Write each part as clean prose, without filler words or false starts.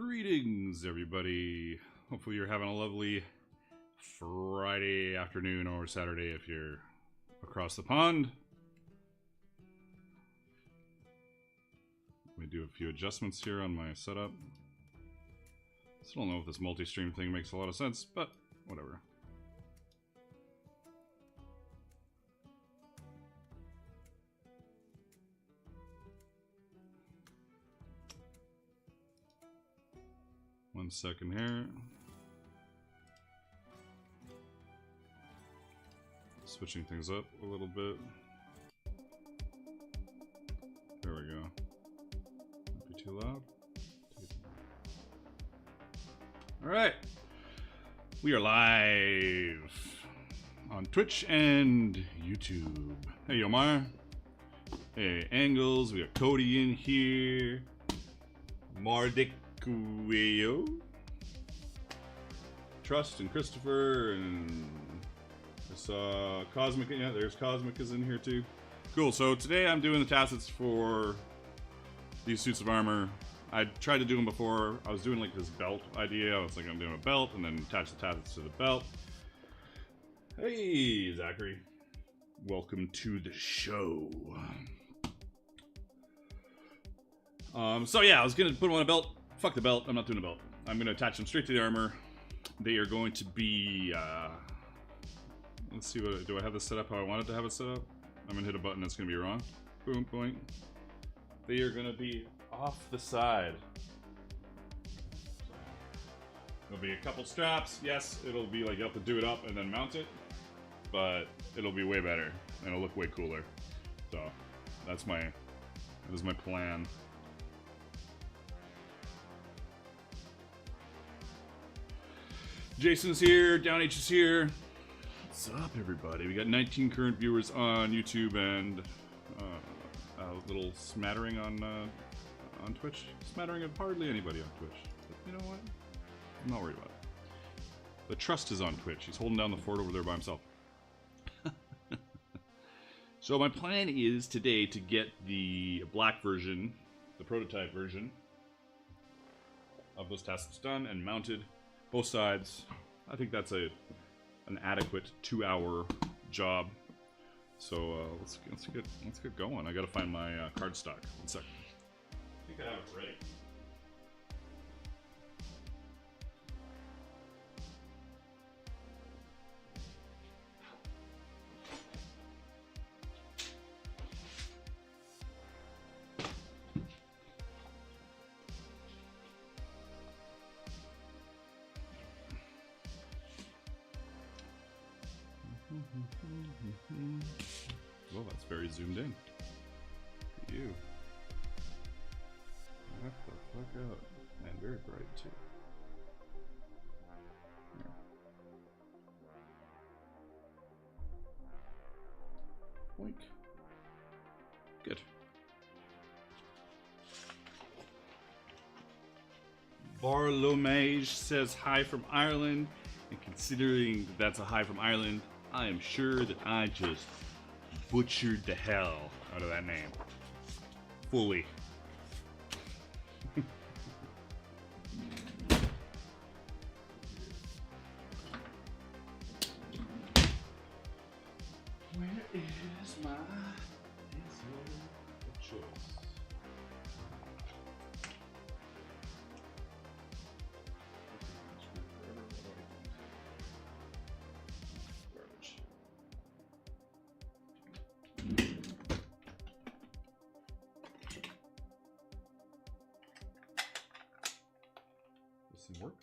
Greetings, everybody. Hopefully you're having a lovely Friday afternoon or Saturday if you're across the pond. Let me do a few adjustments here on my setup. Still don't know if this multi-stream thing makes a lot of sense, but whatever. One second here. Switching things up a little bit. There we go. Not be too loud. Alright. We are live on Twitch and YouTube. Hey, Omar. Hey, Angles. We got Cody in here. Mardik. Trust and Christopher and I saw Cosmic. Yeah, there's Cosmic is in here too. Cool. So today I'm doing the tassets for these suits of armor. I tried to do them before. I was doing like this belt idea. I was like, I'm doing a belt and then attach the tassets to the belt. Hey, Zachary. Welcome to the show. So yeah, I was gonna put them on a belt. Fuck the belt, I'm not doing a belt. I'm going to attach them straight to the armor. They are going to be, let's see, do I have this set up how I wanted to have it set up? I'm going to hit a button that's going to be wrong. Boom, point. They are going to be off the side. There'll be a couple straps. Yes, it'll be like you have to do it up and then mount it. But it'll be way better and it'll look way cooler. So, that is my plan. Jason's here, Down H is here. What's up, everybody? We got 19 current viewers on YouTube and a little smattering on Twitch. Smattering of hardly anybody on Twitch. But you know what? I'm not worried about it. The Trust is on Twitch. He's holding down the fort over there by himself. So my plan is today to get the black version, the prototype version of those tassets done and mounted. Both sides. I think that's an adequate 2-hour job. So let's get going. I gotta find my cardstock. 1 second. I think I have it ready. Well, that's very zoomed in. Look at you. Knock the fuck out. Man, very bright too. Here. Boink. Good. Barlomage says hi from Ireland, and considering that that's a hi from Ireland, I am sure that I just butchered the hell out of that name. Fully. Where is my answer of choice? Work?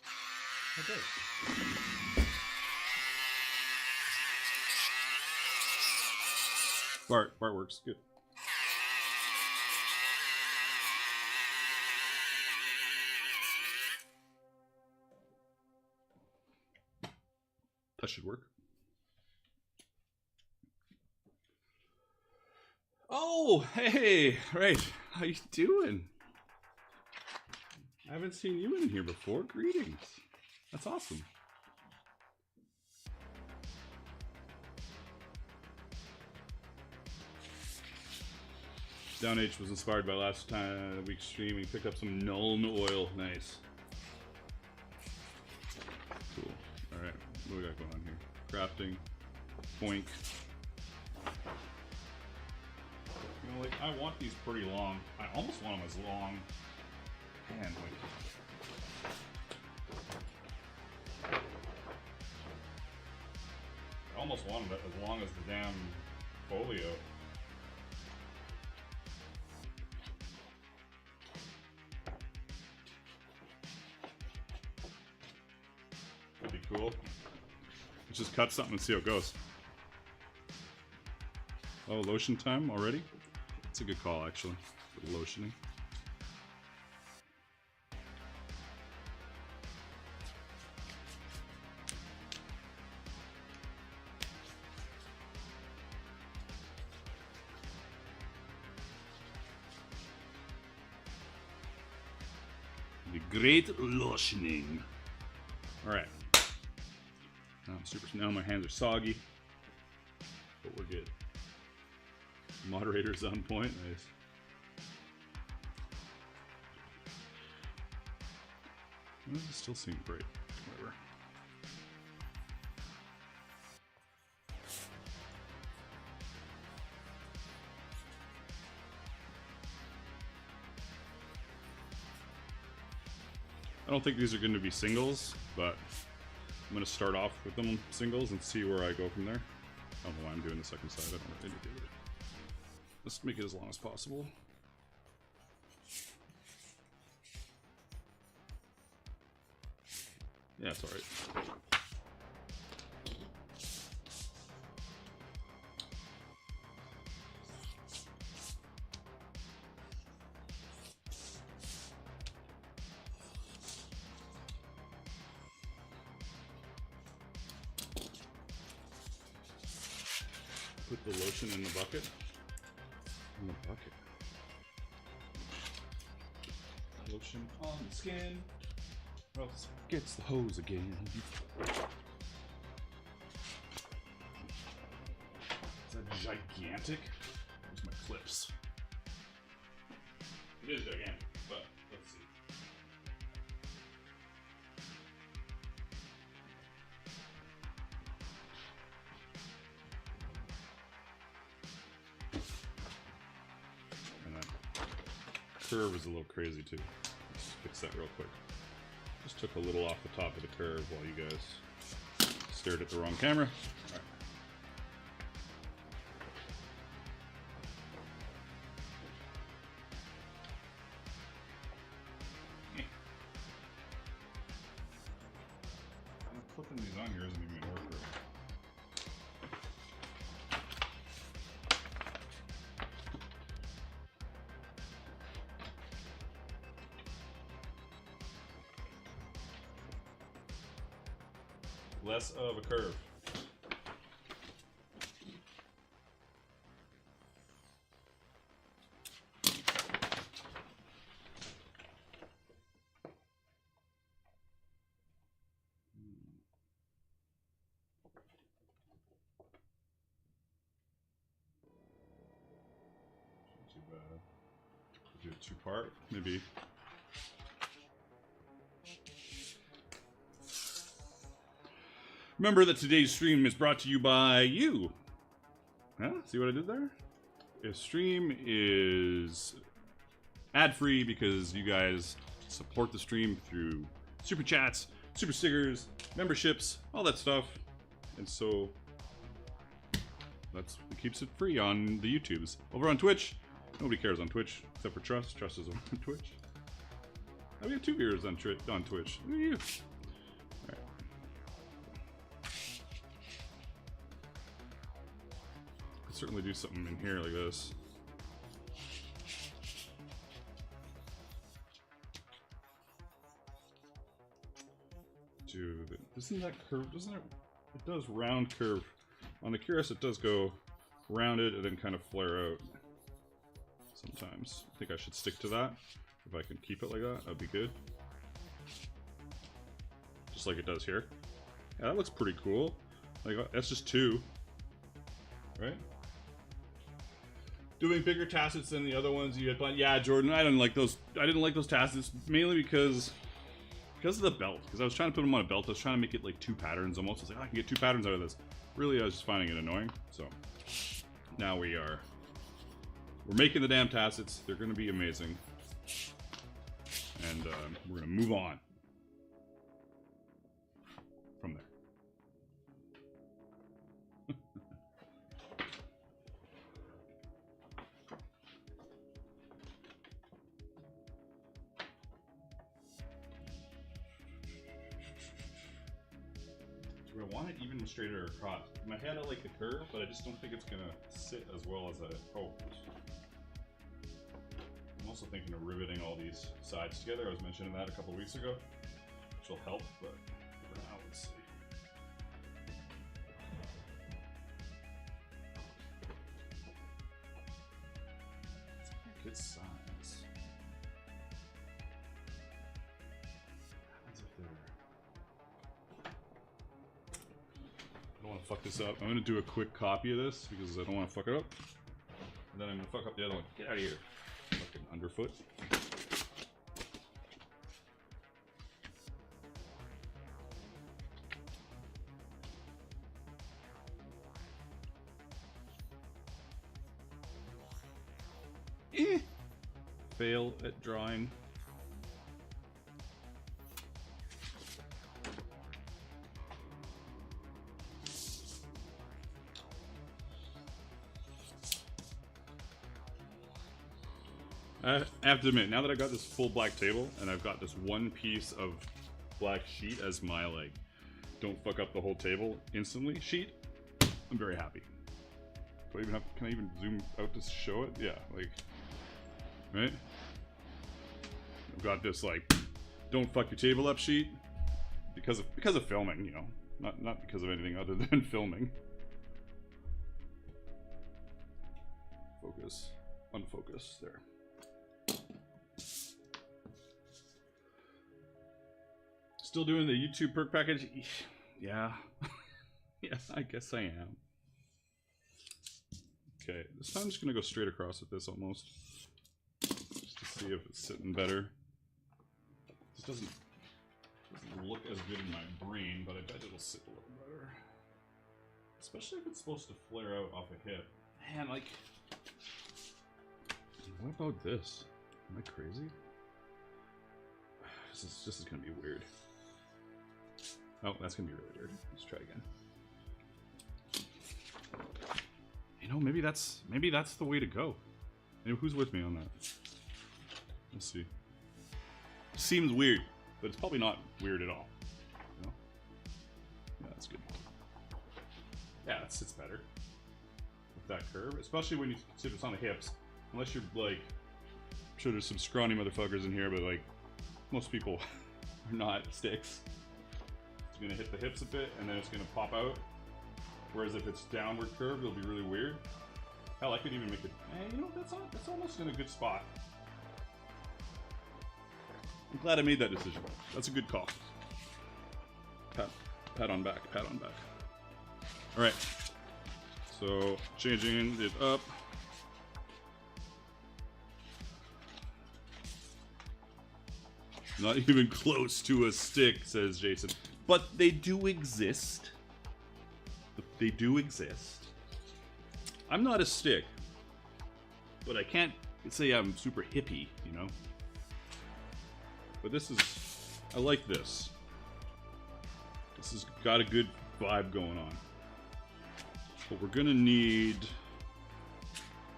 Okay. Bart works good. That should work. Oh, hey, right. How you doing? I haven't seen you in here before. Greetings. That's awesome. Down H was inspired by last week's stream. He picked up some Nuln oil. Nice. What do we got going on here? Crafting. Boink. You know, like, I want these pretty long. I almost want them as long. Man, like... I almost want them as long as the damn folio. That'd be cool. Let's just cut something and see how it goes. Oh, lotion time already? That's a good call, actually. For lotioning. The great lotioning. Alright. Now my hands are soggy. But we're good. Moderator's on point. Nice. Well, this still seems great. Whatever. I don't think these are going to be singles, but I'm going to start off with them singles and see where I go from there. I don't know why I'm doing the second side. I don't know what to do. Let's make it as long as possible. Yeah, it's alright. Put the lotion in the bucket. In the bucket. Lotion on the skin, or else it gets the hose again. Is that gigantic? Where's my clips? It is gigantic, but let's see. Curve is a little crazy too. Let's fix that real quick. Just took a little off the top of the curve while you guys stared at the wrong camera. All right. Clipping these on here isn't even gonna work right. Less of a curve. Not too bad. Do it two-part, maybe. Remember that today's stream is brought to you by you. Huh? See what I did there? The stream is ad-free because you guys support the stream through super chats, super stickers, memberships, all that stuff. And so that's what keeps it free on the YouTubes. Over on Twitch, nobody cares on Twitch except for Trust. Trust is on Twitch. Oh, we have 2 viewers on Twitch. Look at you. Certainly do something in here like this. Dude, isn't that curve? Doesn't it? It does round curve. On the Curious, it does go rounded and then kind of flare out. Sometimes I think I should stick to that. If I can keep it like that, that'd be good. Just like it does here. Yeah, that looks pretty cool. Like that's just 2, right? Doing bigger tassets than the other ones you had planned. Yeah, Jordan, I didn't like those. I didn't like those tassets mainly because because of the belt. Because I was trying to put them on a belt. I was trying to make it like 2 patterns almost. I was like, oh, I can get 2 patterns out of this. Really, I was just finding it annoying. So now we're making the damn tassets. They're going to be amazing. And we're going to move on from there. Do I want it even straighter across? In my head I like the curve, but I just don't think it's going to sit as well as I hoped. I'm also thinking of riveting all these sides together. I was mentioning that a couple weeks ago, which will help, but for now, let's see. It's a good size. What happens if they're... I don't want to fuck this up. I'm going to do a quick copy of this because I don't want to fuck it up. And then I'm going to fuck up the other one. Get out of here. Fucking underfoot. Fail at drawing. I have to admit, now that I got this full black table and I've got this one piece of black sheet as my like, don't fuck up the whole table instantly sheet, I'm very happy. Do I even have? Can I even zoom out to show it? Yeah, like, right? I've got this like, don't fuck your table up sheet because of filming, you know, not because of anything other than filming. Focus, unfocus, there. Still doing the YouTube perk package? Yeah. Yeah, I guess I am. Okay, this time I'm just gonna go straight across with this almost. Just to see if it's sitting better. This doesn't look as good in my brain, but I bet it'll sit a little better. Especially if it's supposed to flare out off a hip. Man, like... What about this? Am I crazy? This is gonna be weird. Oh, that's gonna be really weird. Let's try again. You know, maybe that's the way to go. You know, who's with me on that? Let's see. Seems weird, but it's probably not weird at all. You know? Yeah, that's good. Yeah, it sits better with that curve, especially when you consider it's on the hips. Unless you're like, I'm sure there's some scrawny motherfuckers in here, but like, most people are not sticks. It's gonna hit the hips a bit, and then it's gonna pop out. Whereas if it's downward curved, it'll be really weird. Hell, I could even make it. Hey, you know, that's almost in a good spot. I'm glad I made that decision. That's a good call. Pat on back, pat on back. All right. So changing it up. Not even close to a stick, says Jason. But they do exist. They do exist. I'm not a stick. But I can't say I'm super hippie, you know? But this is... I like this. This has got a good vibe going on. But we're gonna need...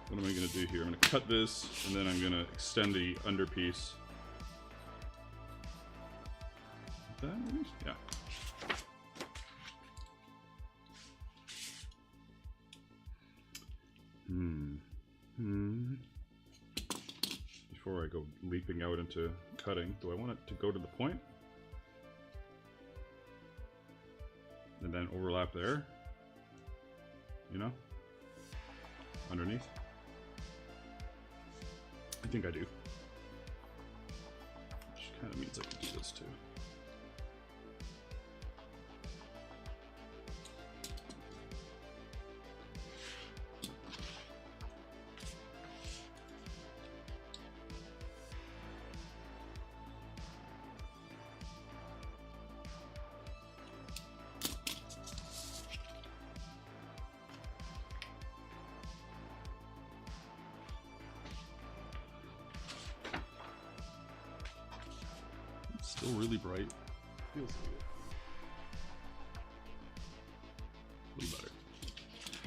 What am I gonna do here? I'm gonna cut this, and then I'm gonna extend the underpiece. That maybe? Yeah. Before I go leaping out into cutting, do I want it to go to the point? And then overlap there? You know? Underneath? I think I do. Which kind of means I can do this too. Still really bright. Feels good. A little better.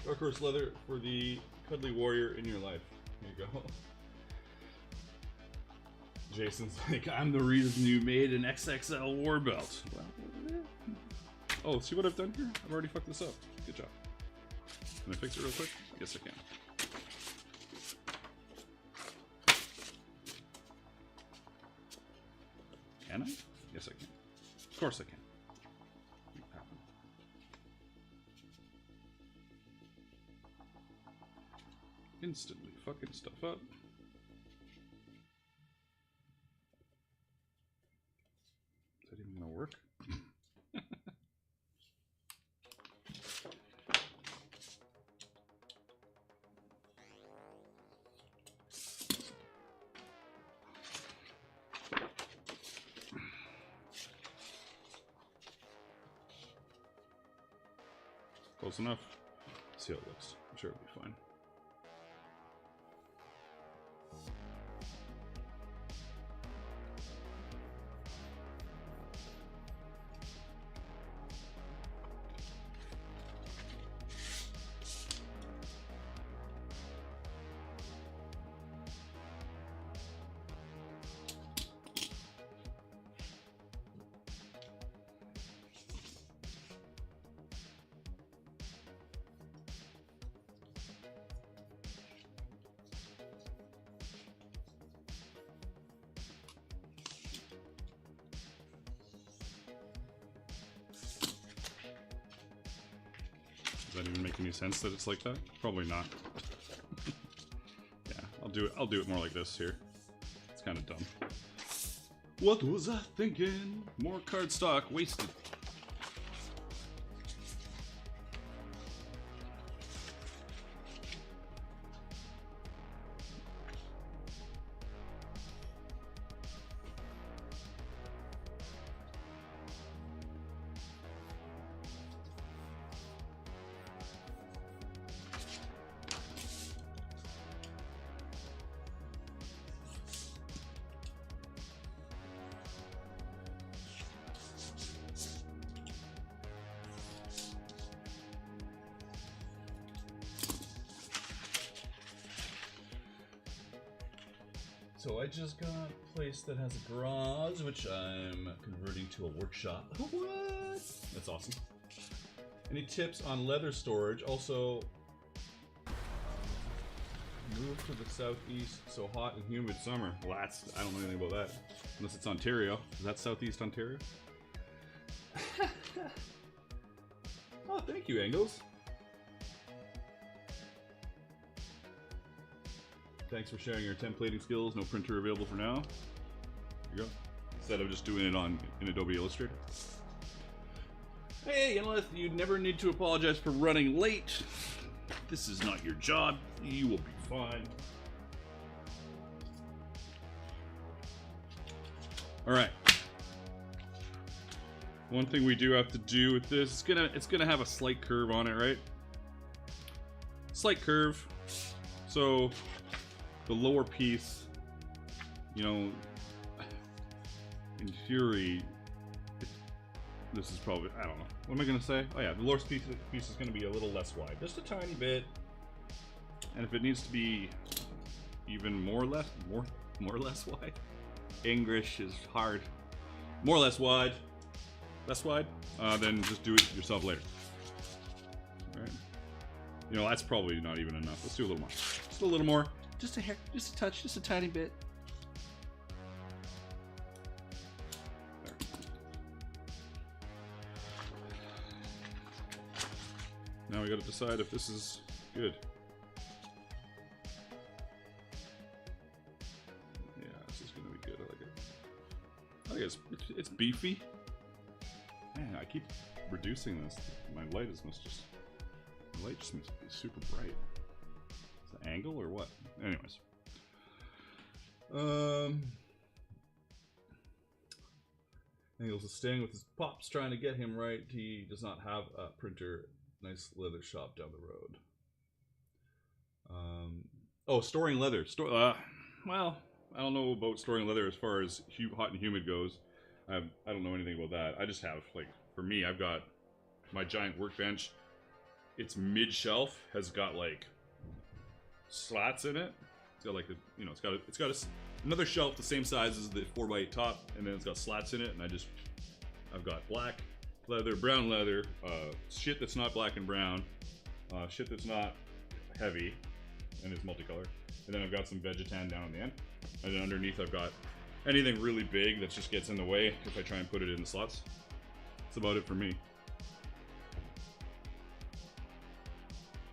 Dark Horse Leather for the cuddly warrior in your life. Here you go. Jason's like, I'm the reason you made an XXL war belt. Well, oh, see what I've done here? I've already fucked this up. Good job. Can I fix it real quick? Yes, I can. Can I? Yes, I can. Of course I can. Make it happen. Instantly fucking stuff up. Is that even gonna work? Close enough. See how it looks. I'm sure it'll be fine. Does that even make any sense that it's like that? Probably not. Yeah, I'll do it more like this here. It's kind of dumb. What was I thinking? More cardstock wasted. So I just got a place that has a garage, which I'm converting to a workshop. What? That's awesome. Any tips on leather storage? Also, move to the southeast, so hot and humid summer. Well, I don't know anything about that. Unless it's Ontario. Is that southeast Ontario? Oh, thank you, Angles. Thanks for sharing your templating skills. No printer available for now. Here you go. Instead of just doing it in Adobe Illustrator. Hey, Analyst, you never need to apologize for running late. This is not your job. You will be fine. All right. One thing we do have to do with this, it's gonna have a slight curve on it, right? Slight curve. So the lower piece, you know, in theory, this is probably, I don't know. What am I gonna say? Oh yeah, the lower piece is gonna be a little less wide, just a tiny bit. And if it needs to be even more or less wide, English is hard. More or less wide, then just do it yourself later. All right. You know, that's probably not even enough. Let's do a little more. Just a little more. Just a hair, just a touch, just a tiny bit. There. Now we gotta decide if this is good. Yeah, this is gonna be good. I like it. I like it's beefy. Man, I keep reducing this. My light must just be super bright. Is it angle or what? Anyways. Angles is staying with his pops, trying to get him right. He does not have a printer. Nice leather shop down the road. Oh, storing leather. Well, I don't know about storing leather as far as hot and humid goes. I don't know anything about that. I just have, like, for me, I've got my giant workbench. Its mid-shelf has got, like, slats in it. It's got, like, a, you know, it's got another shelf the same size as the 4x8 top, and then it's got slats in it, and I've got black leather, brown leather, shit that's not black and brown, shit that's not heavy, and is multicolor. And then I've got some Vegetan down on the end. And then underneath I've got anything really big that just gets in the way if I try and put it in the slots. That's about it for me.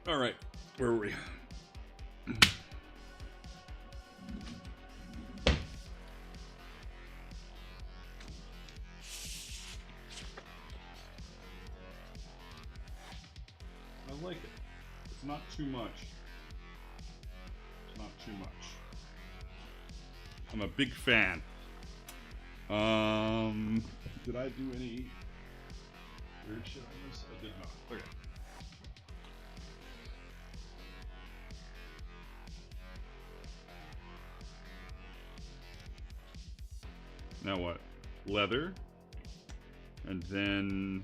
Alright, where were we? I like it. It's not too much. It's not too much. I'm a big fan. Did I do any weird shit on this? I did not. Okay. Now what? Leather. And then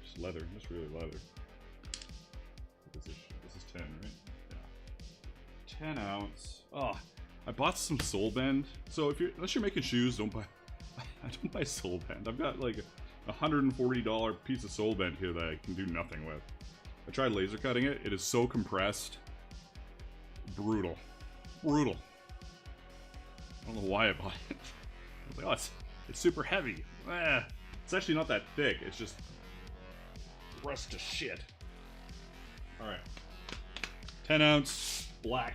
just leather. Just really leather. This is 10, right? Yeah. 10 ounce. Oh, I bought some Soul Bend. So unless you're making shoes, don't buy. I don't buy Soul Bend. I've got like a $140 piece of Soul Bend here that I can do nothing with. I tried laser cutting it. It is so compressed. Brutal. Brutal. I don't know why I bought it. I was like, oh, it's super heavy. It's actually not that thick. It's just rust to shit. Alright. 10 ounce black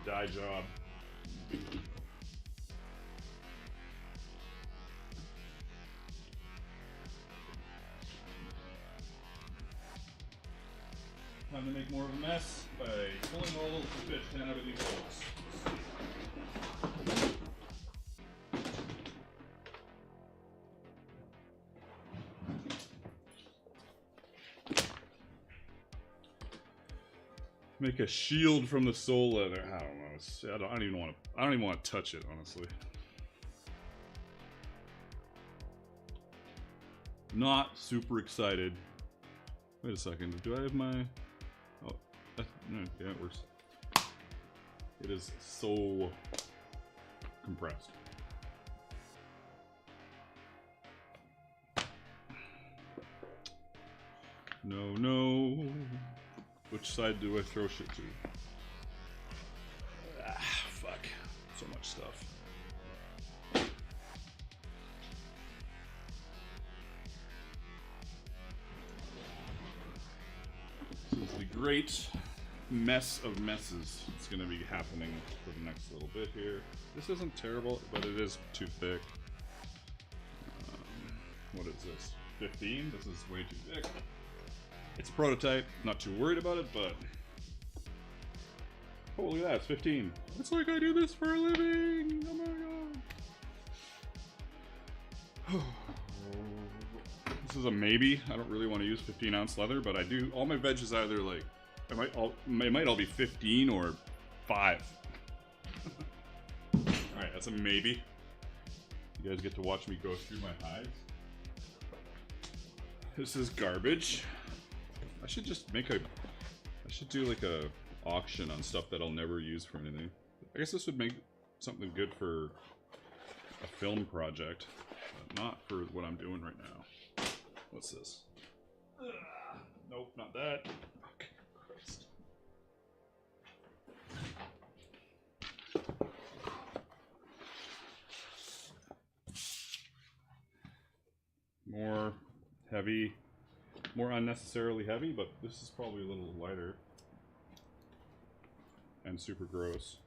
dye job. Time to make more of a mess by pulling all the fish out of these holes. Make a shield from the soul leather. I don't know. I don't even want to touch it, honestly. Not super excited. Wait a second. Do I have my? Oh, yeah, it works. It is so compressed. No, no. Which side do I throw shit to? Ah, fuck. So much stuff. This is the great mess of messes that's going to be happening for the next little bit here. This isn't terrible, but it is too thick. What is this? 15? This is way too thick. It's a prototype, not too worried about it, but oh, look at that, it's 15. It's like I do this for a living. Oh my god. This is a maybe. I don't really want to use 15 ounce leather, but I do. All my veg is either like it might all be 15 or 5. All right, that's a maybe. You guys get to watch me go through my hides. This is garbage. I should just make I should do like a auction on stuff that I'll never use for anything. I guess this would make something good for a film project, but not for what I'm doing right now. What's this? Nope, not that. Fuck, Christ. More heavy. More unnecessarily heavy, but this is probably a little lighter. And super gross.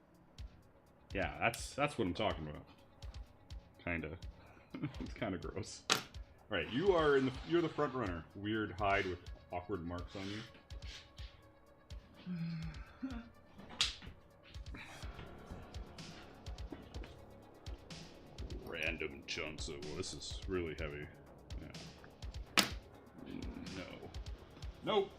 Yeah, that's what I'm talking about. Kinda. It's kinda gross. Alright, you're the front runner. Weird hide with awkward marks on you. Random chunks of, well, this is really heavy. Yeah. No. Nope.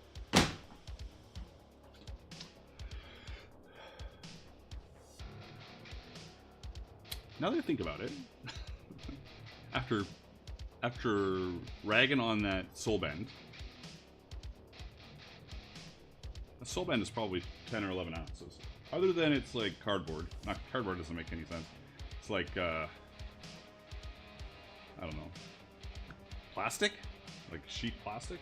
now that I think about it, after ragging on that soul bend, a soul bend is probably 10 or 11 ounces. Other than it's like cardboard. Not cardboard doesn't make any sense. It's like I don't know, plastic, like sheet plastic.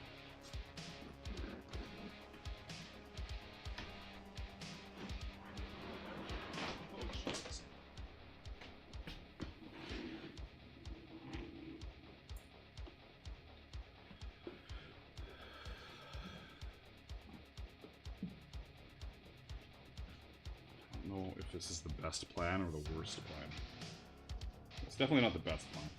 If this is the best plan or the worst plan. It's definitely not the best plan.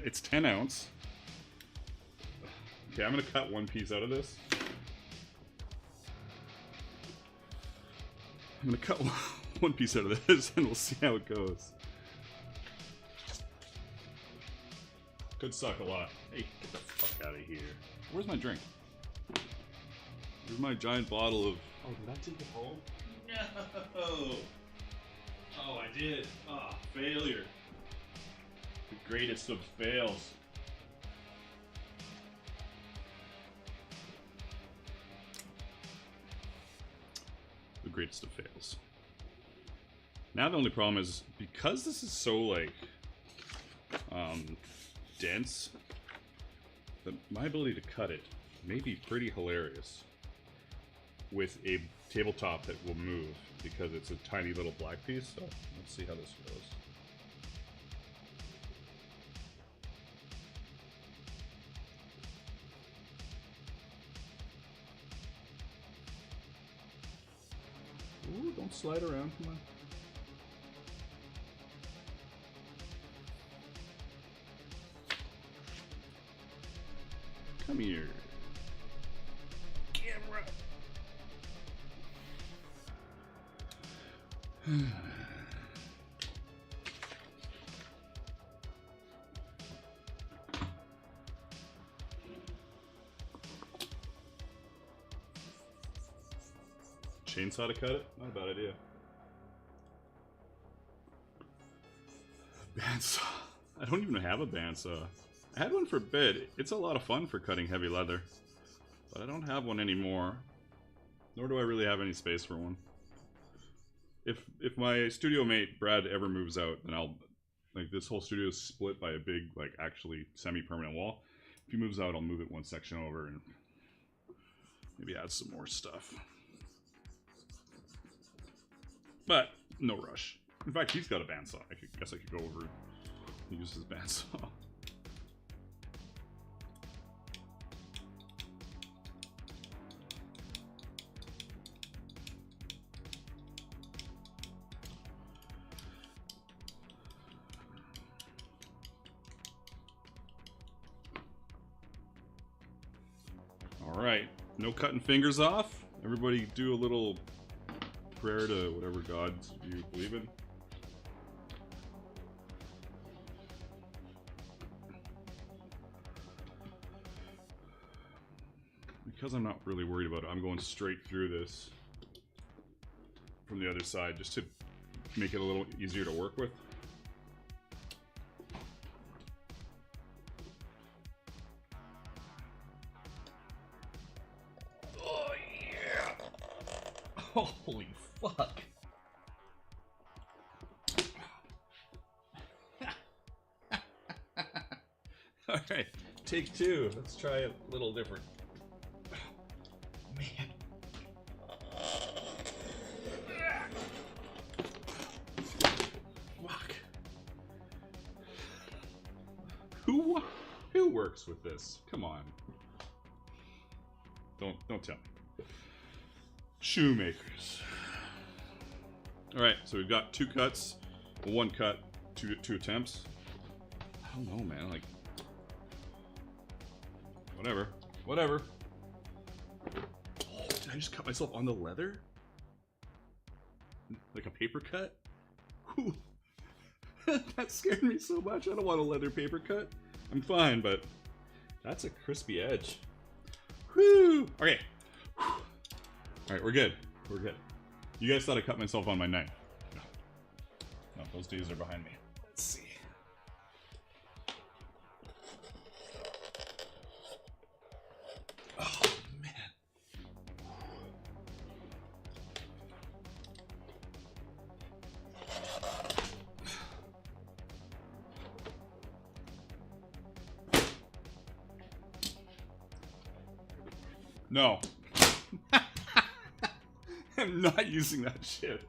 It's 10 ounce. Okay, I'm gonna cut one piece out of this. I'm gonna cut one piece out of this and we'll see how it goes. Could suck a lot. Hey, get the fuck out of here. Where's my drink? Here's my giant bottle of... Oh, did I take it home? No! Oh, I did. Ah, failure. The greatest of fails. The greatest of fails. Now the only problem is, because this is so, like, dense, that my ability to cut it may be pretty hilarious with a tabletop that will move, because it's a tiny little black piece. So let's see how this goes. Ooh, don't slide around, come on. Come here. Camera. Chainsaw to cut it? Not a bad idea. Bandsaw. I don't even have a bandsaw. I had one for bed. It's a lot of fun for cutting heavy leather. But I don't have one anymore. Nor do I really have any space for one. If my studio mate Brad ever moves out, then I'll, like, this whole studio is split by a big, like, actually semi-permanent wall. If he moves out, I'll move it one section over and maybe add some more stuff. But no rush. In fact, he's got a bandsaw. I guess I could go over and use his bandsaw. Alright, no cutting fingers off. Everybody do a little prayer to whatever gods you believe in. Because I'm not really worried about it, I'm going straight through this from the other side just to make it a little easier to work with. Holy fuck. Alright, take two. Let's try it a little different. Man. Fuck. Who works with this? Come on. Don't tell me. Shoemakers. Alright, so we've got two cuts, one cut, two attempts. I don't know, man, like, whatever. Oh, did I just cut myself on the leather? Like a paper cut? Whew. That scared me so much. I don't want a leather paper cut. I'm fine, but that's a crispy edge. Whew. Okay. Alright, we're good. We're good. You guys thought I cut myself on my knife. No. No, those days are behind me. Let's see. Oh, man. No. I'm not using that shit.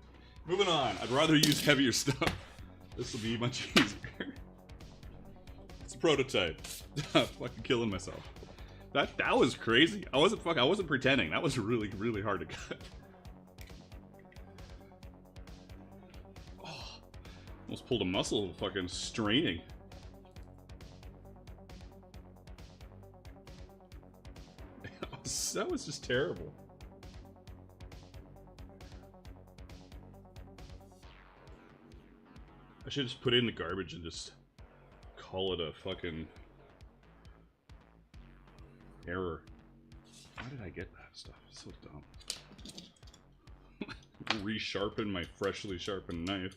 Moving on. I'd rather use heavier stuff. This will be much easier. It's a prototype. Fucking killing myself. That was crazy. I wasn't pretending. That was really, really hard to cut. Oh, almost pulled a muscle fucking straining. That was just terrible. I should just put it in the garbage and just call it a fucking error. Why did I get that stuff? It's so dumb. Resharpen my freshly sharpened knife.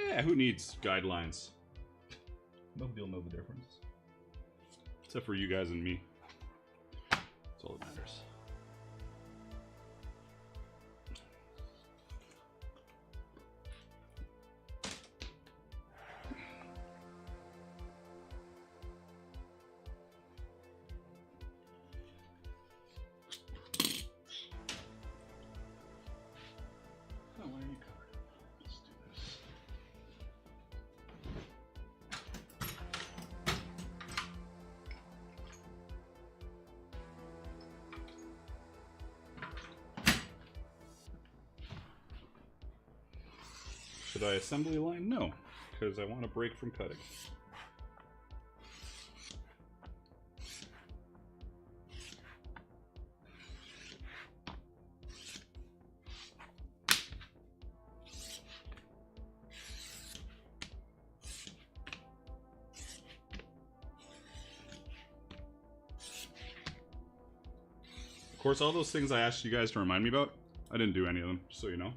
Yeah, who needs guidelines? Nobody will know the difference. Except for you guys and me. That's all that matters. Oh, why are you covered? Let's do this. Should I assembly line? No, because I want a break from cutting. Of course, all those things I asked you guys to remind me about, I didn't do any of them, just so you know.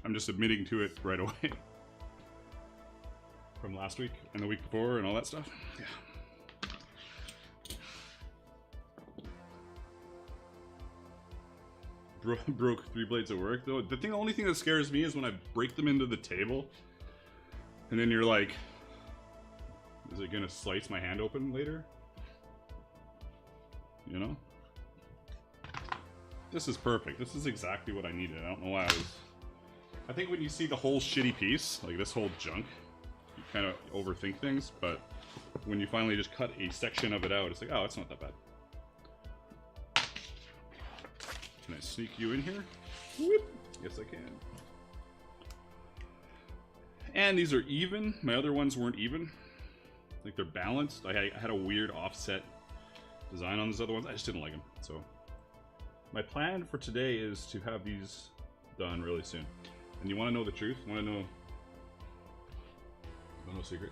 I'm just admitting to it right away. From last week and the week before and all that stuff. Yeah. Broke 3 blades at work though. The only thing that scares me is when I break them into the table and then you're like, is it gonna slice my hand open later? You know? This is perfect. This is exactly what I needed. I don't know why I think when you see the whole shitty piece, like this whole junk, you kind of overthink things, but when you finally just cut a section of it out, it's like, oh, it's not that bad. Can I sneak you in here? Whoop. Yes, I can. And these are even. My other ones weren't even. Like they're balanced. I had a weird offset design on these other ones. I just didn't like them. So my plan for today is to have these done really soon. And you want to know the truth? Want to know secret?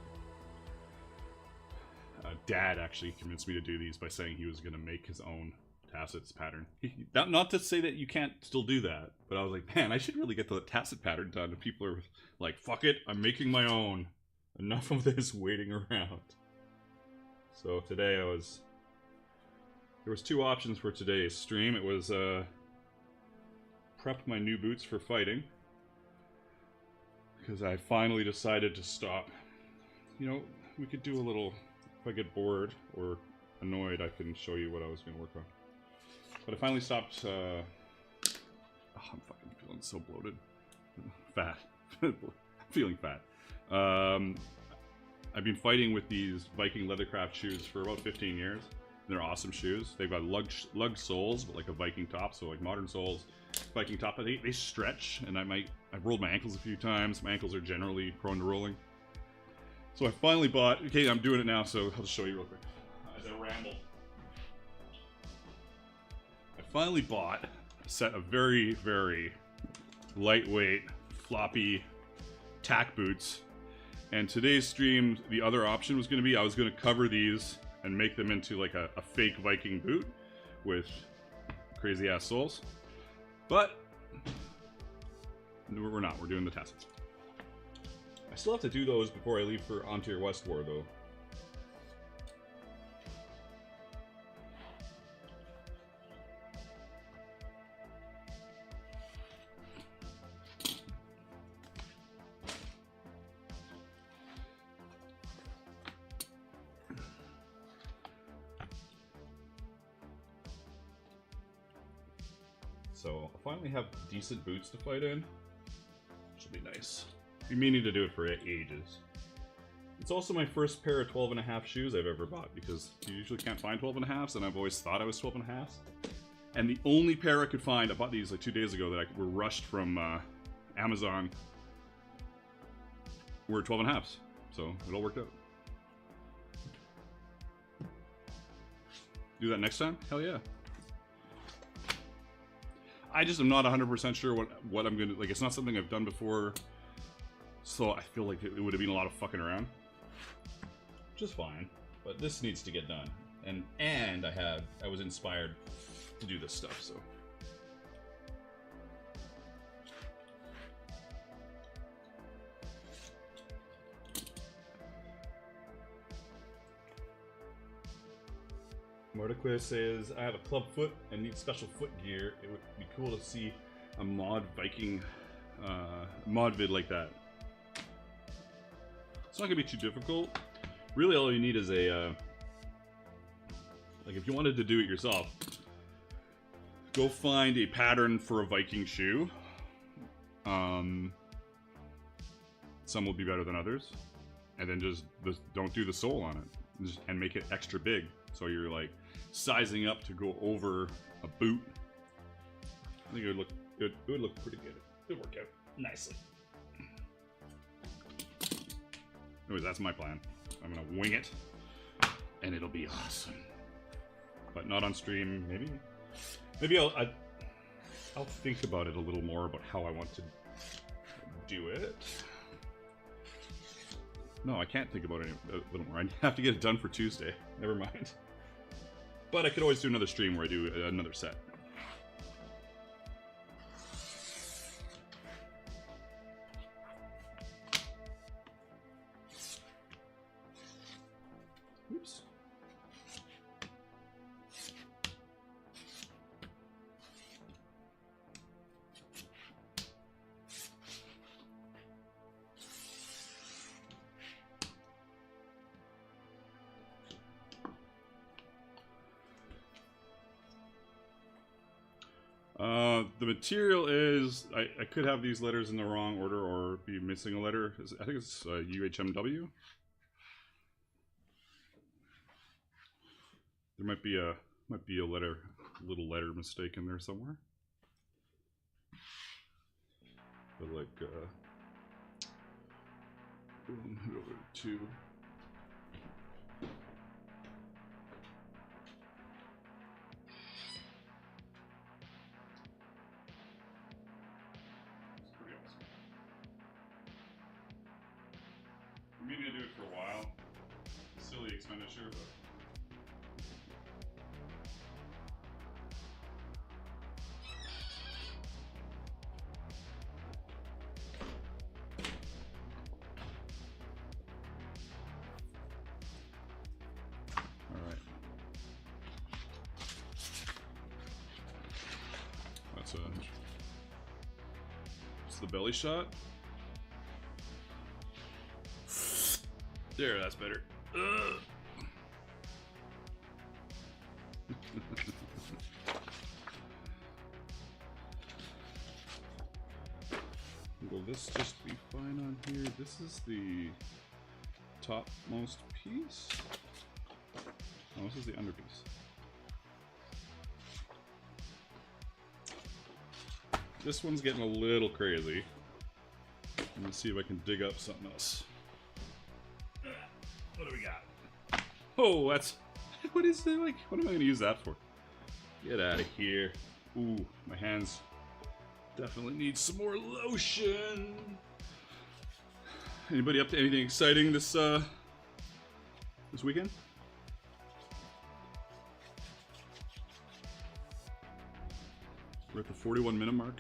Dad actually convinced me to do these by saying he was going to make his own Tassets pattern. Not to say that you can't still do that, but I was like, man, I should really get the Tasset pattern done. And people are like, fuck it, I'm making my own. Enough of this waiting around. So today there was 2 options for today's stream. It was prep my new boots for fighting, because I finally decided to stop. You know, we could do a little, if I get bored or annoyed, I can show you what I was going to work on. But I finally stopped, oh, I'm fucking feeling so bloated. Feeling fat. I've been fighting with these Viking Leathercraft shoes for about 15 years. They're awesome shoes. They've got lug soles, but like a Viking top, so like modern soles, Viking top. But they stretch, and I've rolled my ankles a few times. My ankles are generally prone to rolling. So I finally bought. Okay, I'm doing it now, so I'll just show you real quick as I ramble. I finally bought a set of very, very lightweight, floppy tack boots. And today's stream, the other option was going to be I was going to cover these and make them into like a fake Viking boot with crazy ass soles. But we're not. We're doing the Tassets. I still have to do those before I leave for Ontario West War, though. So, I finally have decent boots to fight in, which will be nice. I've been meaning to do it for ages. It's also my first pair of 12.5 shoes I've ever bought, because you usually can't find 12.5s, and I've always thought I was 12.5s. And the only pair I could find, I bought these like 2 days ago that were rushed from Amazon, were 12.5s. So, it all worked out. Do that next time? Hell yeah. I just am not 100% sure what I'm gonna, like, it's not something I've done before, so I feel like it would have been a lot of fucking around. Which is fine, but this needs to get done. And I was inspired to do this stuff, so. Mordecai says, I have a club foot and need special foot gear. It would be cool to see a mod Viking mod vid like that. It's not gonna be too difficult. Really all you need is a, like if you wanted to do it yourself, go find a pattern for a Viking shoe. Some will be better than others. And then just don't do the sole on it. And make it extra big. So you're like sizing up to go over a boot. I think it would look good. It would look pretty good. It would work out nicely. Anyways, that's my plan. I'm gonna wing it, and it'll be awesome. But not on stream. Maybe I'll think about it a little more about how I want to do it. No, I can't think about it a little more. I have to get it done for Tuesday. Never mind. But I could always do another stream where I do another set. Oops. The material is, I could have these letters in the wrong order or be missing a letter. I think it's UHMW. There might be a little letter mistake in there somewhere. But like, boom, head over to. I'm meaning to do it for a while. Silly expenditure, but. Alright. That's the belly shot. There, that's better. Will this just be fine on here. This is the topmost piece. Oh, this is the underpiece. This one's getting a little crazy. Let me see if I can dig up something else. What do we got? Oh, that's... What is that like? What am I going to use that for? Get out of here. Ooh, my hands definitely need some more lotion. Anybody up to anything exciting this weekend? We're at the 41-minute mark.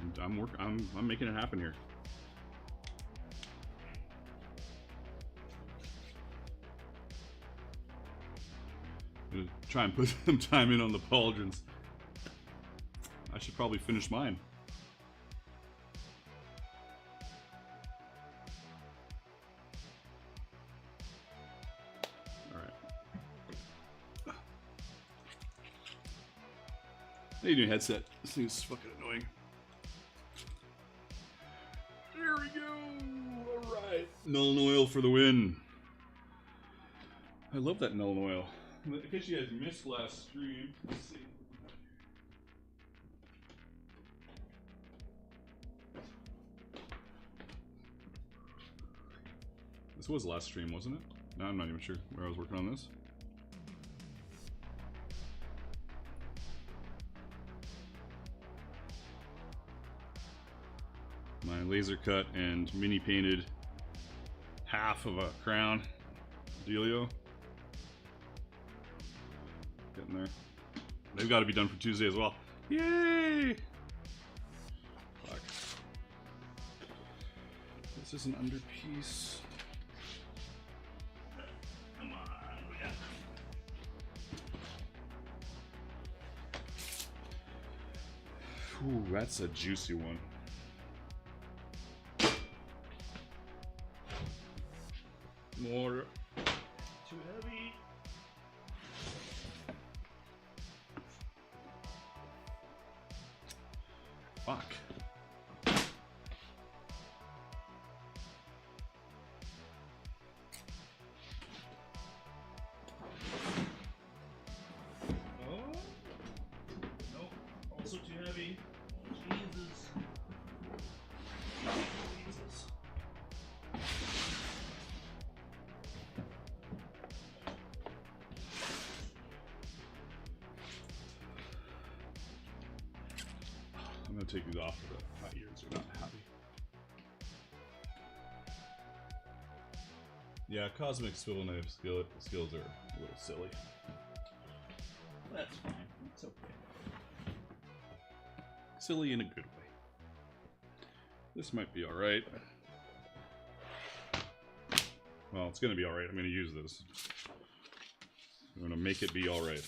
And I'm making it happen here. I'm gonna try and put some time in on the pauldrons. I should probably finish mine. Alright. Hey, new headset. This thing's fucking annoying. There we go! Alright. Null oil for the win. I love that null oil. In case you guys missed last stream, let's see. This was last stream, wasn't it? No, I'm not even sure where I was working on this. My laser cut and mini painted half of a crown dealio. Getting there. They've got to be done for Tuesday as well. Yay! Fuck. This is an underpiece. Come on, yeah. Ooh, that's a juicy one. More. Too heavy. Fuck. Oh. Nope. Also too heavy. Jesus. Jesus. I'm gonna take these off so that my ears are not happy. Yeah, cosmic swivel knife skills are a little silly. That's fine. It's okay. Silly in a good way. This might be alright. Well, it's gonna be alright. I'm gonna use this. I'm gonna make it be alright.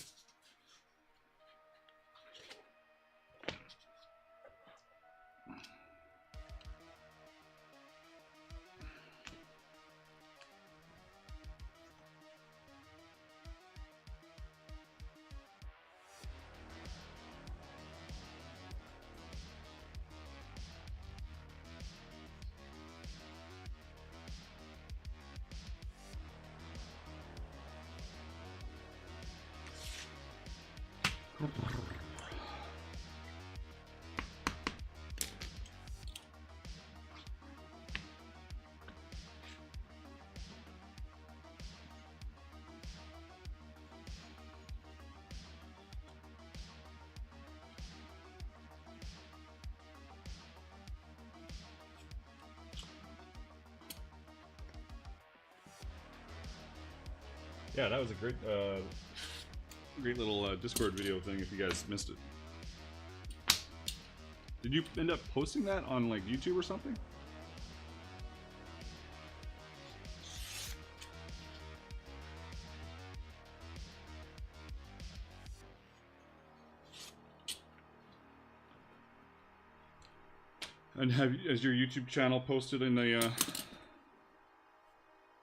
Yeah, that was a great, great little Discord video thing. If you guys missed it, did you end up posting that on like YouTube or something? And has your YouTube channel posted in the? It's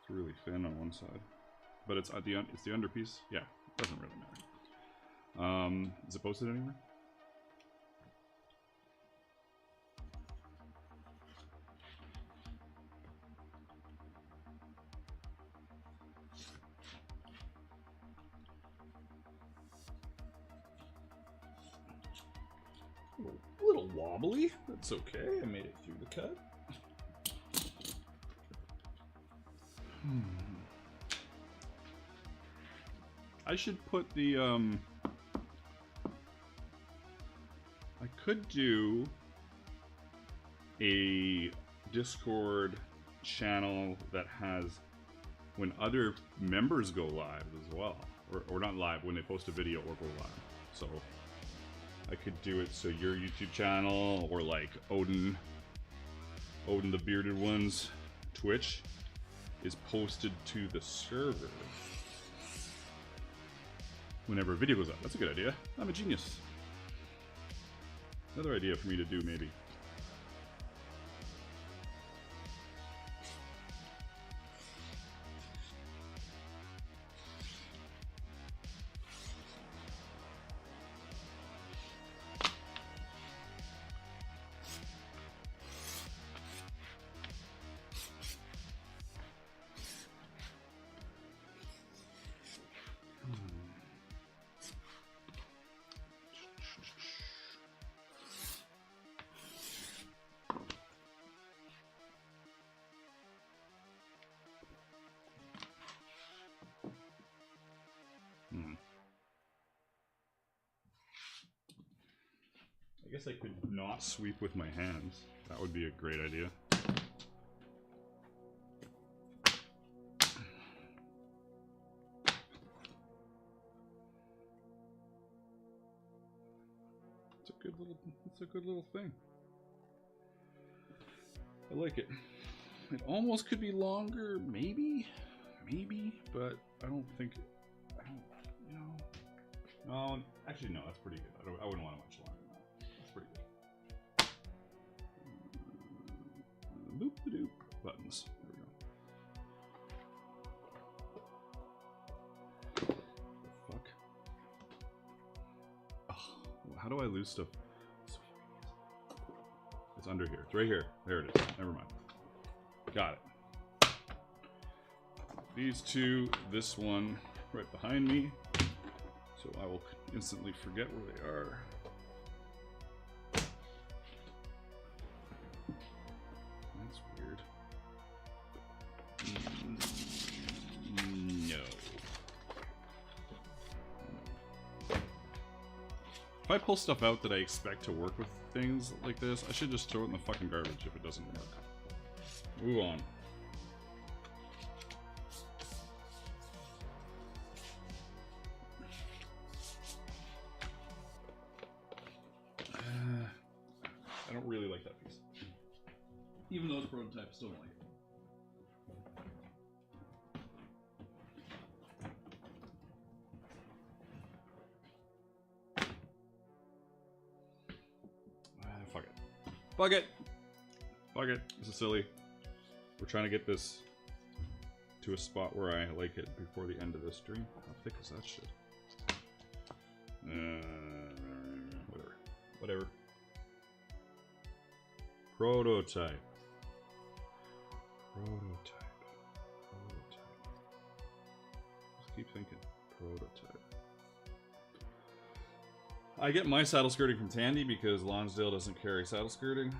really thin on one side. But it's at the underpiece. Yeah, doesn't really matter. Is it posted anywhere? A little wobbly. That's okay. I made it through the cut. I should put the I could do a Discord channel that has when other members go live as well, or not live, when they post a video or go live. So I could do it so your YouTube channel, or like Odin the Bearded One's Twitch is posted to the server whenever a video goes up. That's a good idea. I'm a genius. Another idea for me to do, maybe. I guess I could not sweep with my hands. That would be a great idea. It's a good little thing. I like it. It almost could be longer, maybe, but I don't think. No, actually no, that's pretty good. I wouldn't want it much longer. Boop-a-doop. Buttons. There we go. The fuck? Oh, how do I lose stuff? It's under here. It's right here. There it is. Never mind. Got it. These two, this one right behind me. So I will instantly forget where they are. If I pull stuff out that I expect to work with things like this, I should just throw it in the fucking garbage if it doesn't work. Move on. I don't really like that piece. Even though it's prototype, still don't like it. Fuck it. Fuck it. This is silly. We're trying to get this to a spot where I like it before the end of this stream. How thick is that shit? Whatever. Prototype. Just keep thinking. Prototype. I get my saddle skirting from Tandy because Lonsdale doesn't carry saddle skirting.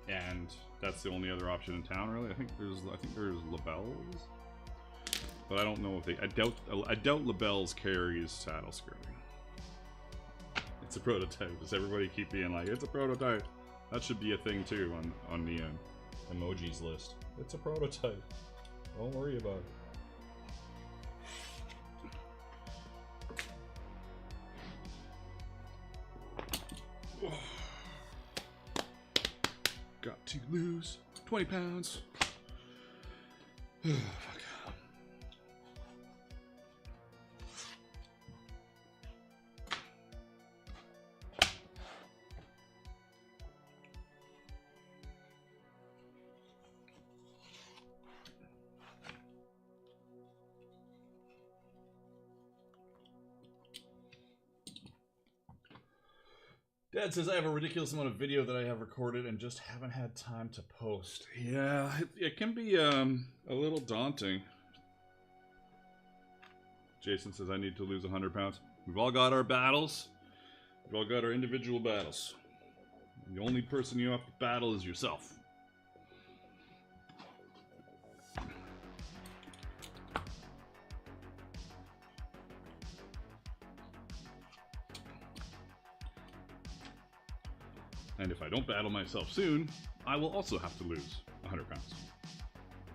And that's the only other option in town, really. I think there's Labelle's, but I don't know if they. I doubt Labelle's carries saddle skirting. It's a prototype. Does everybody keep being like, it's a prototype? That should be a thing too on the emojis list. It's a prototype. Don't worry about it. Got to lose 20 pounds. Fuck. Dad says I have a ridiculous amount of video that I have recorded and just haven't had time to post. Yeah, it can be a little daunting. Jason says I need to lose 100 pounds. We've all got our battles. We've all got our individual battles. The only person you have to battle is yourself. And if I don't battle myself soon, I will also have to lose 100 pounds.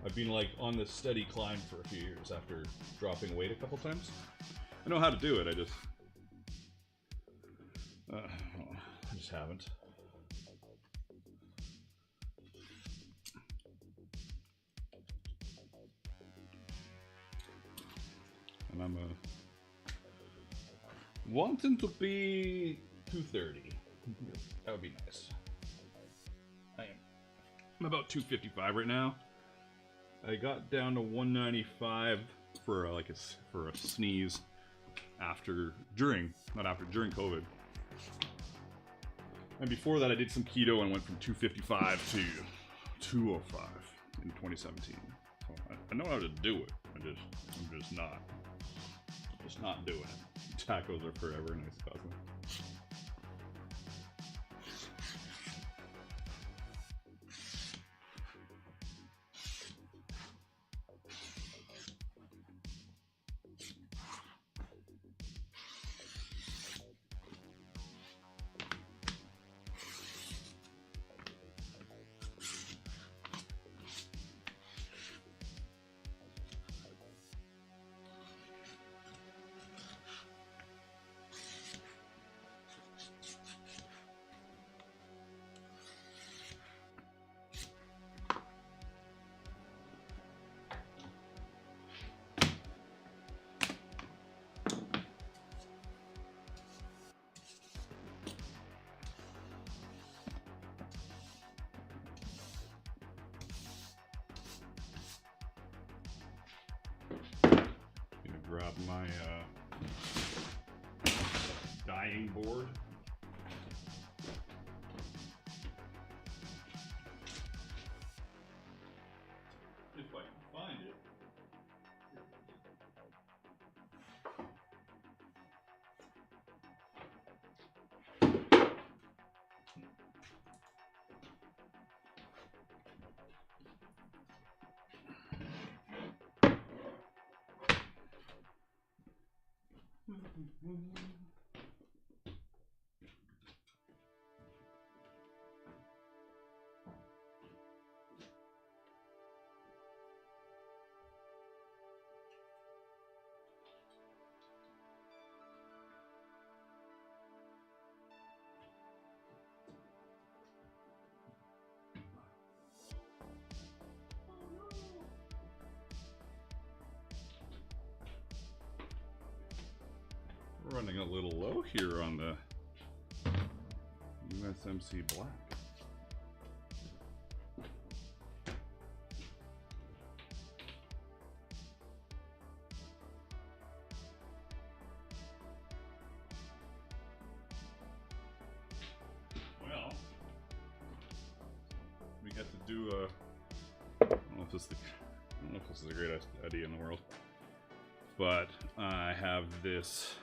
I've been like on this steady climb for a few years after dropping weight a couple times. I know how to do it, I just haven't. And I'm wanting to be 230. That would be nice. I'm about 255 right now. I got down to 195 for for a sneeze during COVID. And before that I did some keto and went from 255 to 205 in 2017. So I know how to do it. I'm just not doing it. Tacos are forever nice cousin. Grab my dyeing board. If I can find it. Running a little low here on the USMC black. Well, we get to do I don't know if this is a great idea in the world, but I have this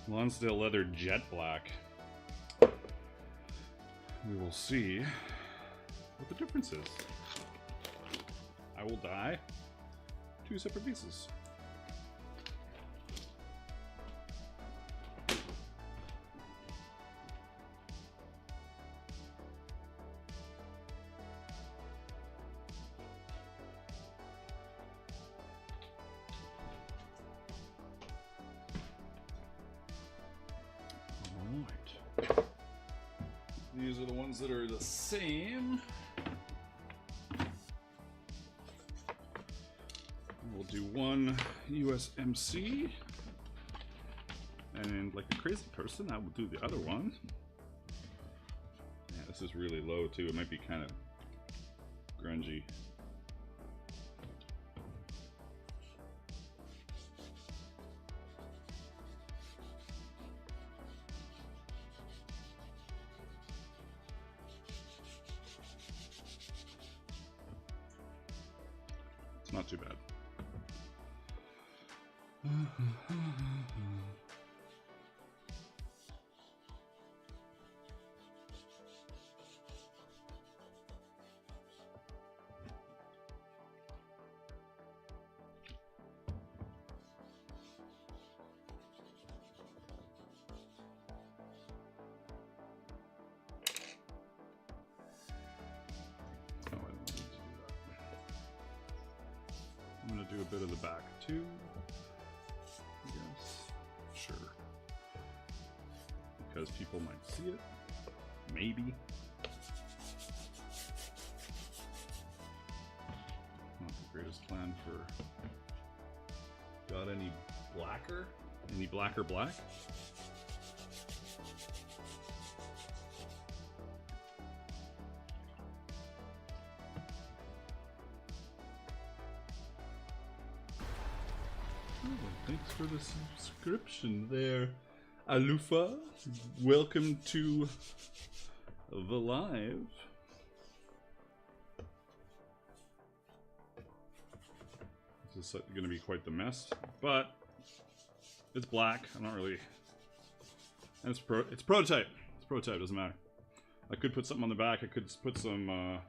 LONSDALE leather jet black. We will see what the difference is. I will dye 2 separate pieces. These are the ones that are the same. We'll do one USMC, and like a crazy person, I will do the other one. Yeah, this is really low too. It might be kind of grungy. It's not too bad. I'm gonna do a bit of the back too. Yes, sure. Because people might see it. Maybe. Not the greatest plan for. Got any blacker? Any blacker black? Thanks for the subscription there, Alufa. Welcome to the live. This is going to be quite the mess, but it's black. I'm not really. And it's prototype. It's prototype. Doesn't matter. I could put something on the back. I could put some. Oh,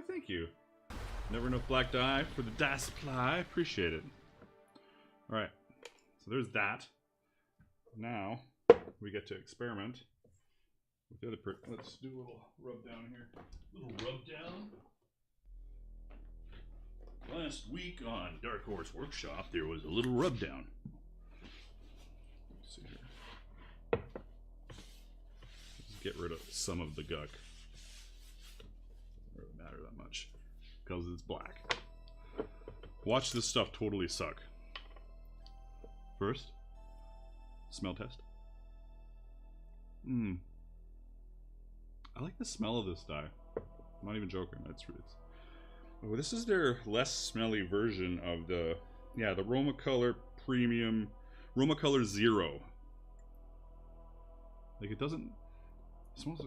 thank you. Never enough black dye for the dye supply. Appreciate it. All right. So there's that. Now we get to experiment with the other let's do a little rub down here. Little rub down. Last week on Dark Horse Workshop, there was a little rub down. Let's see here. Let's get rid of some of the guck. Doesn't really matter that much because it's black. Watch this stuff totally suck. First, smell test. I like the smell of this dye. I'm not even joking. Oh, this is their less smelly version of the the Roma Color Premium, Roma Color Zero. Like it doesn't it smells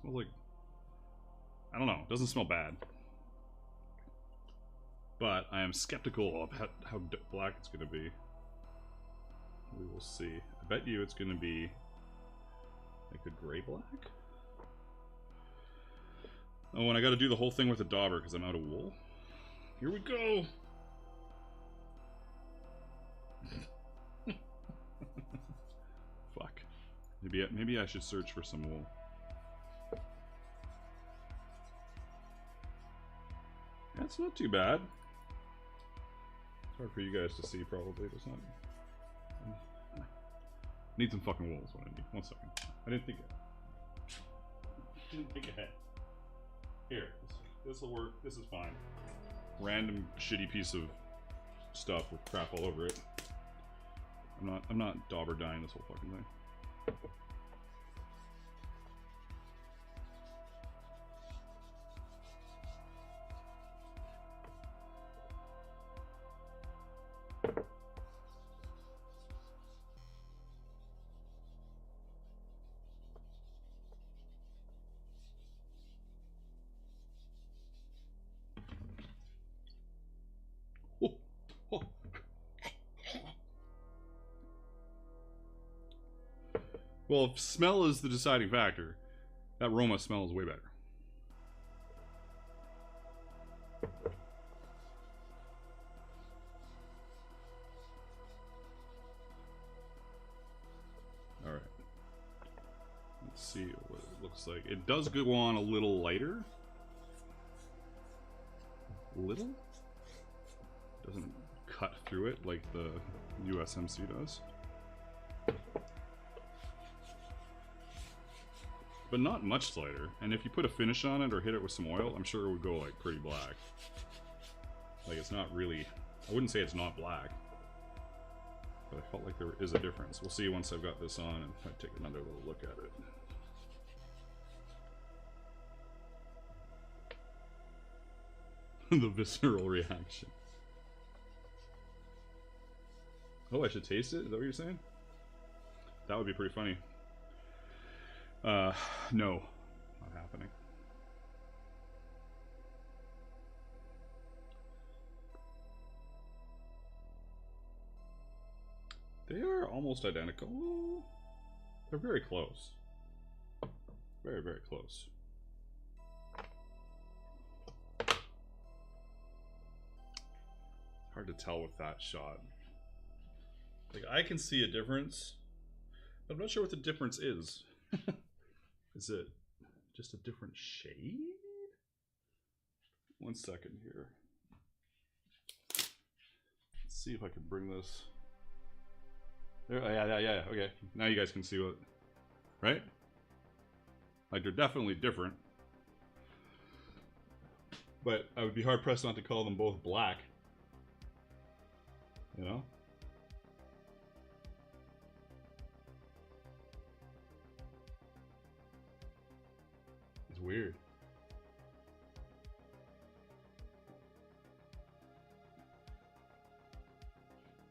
like, I don't know. It doesn't smell bad. But I am skeptical of how black it's going to be. We will see. I bet you it's going to be like a gray black. Oh, and I got to do the whole thing with a dauber because I'm out of wool. Here we go. Fuck. Maybe I should search for some wool. That's not too bad. It's hard for you guys to see, probably. It's not. Need some fucking wool is what I need. 1 second. I didn't think ahead. Here, this will work. This is fine. Random shitty piece of stuff with crap all over it. I'm not dauber dyeing this whole fucking thing. Well, if smell is the deciding factor, that Roma smells way better. Alright. Let's see what it looks like. It does go on a little lighter. Little? Doesn't cut through it like the USMC does. But not much lighter, and if you put a finish on it or hit it with some oil, I'm sure it would go like pretty black. Like it's not really, I wouldn't say it's not black, but I felt like there is a difference. We'll see once I've got this on and I take another little look at it. The visceral reaction. Oh, I should taste it? Is that what you're saying? That would be pretty funny. No. Not happening. They are almost identical. They're very close. Very, very close. Hard to tell with that shot. Like, I can see a difference, but I'm not sure what the difference is. Is it just a different shade? 1 second here. Let's see if I can bring this. There, yeah, okay. Now you guys can see what, right? Like, they're definitely different. But I would be hard pressed not to call them both black. You know? It's weird.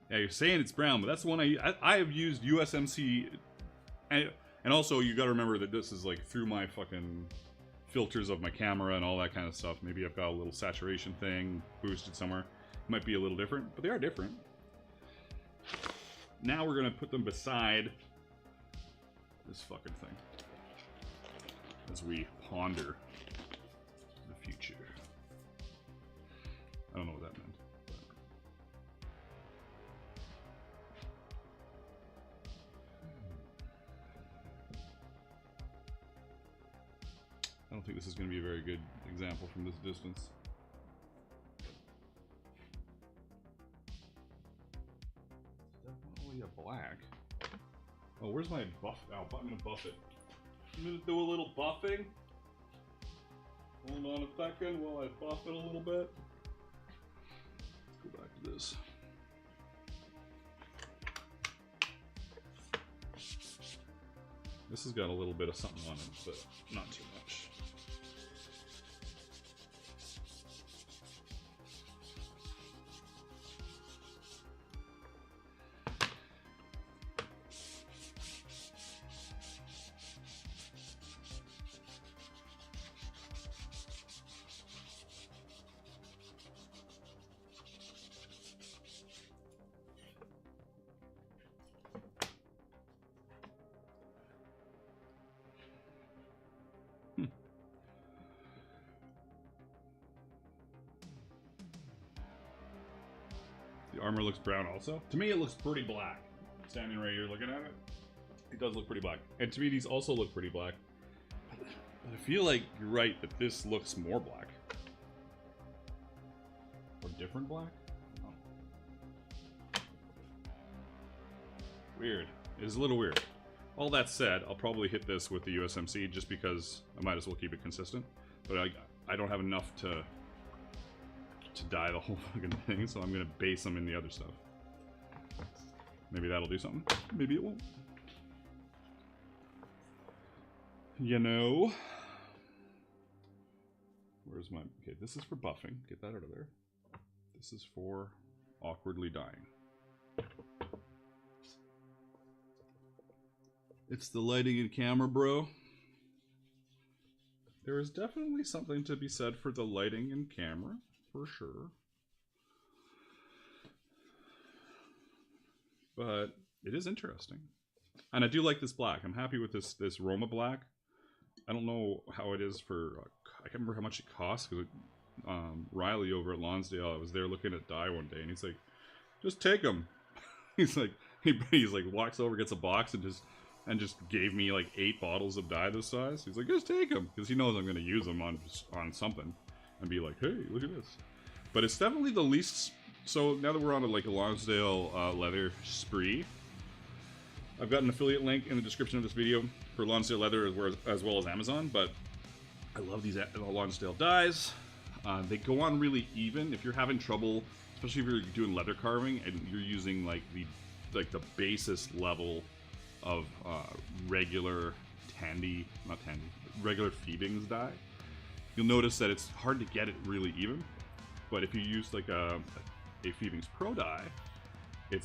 Yeah, you're saying it's brown, but that's the one I have used USMC, and also you gotta remember that this is like through my fucking filters of my camera and all that kind of stuff. Maybe I've got a little saturation thing boosted somewhere. Might be a little different, but they are different. Now we're gonna put them beside this fucking thing as we ponder the future. I don't know what that meant. I don't think this is going to be a very good example from this distance. Definitely a black. Oh, where's my buff? Oh, I'm going to buff it. I'm going to do a little buffing. Hold on a second while I buff it a little bit. Let's go back to this. This has got a little bit of something on it, but not too much. The armor looks brown also. To me, it looks pretty black. Standing right here looking at it, it does look pretty black. And to me, these also look pretty black. But I feel like you're right that this looks more black. Or different black? Oh. Weird. It is a little weird. All that said, I'll probably hit this with the USMC just because I might as well keep it consistent. But I don't have enough to dye the whole fucking thing, so I'm gonna base them in the other stuff. Maybe that'll do something. Maybe it won't. You know. Where's my... Okay, this is for buffing. Get that out of there. This is for awkwardly dyeing. It's the lighting and camera, bro. There is definitely something to be said for the lighting and camera. For sure. But it is interesting. And I do like this black. I'm happy with this Roma black. I don't know how it is for... I can't remember how much it costs. Because Riley over at Lonsdale, I was there looking at dye one day, and he's like, just take them. He's like, walks over, gets a box, and just gave me like 8 bottles of dye this size. He's like, just take them. Because he knows I'm going to use them on something. And be like, hey, look at this. But it's definitely the least... So now that we're on a Lonsdale leather spree, I've got an affiliate link in the description of this video for Lonsdale leather as well as Amazon. But I love these Lonsdale dyes. They go on really even. If you're having trouble, especially if you're doing leather carving and you're using like the basest level of regular regular Phoebings dye, you'll notice that it's hard to get it really even. But if you use like a Phoebings Pro dye, it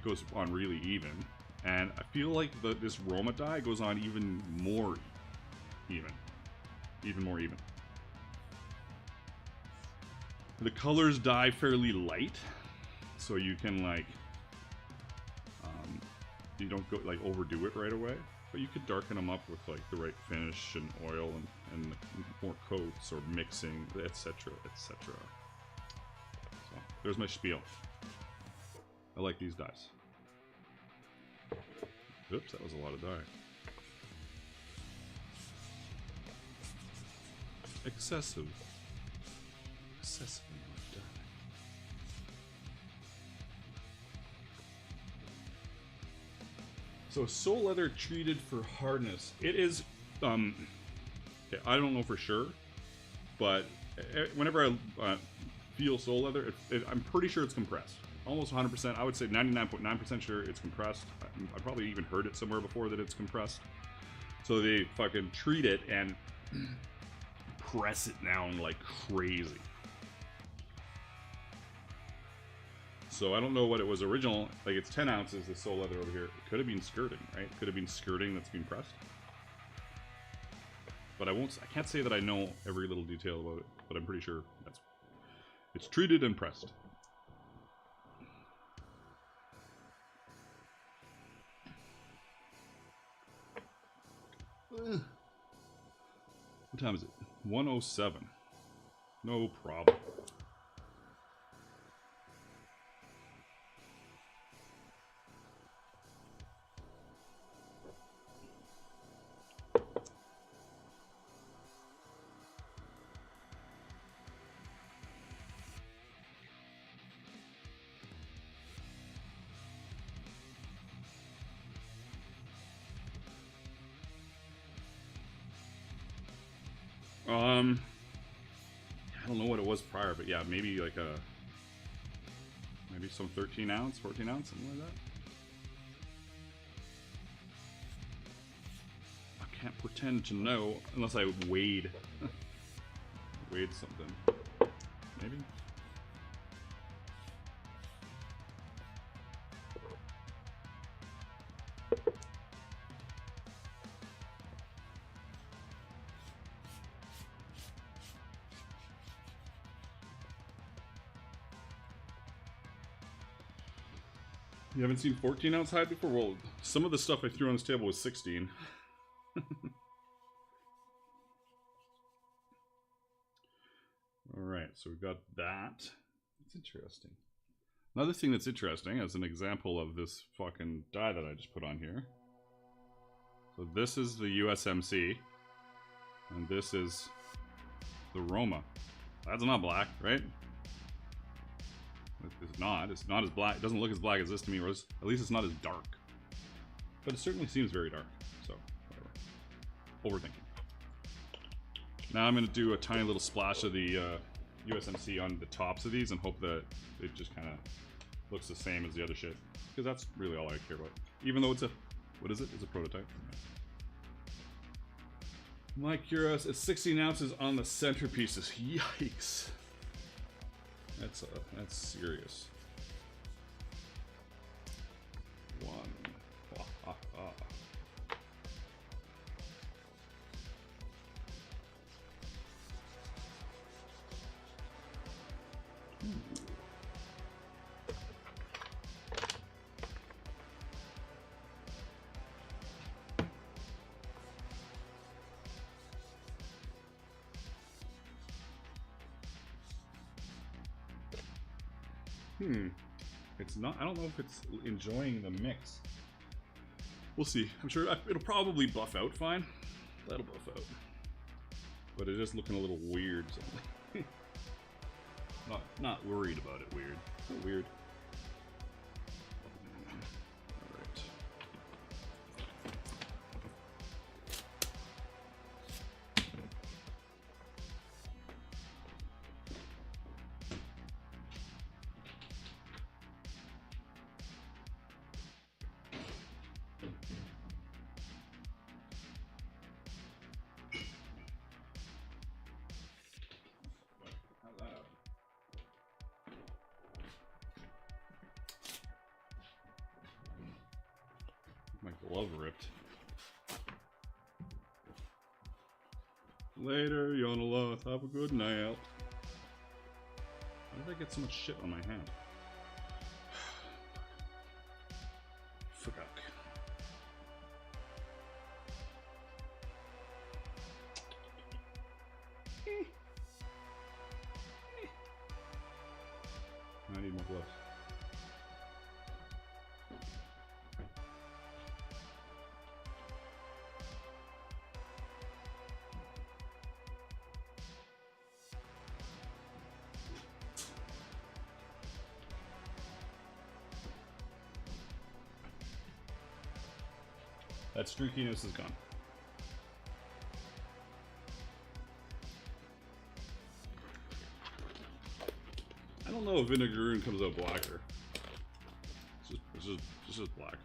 goes on really even. And I feel like this Roma dye goes on even more even. Even more even. The colors dye fairly light, so you can like you don't go like overdo it right away, but you could darken them up with like the right finish and oil and more coats or mixing, etc., etc. So there's my spiel. I like these dyes. Oops, that was a lot of dye. Excessive amount of dye. So sole leather treated for hardness. It is, okay, I don't know for sure, but whenever I feel sole leather, I'm pretty sure it's compressed. Almost 100%. I would say 99.9% sure it's compressed. I probably even heard it somewhere before that it's compressed. So they fucking treat it and press it down like crazy. So I don't know what it was original. Like it's 10 ounces, the sole leather over here. It could have been skirting, right? It could have been skirting that's been pressed. But I can't say that I know every little detail about it, but I'm pretty sure it's treated and pressed. What time is it? 1:07. No problem. I don't know what it was prior, but yeah, maybe like maybe some 13 ounce, 14 ounce, something like that. I can't pretend to know unless I weighed something. Maybe. You haven't seen 14 ounce hide before? Well, some of the stuff I threw on this table was 16. Alright, so we've got that. It's interesting. Another thing that's interesting, as an example of this fucking dye that I just put on here. So this is the USMC. And this is the Roma. That's not black, right? It's not. It's not as black. It doesn't look as black as this to me, or at least it's not as dark. But it certainly seems very dark. So, whatever. Overthinking. Now I'm going to do a tiny little splash of the USMC on the tops of these and hope that it just kind of looks the same as the other shit. Because that's really all I care about. Even though it's a... What is it? It's a prototype. My Curious, it's 16 ounces on the centerpieces. Yikes. That's serious. One. Ha, ha, ha. It's not, I don't know if it's enjoying the mix. We'll see. I'm sure it'll probably buff out fine. That'll buff out. But it's just looking a little weird. So. not worried about it weird. Not weird. Alright. My glove ripped. Later, Yonaloth. Have a good night. How did I get so much shit on my hand? Fuck. my gloves. That streakiness is gone. I don't know if vinegaroon comes out blacker. It's just black.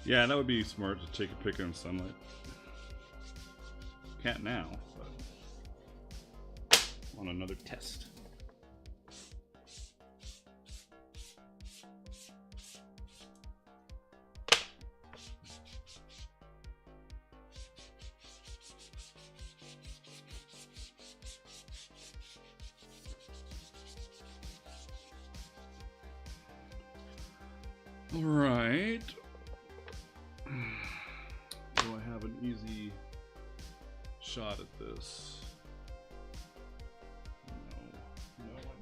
Yeah, that would be smart to take a pic in sunlight. Can't now, but on another test. All right. Do I have an easy shot at this? No, I don't.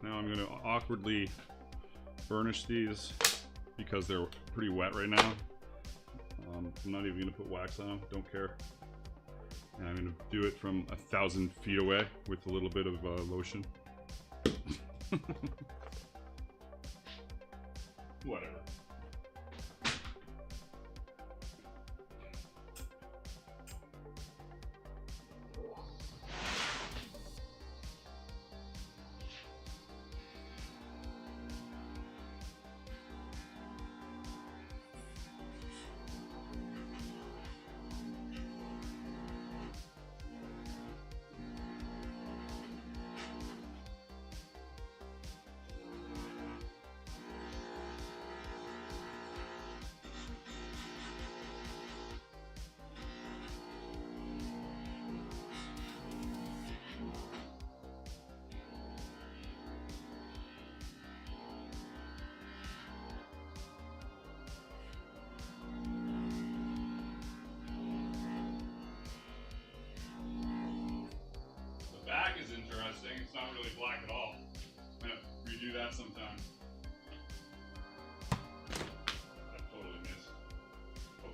Now I'm going to awkwardly burnish these because they're pretty wet right now. I'm not even going to put wax on them, don't care. And I'm going to do it from 1,000 feet away with a little bit of lotion. Whatever. It's not really black at all. I'm gonna redo that sometime. I totally missed. Oh.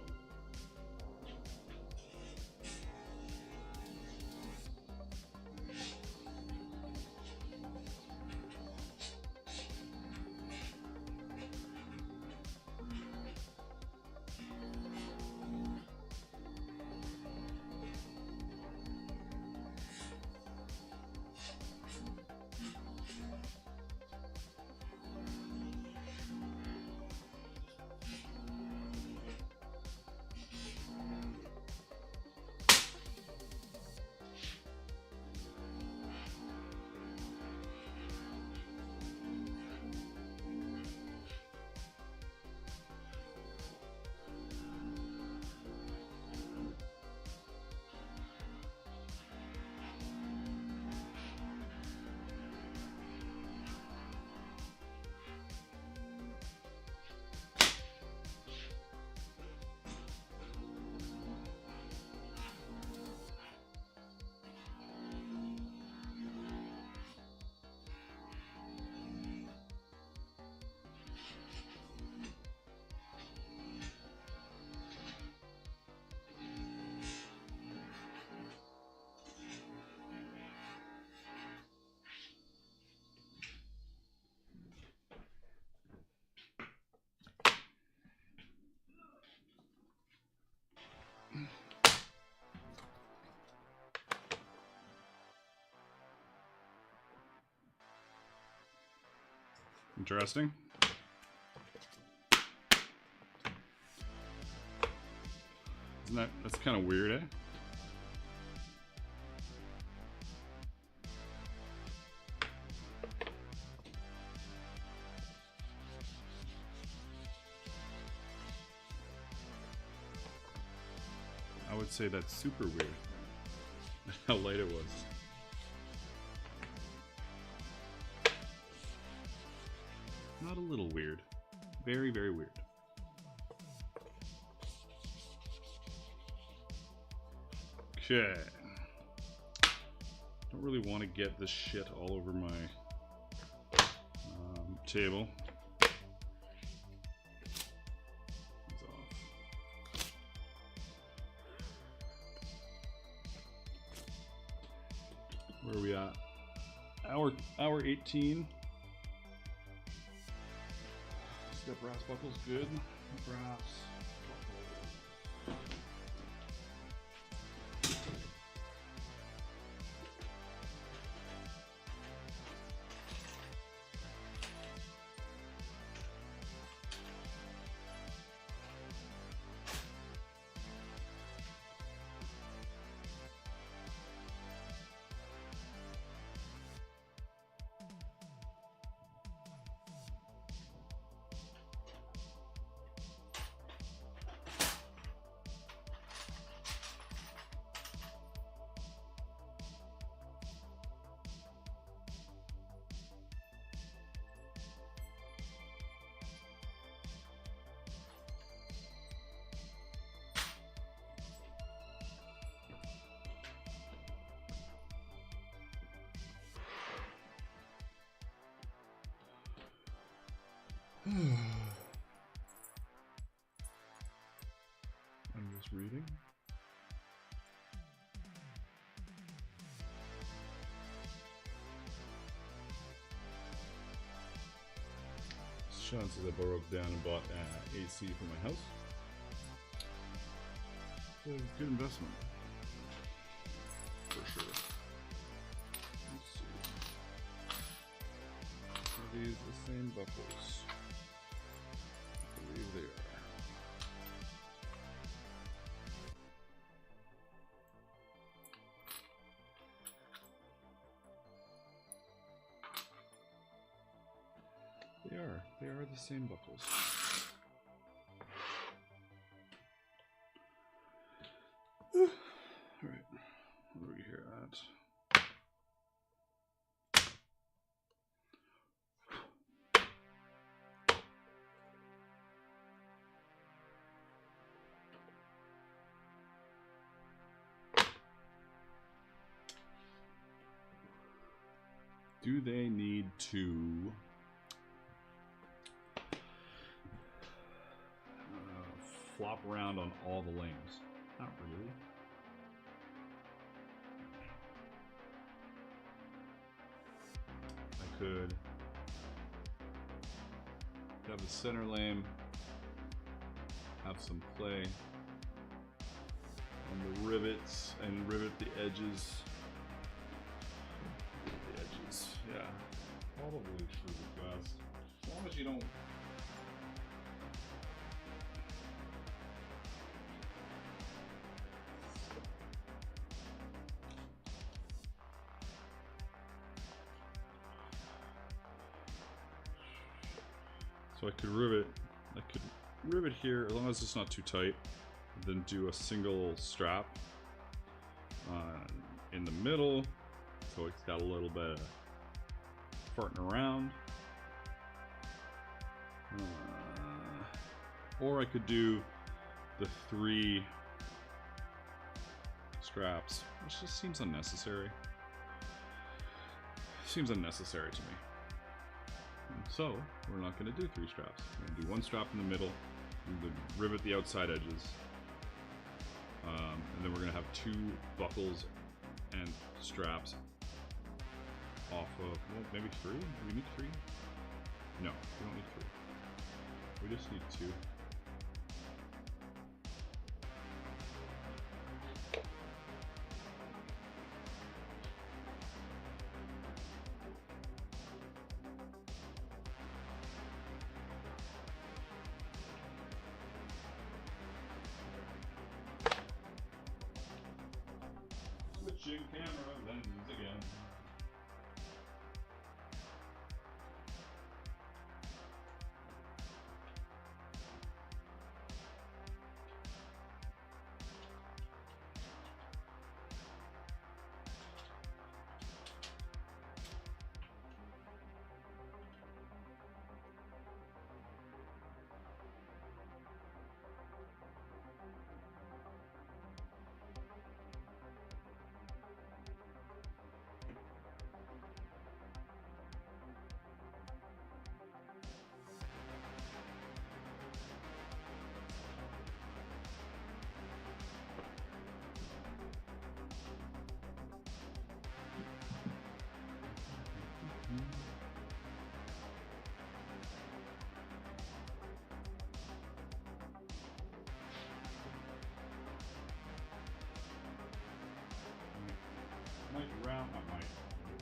Interesting. That's kind of weird, eh? I would say that's super weird. How light it was. Not a little weird. Very, very weird. Okay. Don't really want to get this shit all over my table. It's off. Where are we at? Hour 18. Got brass buckles, good. Brass buckles. I'm just reading. Sean says I broke down and bought AC for my house. So good investment. For sure. Let's see. Are these the same buckles? I believe they are. They are the same buckles. Alright, what are we here at? Do they need to flop around on all the lanes? Not really. I could have the center lane, have some play on the rivets, and rivet the edges. Yeah, probably true best. As long as you don't. So I could rivet here, as long as it's not too tight, then do a single strap in the middle, so it's got a little bit of farting around. Or I could do the 3 straps, which just seems unnecessary. Seems unnecessary to me. So, we're not going to do 3 straps. We're going to do 1 strap in the middle, and rivet the outside edges, and then we're going to have 2 buckles and straps off of, well, maybe 3? Do we need 3? No, we don't need 3. We just need 2. Switching camera lenses again.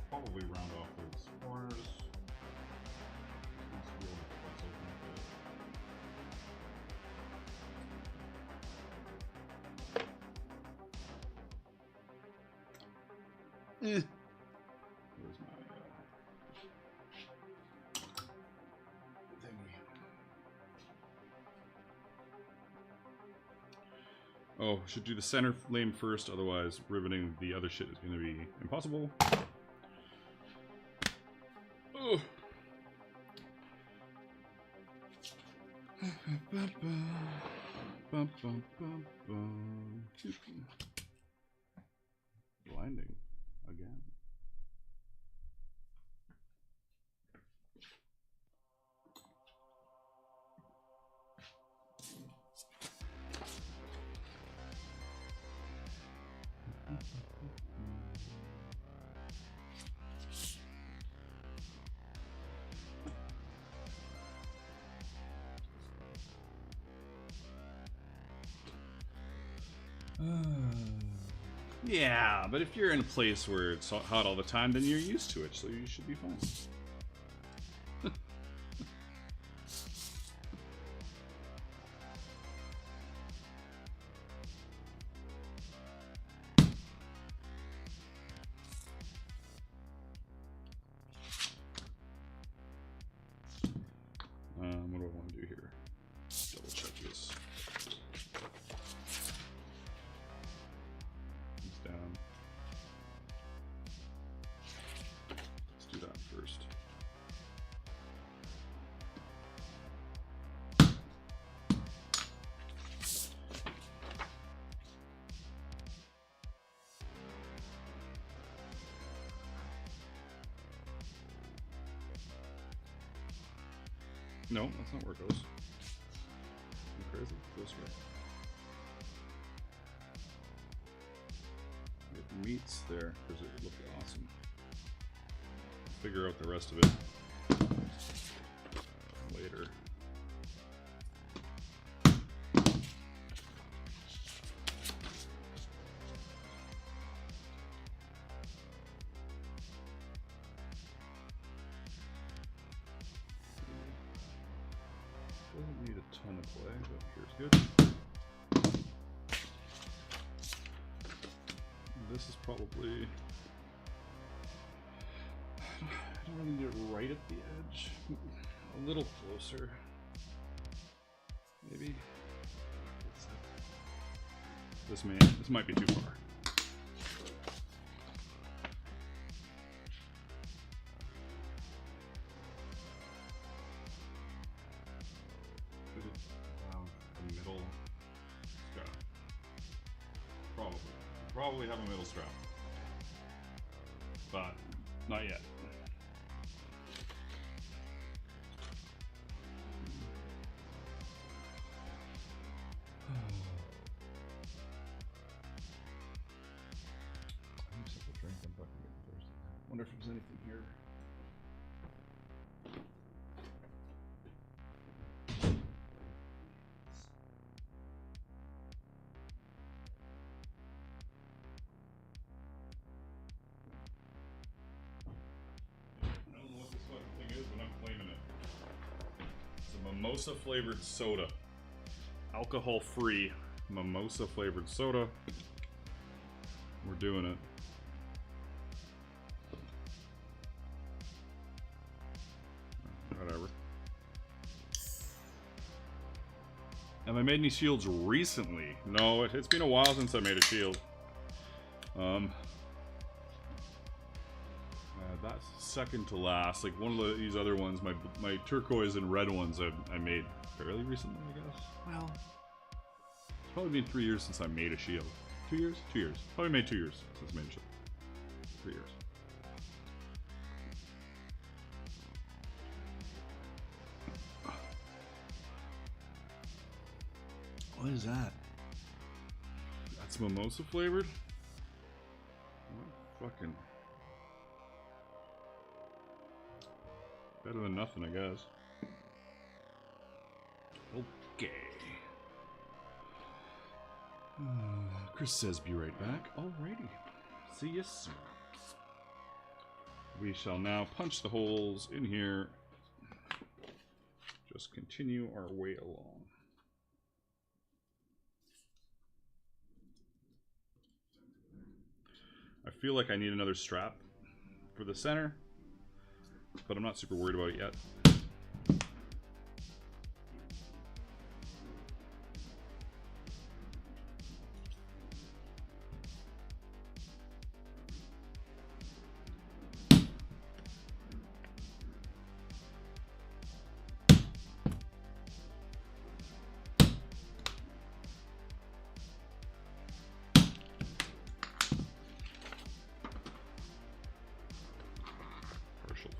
Probably round off those corners. Where's my thingy? Oh, should do the center flame first, otherwise riveting the other shit is going to be impossible. Oh. Blinding again. Yeah, but if you're in a place where it's hot all the time, then you're used to it, so you should be fine. What do I want to do here? Double check this. It's down. Let's do that first. No, that's not where it goes. You're crazy. It goes here. It meets there because it would look awesome. Figure out the rest of it later. Doesn't need a ton of play, but here's good. This is probably... I don't really need it right at the edge. A little closer. Maybe. This might be too far. Probably have a middle strap, but not yet. Wonder if there's anything here. Mimosa flavored soda. Alcohol free mimosa flavored soda. We're doing it. Have I made any shields recently? No, it's been a while since I made a shield. That's second to last. Like one of these other ones, my turquoise and red ones I made fairly recently, I guess. Well, it's probably been 3 years since I made a shield. 2 years? 2 years. Probably made 2 years since I made a shield. 3 years. What is that? That's mimosa flavored? What fucking... Better than nothing, I guess. Okay. Chris says be right back. Alrighty. See you soon. We shall now punch the holes in here. Just continue our way along. I feel like I need another strap for the center, but I'm not super worried about it yet.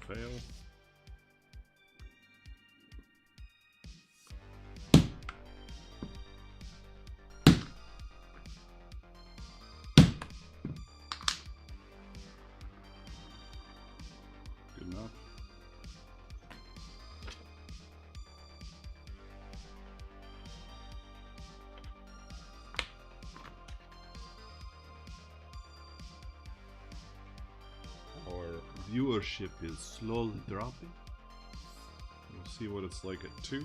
Fail. Good enough. Viewership is slowly dropping. We'll see what it's like at 2.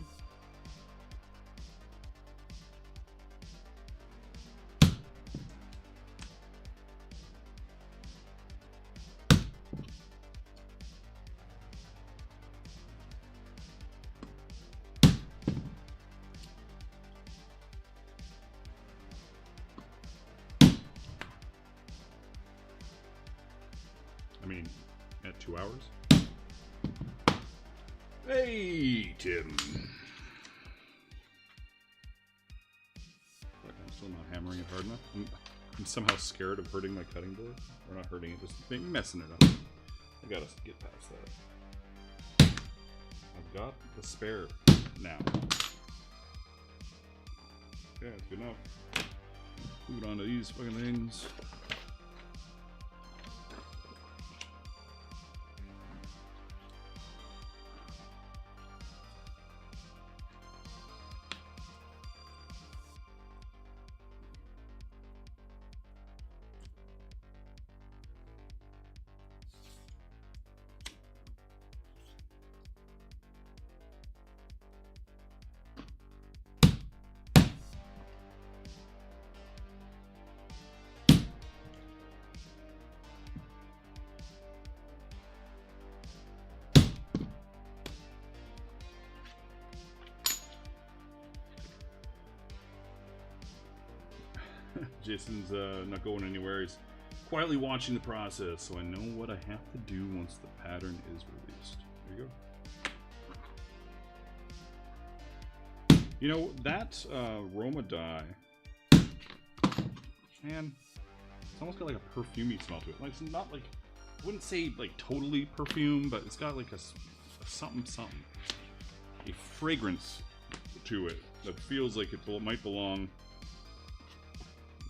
I mean, at 2 hours. Hey, Tim. Like I'm still not hammering it hard enough. I'm somehow scared of hurting my cutting board. Or not hurting it, just messing it up. I gotta get past that. I've got the spare now. Okay, that's good enough. Move it on to these fucking things. Jason's not going anywhere. He's quietly watching the process, so I know what I have to do once the pattern is released. There you go. You know, that Roma dye, man, it's almost got like a perfumey smell to it. Like, it's not like, I wouldn't say like totally perfume, but it's got like a something, a fragrance to it that feels like it might belong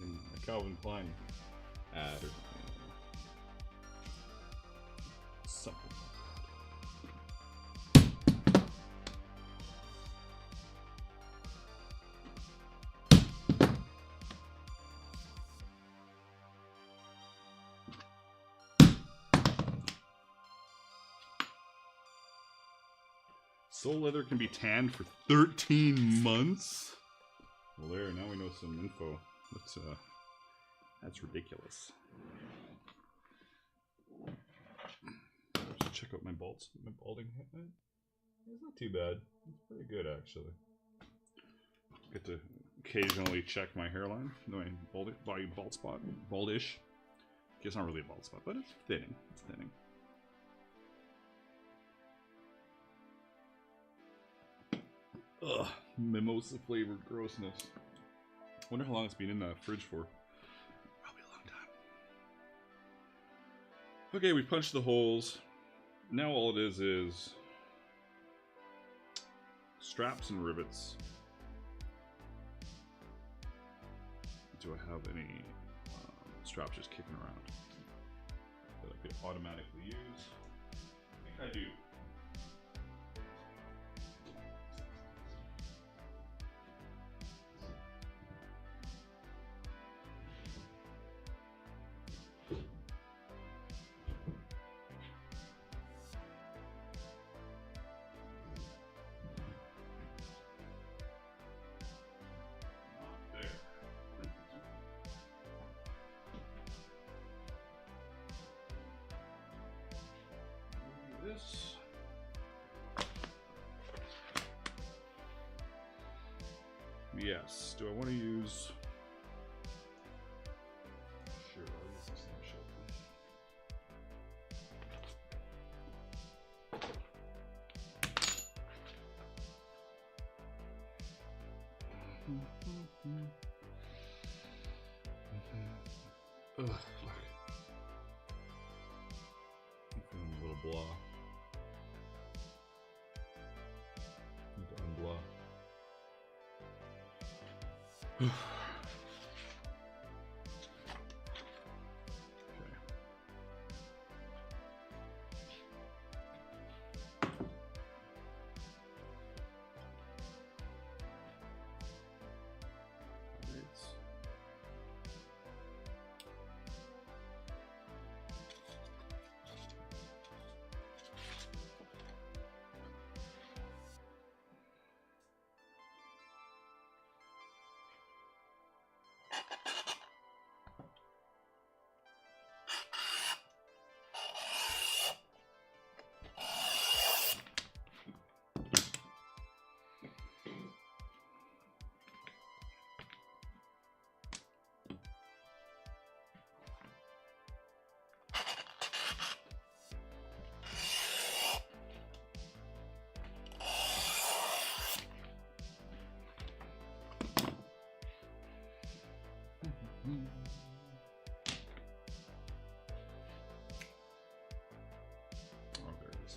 in a Calvin Klein ad or something. Soul leather can be tanned for 13 months? Well, there, now we know some info. That's ridiculous. Just check out my balding. It's not too bad. It's pretty good, actually. Get to occasionally check my hairline, my bald spot, baldish. It's not really a bald spot, but it's thinning. It's thinning. Ugh, mimosa flavored grossness. Wonder how long it's been in the fridge for. Probably a long time. Okay, we punched the holes. Now all it is straps and rivets. Do I have any straps just kicking around that I could automatically use? I think I do. This. Yes. Do I want to use? Sure, I'll use this in the shelter. Ugh, fuck. I'm feeling a little blah. Need to unblah. Okay. Oh, there it is.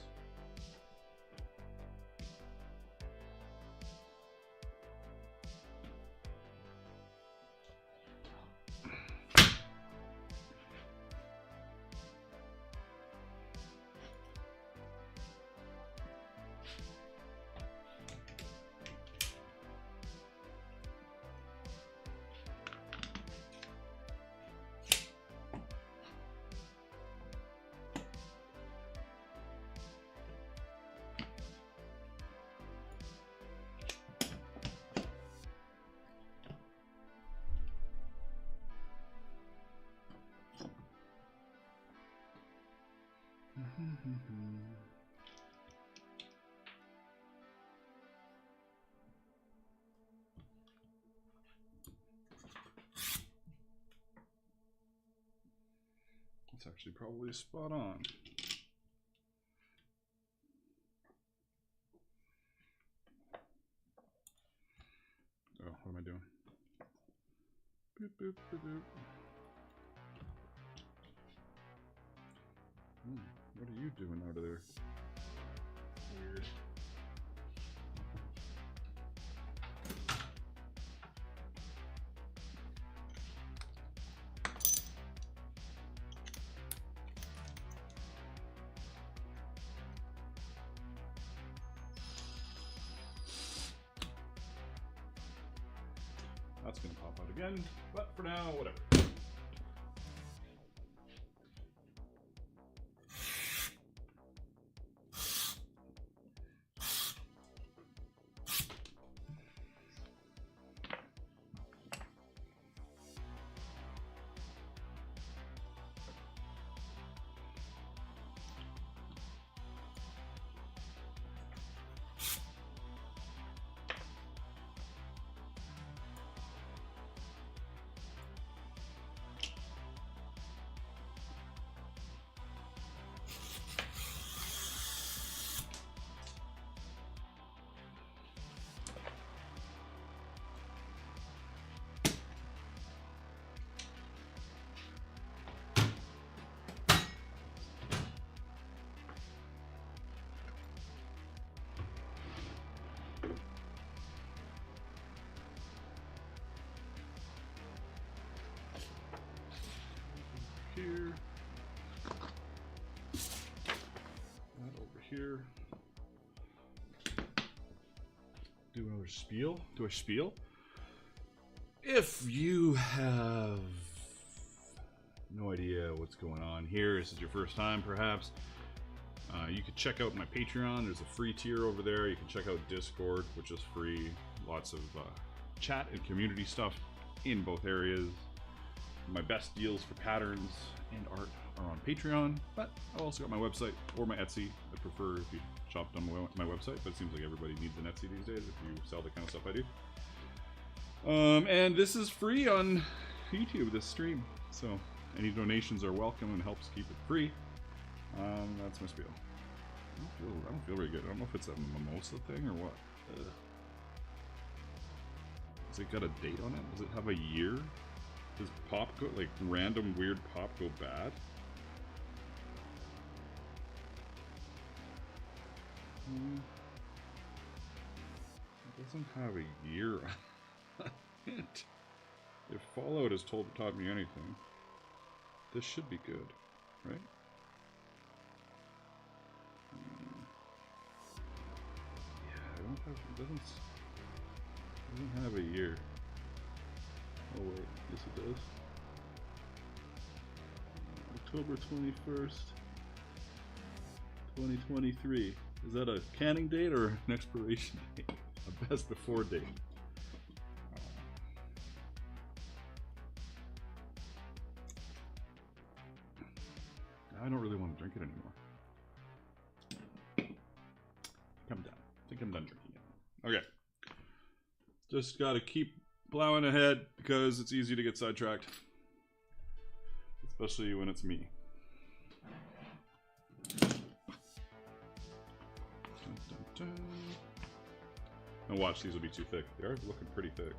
It's actually probably spot on. Oh, what am I doing? Boop, boop, boop, boop. What are you doing out of there? Weird. That's gonna pop out again, but for now, whatever. here. That over here. Do another spiel? Do I spiel? If you have no idea what's going on here, this is your first time perhaps, you can check out my Patreon. There's a free tier over there. You can check out Discord, which is free. Lots of chat and community stuff in both areas. My best deals for patterns and art are on Patreon, but I've also got my website or my Etsy. I prefer if you shopped on my website, but it seems like everybody needs an Etsy these days if you sell the kind of stuff I do. And this is free on YouTube, this stream, so any donations are welcome and helps keep it free. That's my spiel. I don't feel very good. I don't know if it's a mimosa thing or what. Has it got a date on it? Does it have a year? Does pop go, like random weird pop go bad? It doesn't have a year on it. If Fallout has taught me anything, this should be good, right? It doesn't have a year. Oh wait, yes it does. October 21st, 2023. Is that a canning date or an expiration date? A best before date. I don't really want to drink it anymore. Come down. I think I'm done drinking it. Okay. Just gotta keep plowing ahead because it's easy to get sidetracked. Especially when it's me. Dun, dun, dun. And watch, these will be too thick. They are looking pretty thick.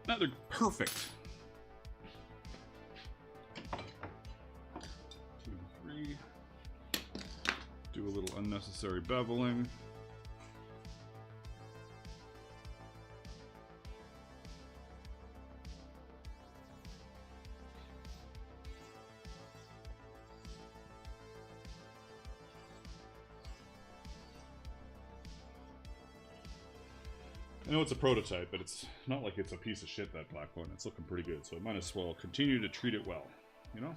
Now they're perfect. 2, 3. Do a little unnecessary beveling. I know it's a prototype, but it's not like it's a piece of shit, that black one. It's looking pretty good, so I might as well continue to treat it well, you know?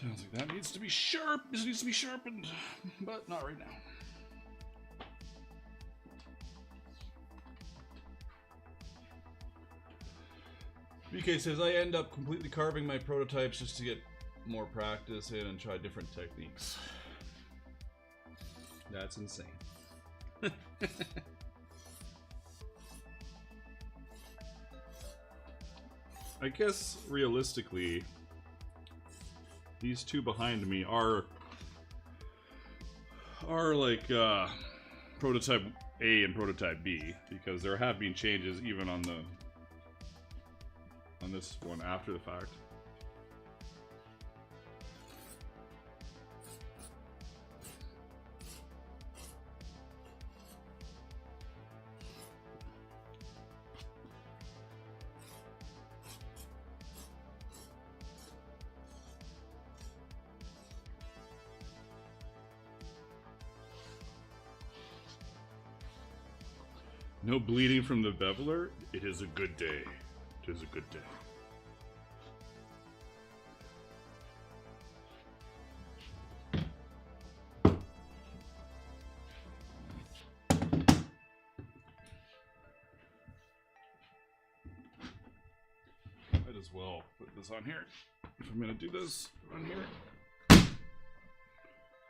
Sounds like that needs to be sharp. This needs to be sharpened, but not right now. BK says, I end up completely carving my prototypes just to get more practice in and try different techniques. That's insane. I guess realistically, these two behind me are like prototype A and prototype B, because there have been changes even on this one after the fact. No bleeding from the beveler? It is a good day. It is a good day. Might as well put this on here. If I'm gonna do this on here,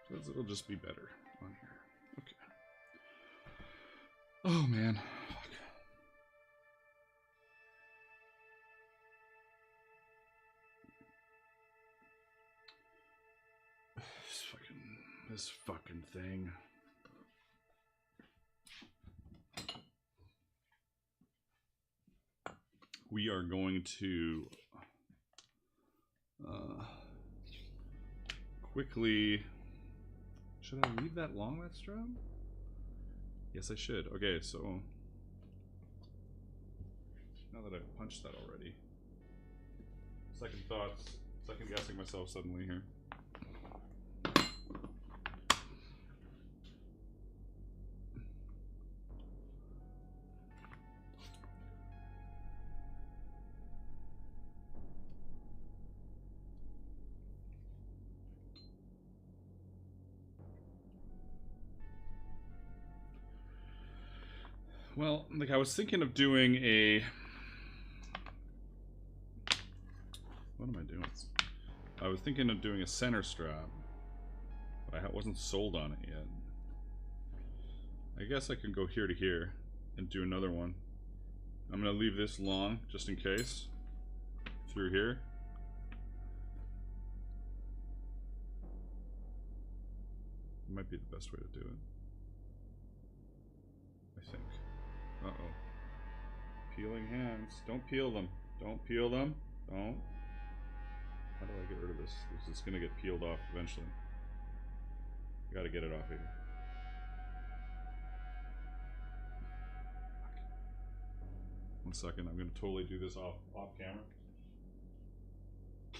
because it'll just be better on here. Okay. Oh man. Fuck. This fucking thing. We are going to quickly. Should I leave that long, that strap? Yes, I should. Okay, so now that I've punched that already, second thoughts, second guessing myself suddenly here. Well, like I was thinking of doing a... What am I doing? I was thinking of doing a center strap, but I wasn't sold on it yet. I guess I can go here to here and do another one. I'm gonna leave this long, just in case, through here. It might be the best way to do it, I think. Uh-oh. Peeling hands. Don't peel them. Don't peel them. Don't. How do I get rid of this? It's gonna get peeled off eventually. I gotta get it off here. One second, I'm gonna totally do this off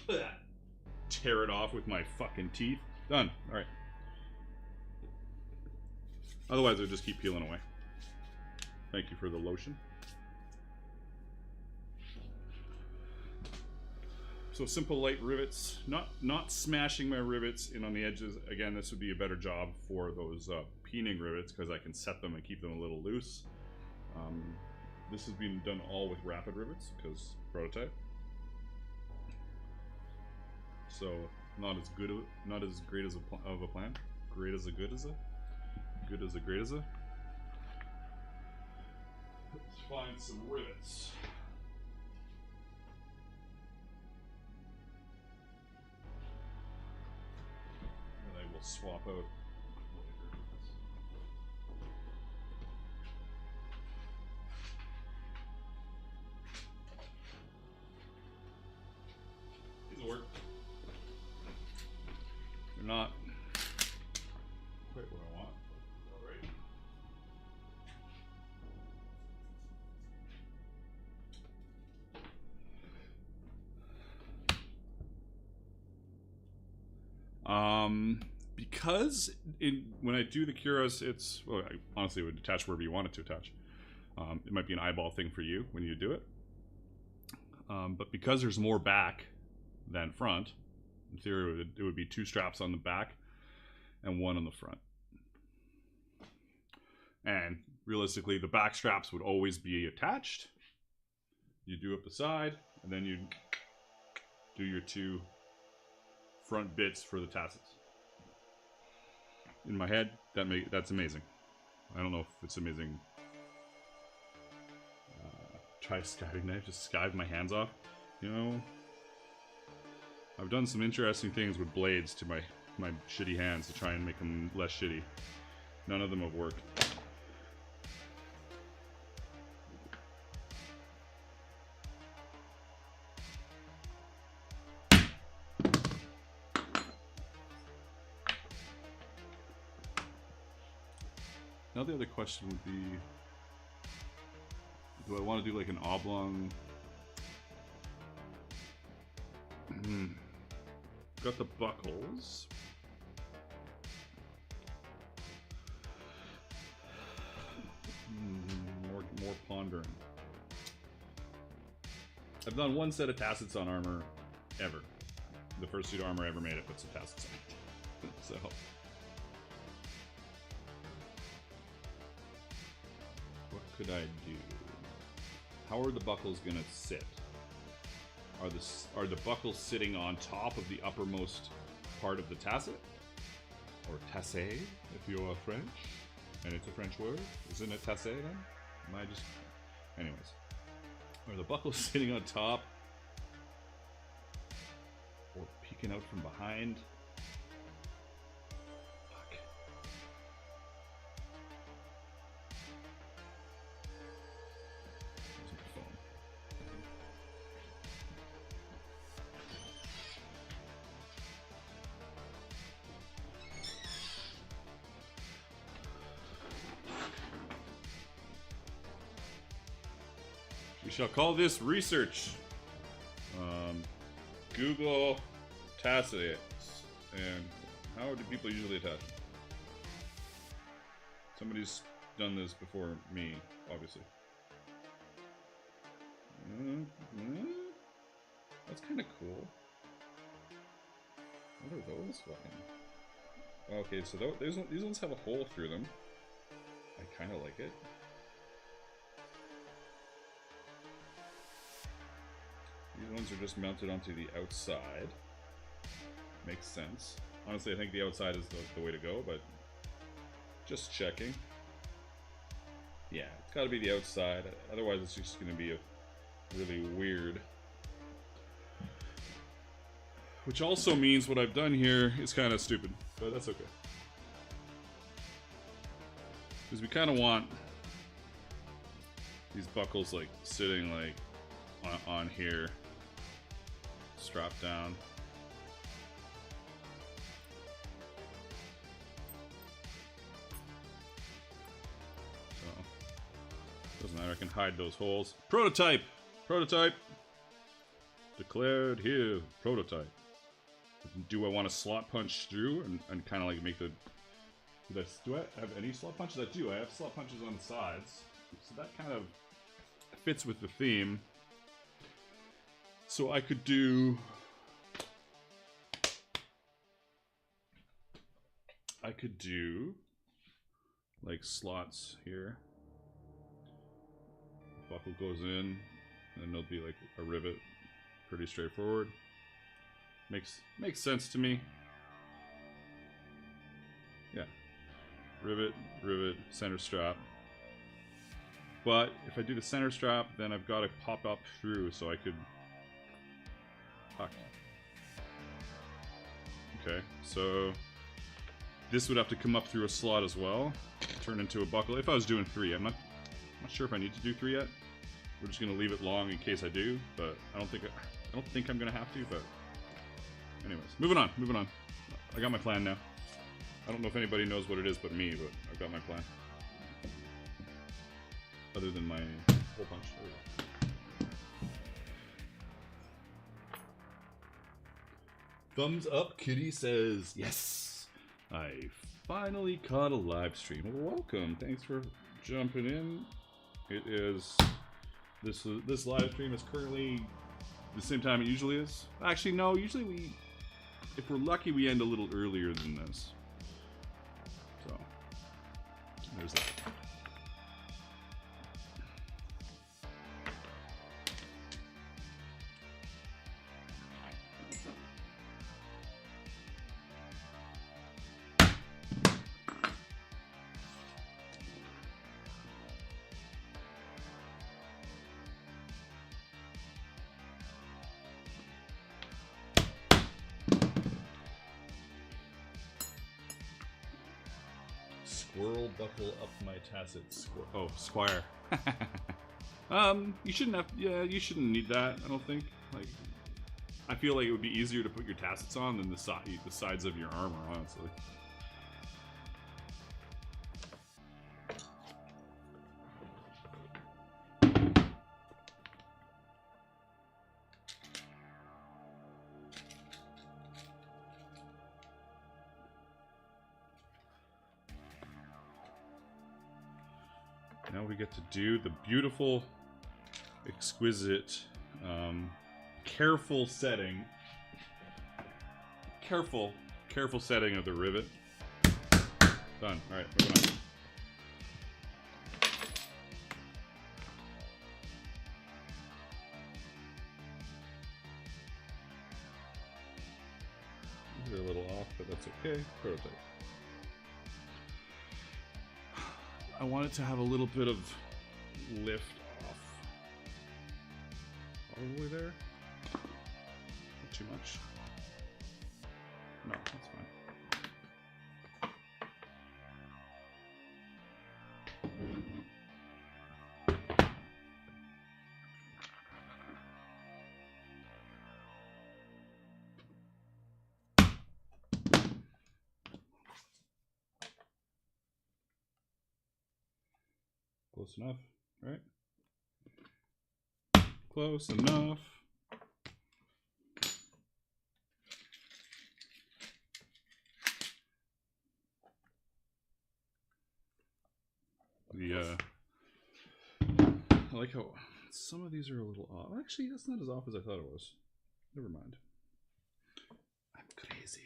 camera. Tear it off with my fucking teeth. Done. Alright. Otherwise, it'll just keep peeling away. Thank you for the lotion. So simple light rivets, not smashing my rivets in on the edges. Again, this would be a better job for those peening rivets because I can set them and keep them a little loose. This has been done all with rapid rivets because prototype. So not as great as a plan. Great as a good as a. Good as a great as a. Let's find some rivets. That I will swap out. These will work. They're not quite what I want. Alright. Because when I do the Curas, it's, well, I honestly would attach wherever you want it to attach. It might be an eyeball thing for you when you do it. But because there's more back than front, in theory it would be 2 straps on the back and 1 on the front. And realistically, the back straps would always be attached. You do up the side, and then you do your 2 front bits for the tassets. In my head, that's amazing. I don't know if it's amazing. Try a skiving knife, just skive my hands off. You know, I've done some interesting things with blades to my shitty hands to try and make them less shitty. None of them have worked. Now the other question would be, do I want to do like an oblong? Got the buckles. More pondering. I've done one set of tassets on armor ever. The first suit of armor I ever made, it puts some tassets on it. So. What could I do? How are the buckles gonna sit? Are the buckles sitting on top of the uppermost part of the tasset? Or tasset, if you're French? And it's a French word? Isn't it tasset then? Am I just... Anyways. Are the buckles sitting on top? Or peeking out from behind? Fuck. Where's my phone? We shall call this research. Google Tassets. And how do people usually attach? Somebody's done this before me, obviously. That's kind of cool. What are those fucking? Okay, so these ones have a hole through them. I kind of like it. These ones are just mounted onto the outside. Makes sense. Honestly, I think the outside is the way to go, but just checking. Yeah, it's got to be the outside. Otherwise, it's just going to be really weird. Which also means what I've done here is kind of stupid, but that's okay. Because we kind of want these buckles like sitting like on here. Strap down. So doesn't matter, I can hide those holes. Prototype! Prototype! Declared here, prototype. Do I want to slot punch through and kind of like make the... Do I have any slot punches? I do, I have slot punches on the sides. So that kind of fits with the theme. So I could do... like slots here. Buckle goes in, and there'll be like a rivet. Pretty straightforward. Makes sense to me. Yeah. Rivet, center strap. But if I do the center strap, then I've got to pop up through so I could... Fuck. Okay, so this would have to come up through a slot as well, turn into a buckle. If I was doing 3, I'm not sure if I need to do 3 yet. We're just gonna leave it long in case I do, but I don't think I'm gonna have to. But anyways, moving on. I got my plan now. I don't know if anybody knows what it is but me, but I've got my plan. Other than my hole punch. Thumbs up, Kitty says, yes, I finally caught a live stream. Well, welcome. Thanks for jumping in. It is, this live stream is currently the same time it usually is. Actually, no, usually if we're lucky, we end a little earlier than this. So, there's that. Squirrel buckle up my tassets. Oh, squire. You shouldn't have. Yeah, you shouldn't need that. I don't think. Like, I feel like it would be easier to put your tassets on than the sides of your armor, honestly. Now we get to do the beautiful, exquisite, careful setting. Careful setting of the rivet. Done. Alright, moving on. These are a little off, but that's okay. Prototype. I want it to have a little bit of lift off. All the way there? Not too much. No, that's fine. Close enough, right? Close enough. I like how some of these are a little off. Actually, that's not as off as I thought it was. Never mind. I'm crazy.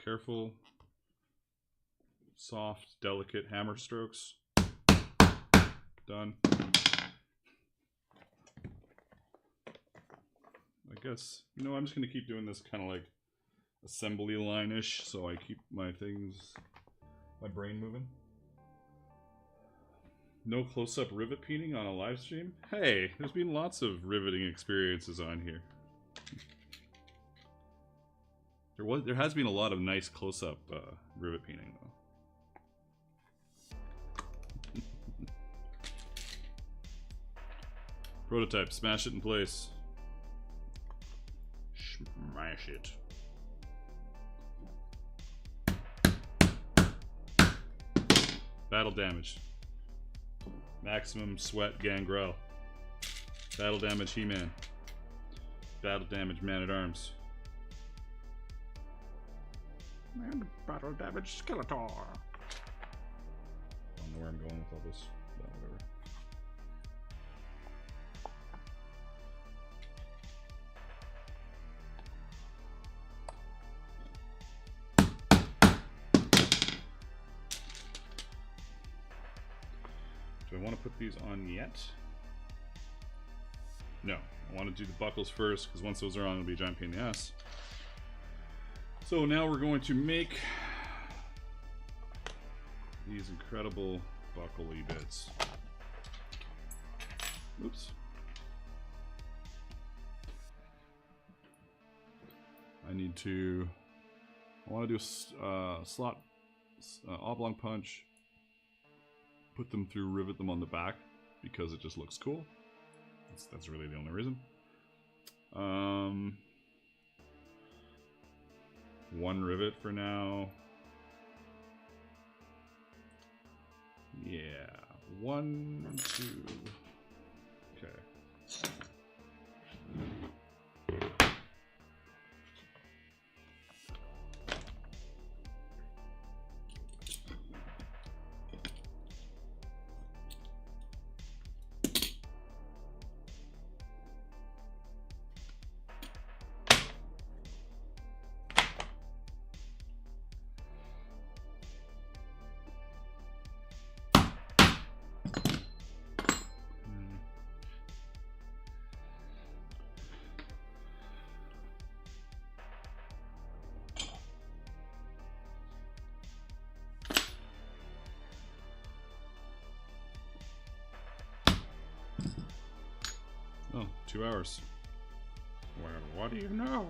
Careful, soft, delicate hammer strokes. Done. I guess, you know, I'm just going to keep doing this kind of like assembly line-ish, so I keep my brain moving. No close-up rivet peening on a live stream? Hey, there's been lots of riveting experiences on here. There has been a lot of nice close-up rivet peening though. Prototype, smash it in place. Smash it. Battle damage. Maximum sweat gangrel. Battle damage He-Man. Battle damage Man-at-Arms. And battle damage Skeletor. I don't know where I'm going with all this, but whatever. Do I want to put these on yet? No, I want to do the buckles first, because once those are on, it'll be a giant pain in the ass. So now we're going to make these incredible buckle-y bits. Oops. I want to do a slot oblong punch, put them through, rivet them on the back, because it just looks cool. That's really the only reason. One rivet for now. Yeah, 1, 2. Okay. Oh, 2 hours. Wow. What do you know?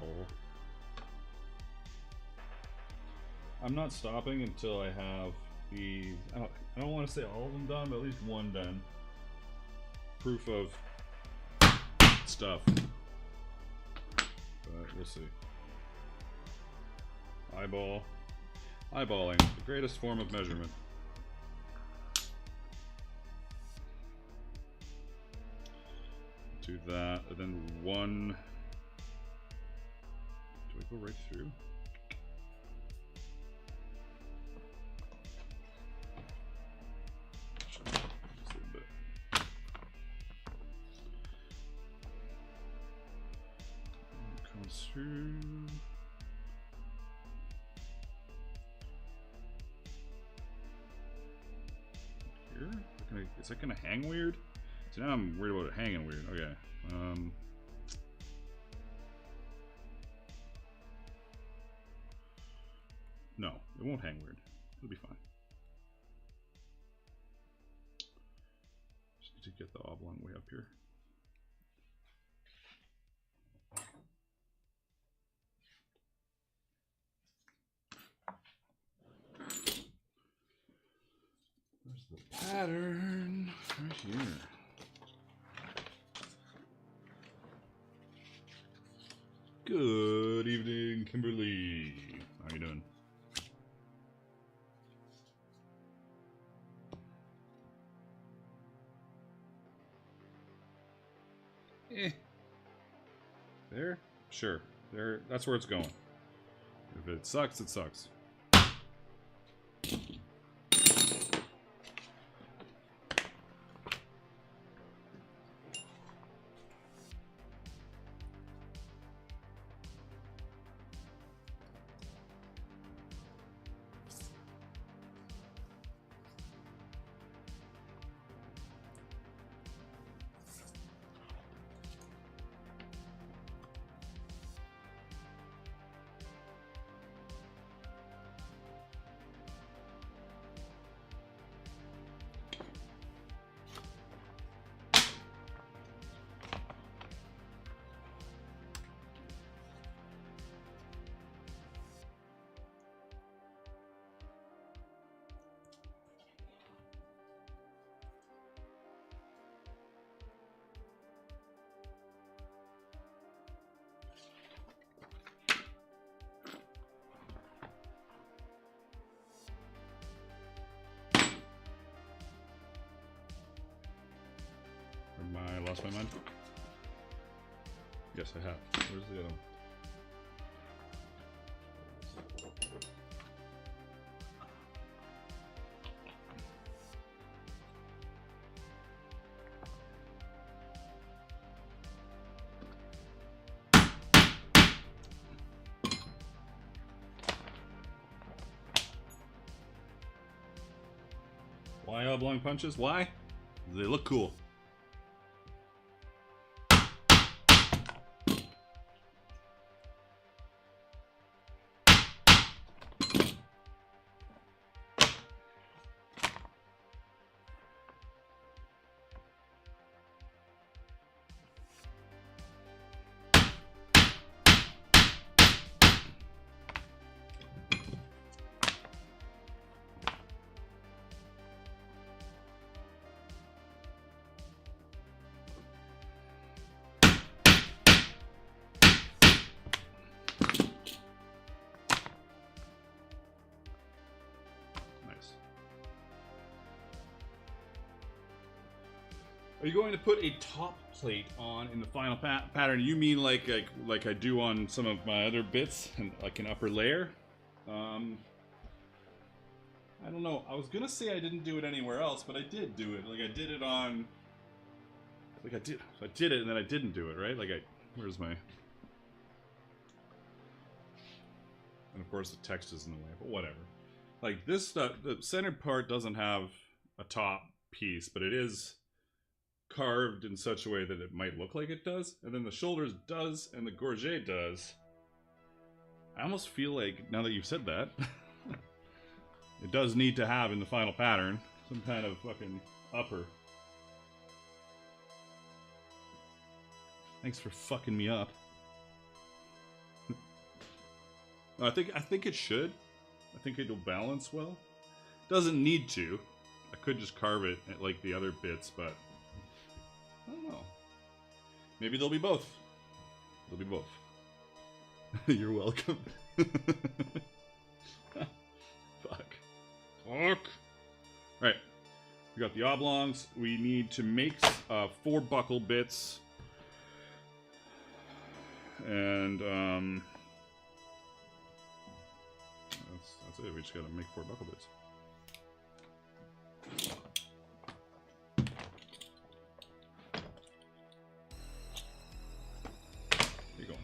I'm not stopping until I have the... I don't want to say all of them done, but at least one done. Proof of stuff. But we'll see. Eyeballing, the greatest form of measurement. Do that, and then one. Do I go right through? Comes through. Here? Is that gonna hang weird? So now I'm worried about it hanging weird. Okay. No, it won't hang weird. It'll be fine. Just need to get the oblong way up here. Where's the pattern? Right here. Good evening, Kimberly. How you doing? There? Sure. There. That's where it's going. If it sucks, it sucks. I lost my mind? Yes, I have. Where's the other one? Why oblong punches? Why? They look cool. Are you going to put a top plate on in the final pattern? You mean like I do on some of my other bits, and like an upper layer? I don't know. I was gonna say I didn't do it anywhere else, but I did do it. Like I did it on. Like I did it, and then I didn't do it, right? Like where's my? And of course the text is in the way, but whatever. Like this stuff, the centered part doesn't have a top piece, but it is carved in such a way that it might look like it does, and then the shoulders does, and the gorget does. I almost feel like, now that you've said that, it does need to have in the final pattern some kind of fucking upper. Thanks for fucking me up. I think it should. I think it'll balance well. Doesn't need to. I could just carve it like the other bits, but I don't know. Maybe they'll be both. They'll be both. You're welcome. Fuck. Fuck. Right. We got the oblongs. We need to make 4 buckle bits. And that's it. We just gotta make 4 buckle bits. There you go.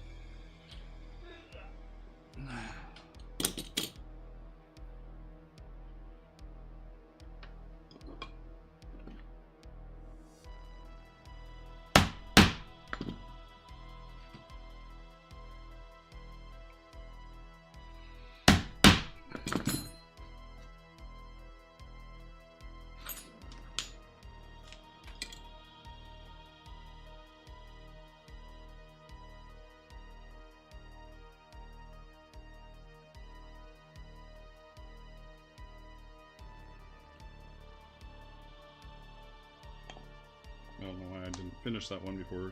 I don't know why I didn't finish that one before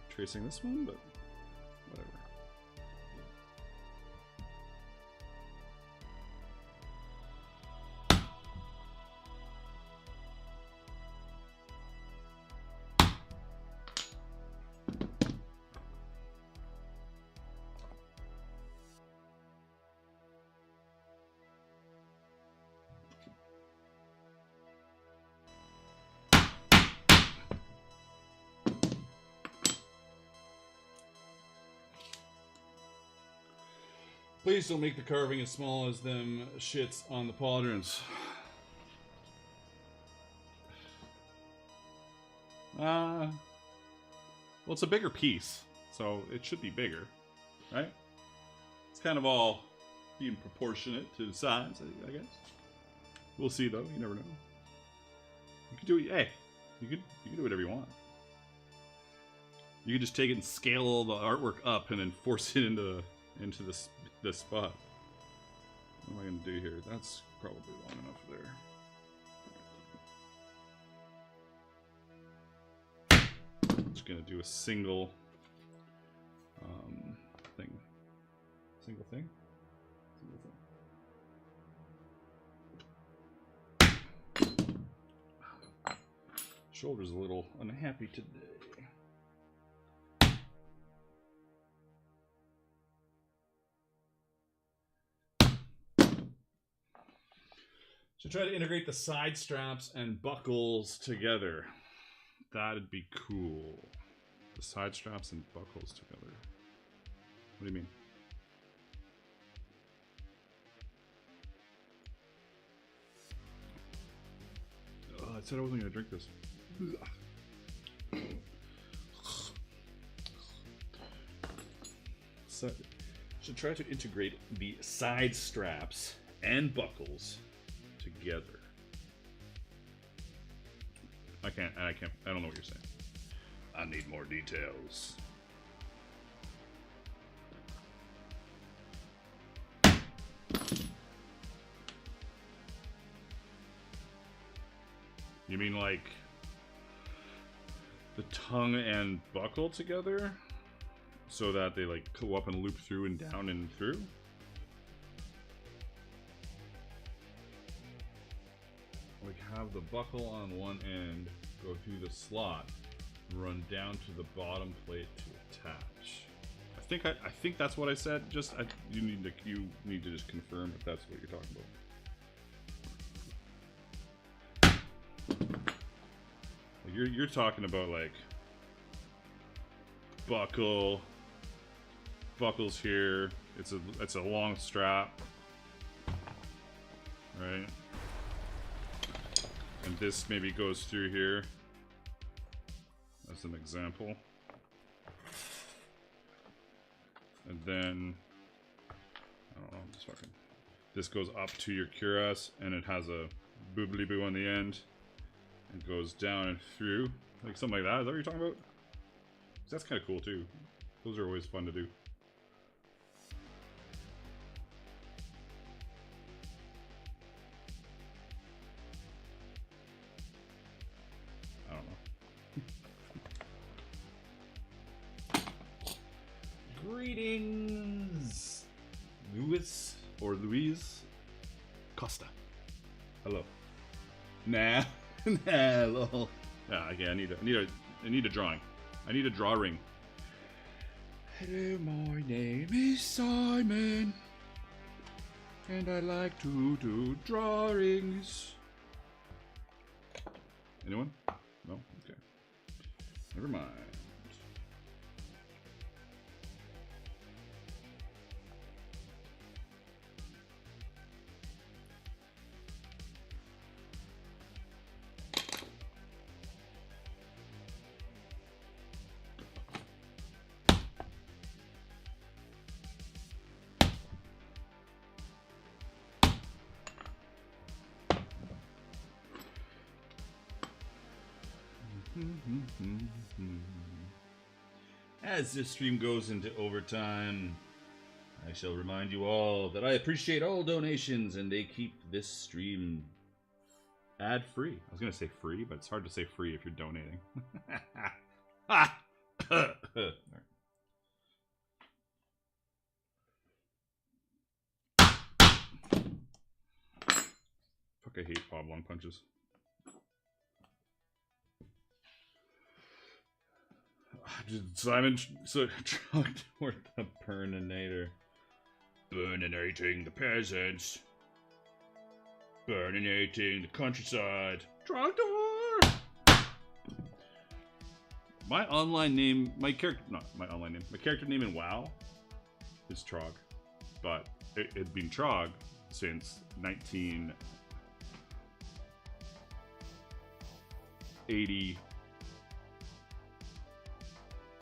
tracing this one, but whatever. Please don't make the carving as small as them shits on the pauldrons. Well, it's a bigger piece, so it should be bigger, right? It's kind of all being proportionate to the size, I guess. We'll see, though. You never know. You can do it. Hey, you can do whatever you want. You can just take it and scale all the artwork up and then force it into this spot. What am I going to do here? That's probably long enough there. Just going to do a single thing. Single thing? Single thing. Shoulder's a little unhappy today. So try to integrate the side straps and buckles together. That'd be cool. The side straps and buckles together. What do you mean? Oh, I said I wasn't gonna drink this. So, should try to integrate the side straps and buckles together. I don't know what you're saying. I need more details. You mean like the tongue and buckle together so that they like go up and loop through and down and through? Like have the buckle on one end go through the slot, run down to the bottom plate to attach. I think that's what I said. Just you need to just confirm if that's what you're talking about. You're talking about like buckles here. It's a long strap, right? And this maybe goes through here as an example. And then, I don't know, I'm just fucking. This goes up to your cuirass and it has a boobly boo on the end. And goes down and through. Like something like that. Is that what you're talking about? That's kind of cool too. Those are always fun to do. Greetings, Louis or Louise Costa. Hello. Nah, nah, lol. Yeah, okay. I need a drawing. I need a drawing. Hello, my name is Simon, and I like to do drawings. Anyone? No? Okay. Never mind. As this stream goes into overtime, I shall remind you all that I appreciate all donations and they keep this stream ad-free. I was going to say free, but it's hard to say free if you're donating. Fuck, I hate oblong punches. Simon trucked toward the burninator. Burninating the peasants. Burninating the countryside. Tractor! My online name, my character name in WoW is Trog. But it'd been Trog since 1980.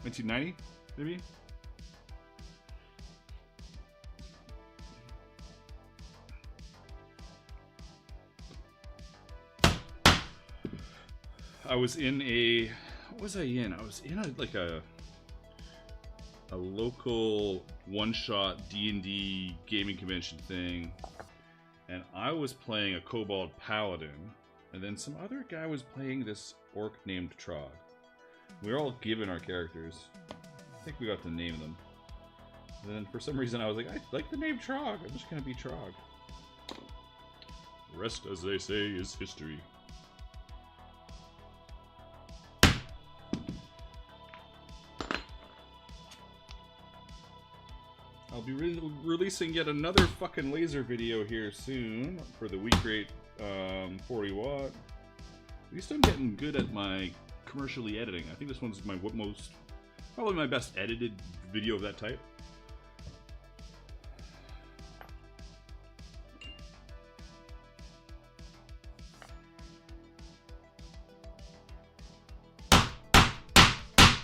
1990, maybe? I was in a... What was I in? I was in a local one-shot D&D gaming convention thing. And I was playing a Kobold Paladin. And then some other guy was playing this orc named Trog. We were all given our characters. I think we got to name them. And then for some reason I was like, I like the name Trog. I'm just gonna be Trog. The rest, as they say, is history. I'll be releasing yet another fucking laser video here soon for the weak rate 40 watt. At least I'm getting good at my commercially editing. I think this one's my probably my best edited video of that type.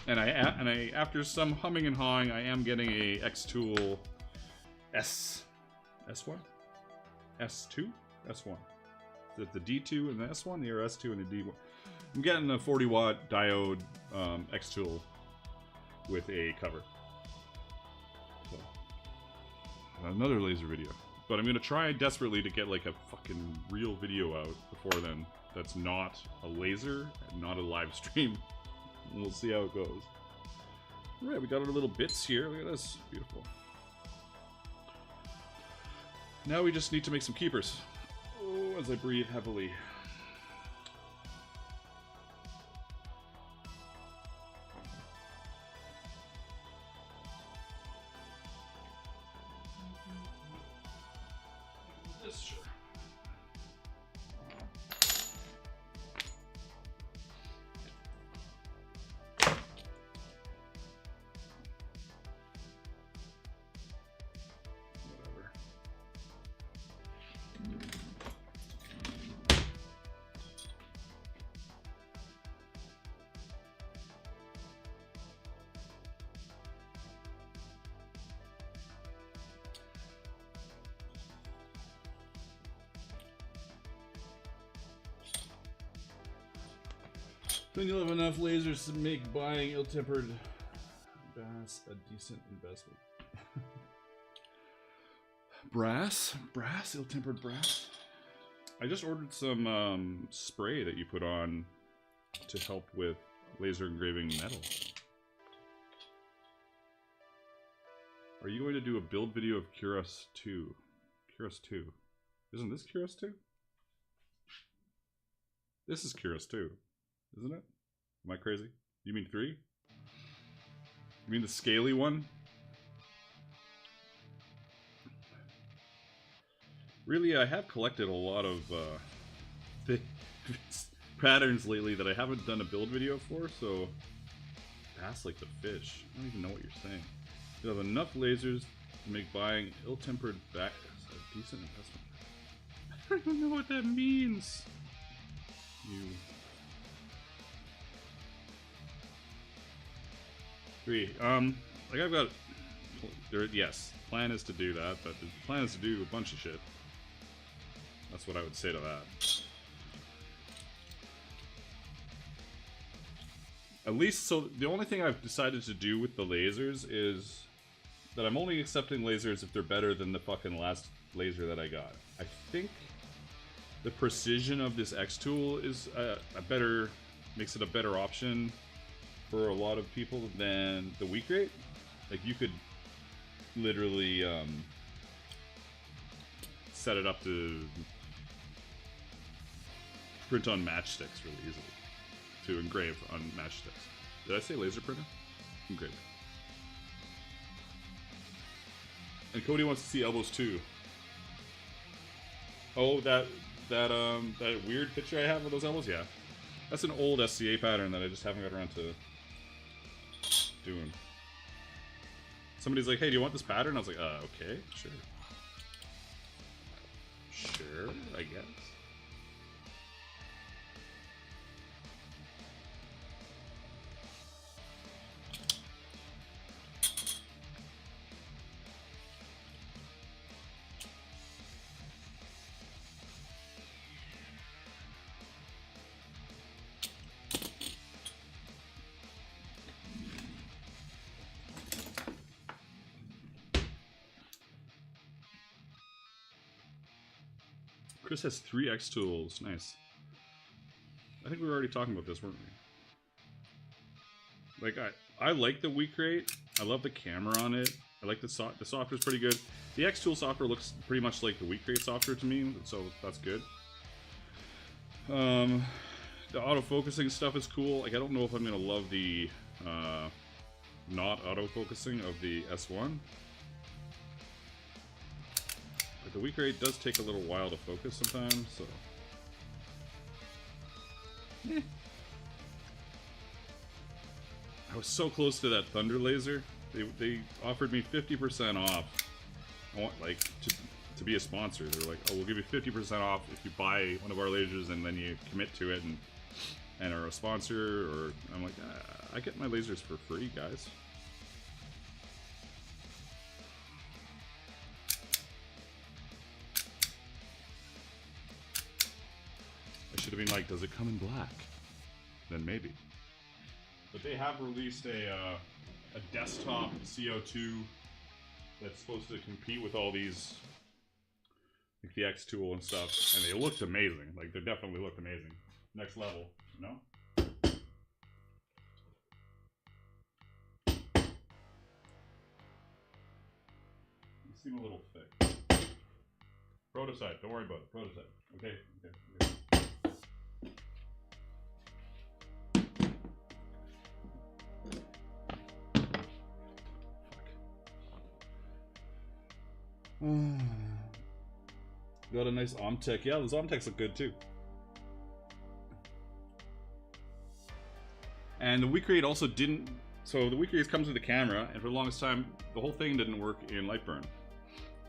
And I after some humming and hawing, I am getting a X-Tool S1? S2? S1. The D2 and the S1, the S2 and the D1. I'm getting a 40 watt diode X-Tool with a cover. So, another laser video. But I'm going to try desperately to get like a fucking real video out before then. That's not a laser and not a live stream. And we'll see how it goes. Alright, we got our little bits here. Look at this. Beautiful. Now we just need to make some keepers. Oh, as I breathe heavily. This, sure. Then you'll have enough lasers to make buying ill-tempered bass a decent investment. Brass? Brass? Ill-tempered brass? I just ordered some spray that you put on to help with laser engraving metal. Are you going to do a build video of Cuirass 2? Cuirass 2. Isn't this Cuirass 2? This is Cuirass 2, isn't it? Am I crazy? You mean 3? You mean the scaly one? Really, I have collected a lot of patterns lately that I haven't done a build video for, so pass like the fish. I don't even know what you're saying. You have enough lasers to make buying ill-tempered back a decent investment. I don't even know what that means. You. 3. Like I've got. Yes, plan is to do that, but the plan is to do a bunch of shit. That's what I would say to that. At least, so the only thing I've decided to do with the lasers is that I'm only accepting lasers if they're better than the fucking last laser that I got. I think the precision of this X tool is makes it a better option for a lot of people than the weak rate. Like you could literally set it up to print on matchsticks really easily. To engrave on matchsticks. Did I say laser printer? Engrave. And Cody wants to see elbows too. Oh, that weird picture I have of those elbows? Yeah. That's an old SCA pattern that I just haven't got around to doing. Somebody's like, hey, do you want this pattern? I was like, okay, sure. Sure, I guess. Chris has 3 X tools. Nice. I think we were already talking about this, weren't we? Like, I like the weak rate. I love the camera on it. I like the software's pretty good. The X tool software looks pretty much like the weak rate software to me, so that's good. The auto-focusing stuff is cool. Like, I don't know if I'm gonna love the not auto-focusing of the S1. But the weak rate does take a little while to focus sometimes, so. I was so close to that thunder laser. They offered me 50% off. I want to be a sponsor. They were like, oh, we'll give you 50% off if you buy one of our lasers and then you commit to it and are a sponsor. Or I'm like, I get my lasers for free, guys. I should have been like, does it come in black? Then maybe. But they have released a desktop CO2 that's supposed to compete with all these, like the X tool and stuff, and they looked amazing. Like, they definitely looked amazing. Next level, you know? You seem a little thick. Prototype, don't worry about it. Prototype. Okay. Got a nice Omtech. Yeah, those Omtechs look good too. And the weak rate also didn't. So the weak rate comes with the camera, and for the longest time, the whole thing didn't work in Lightburn.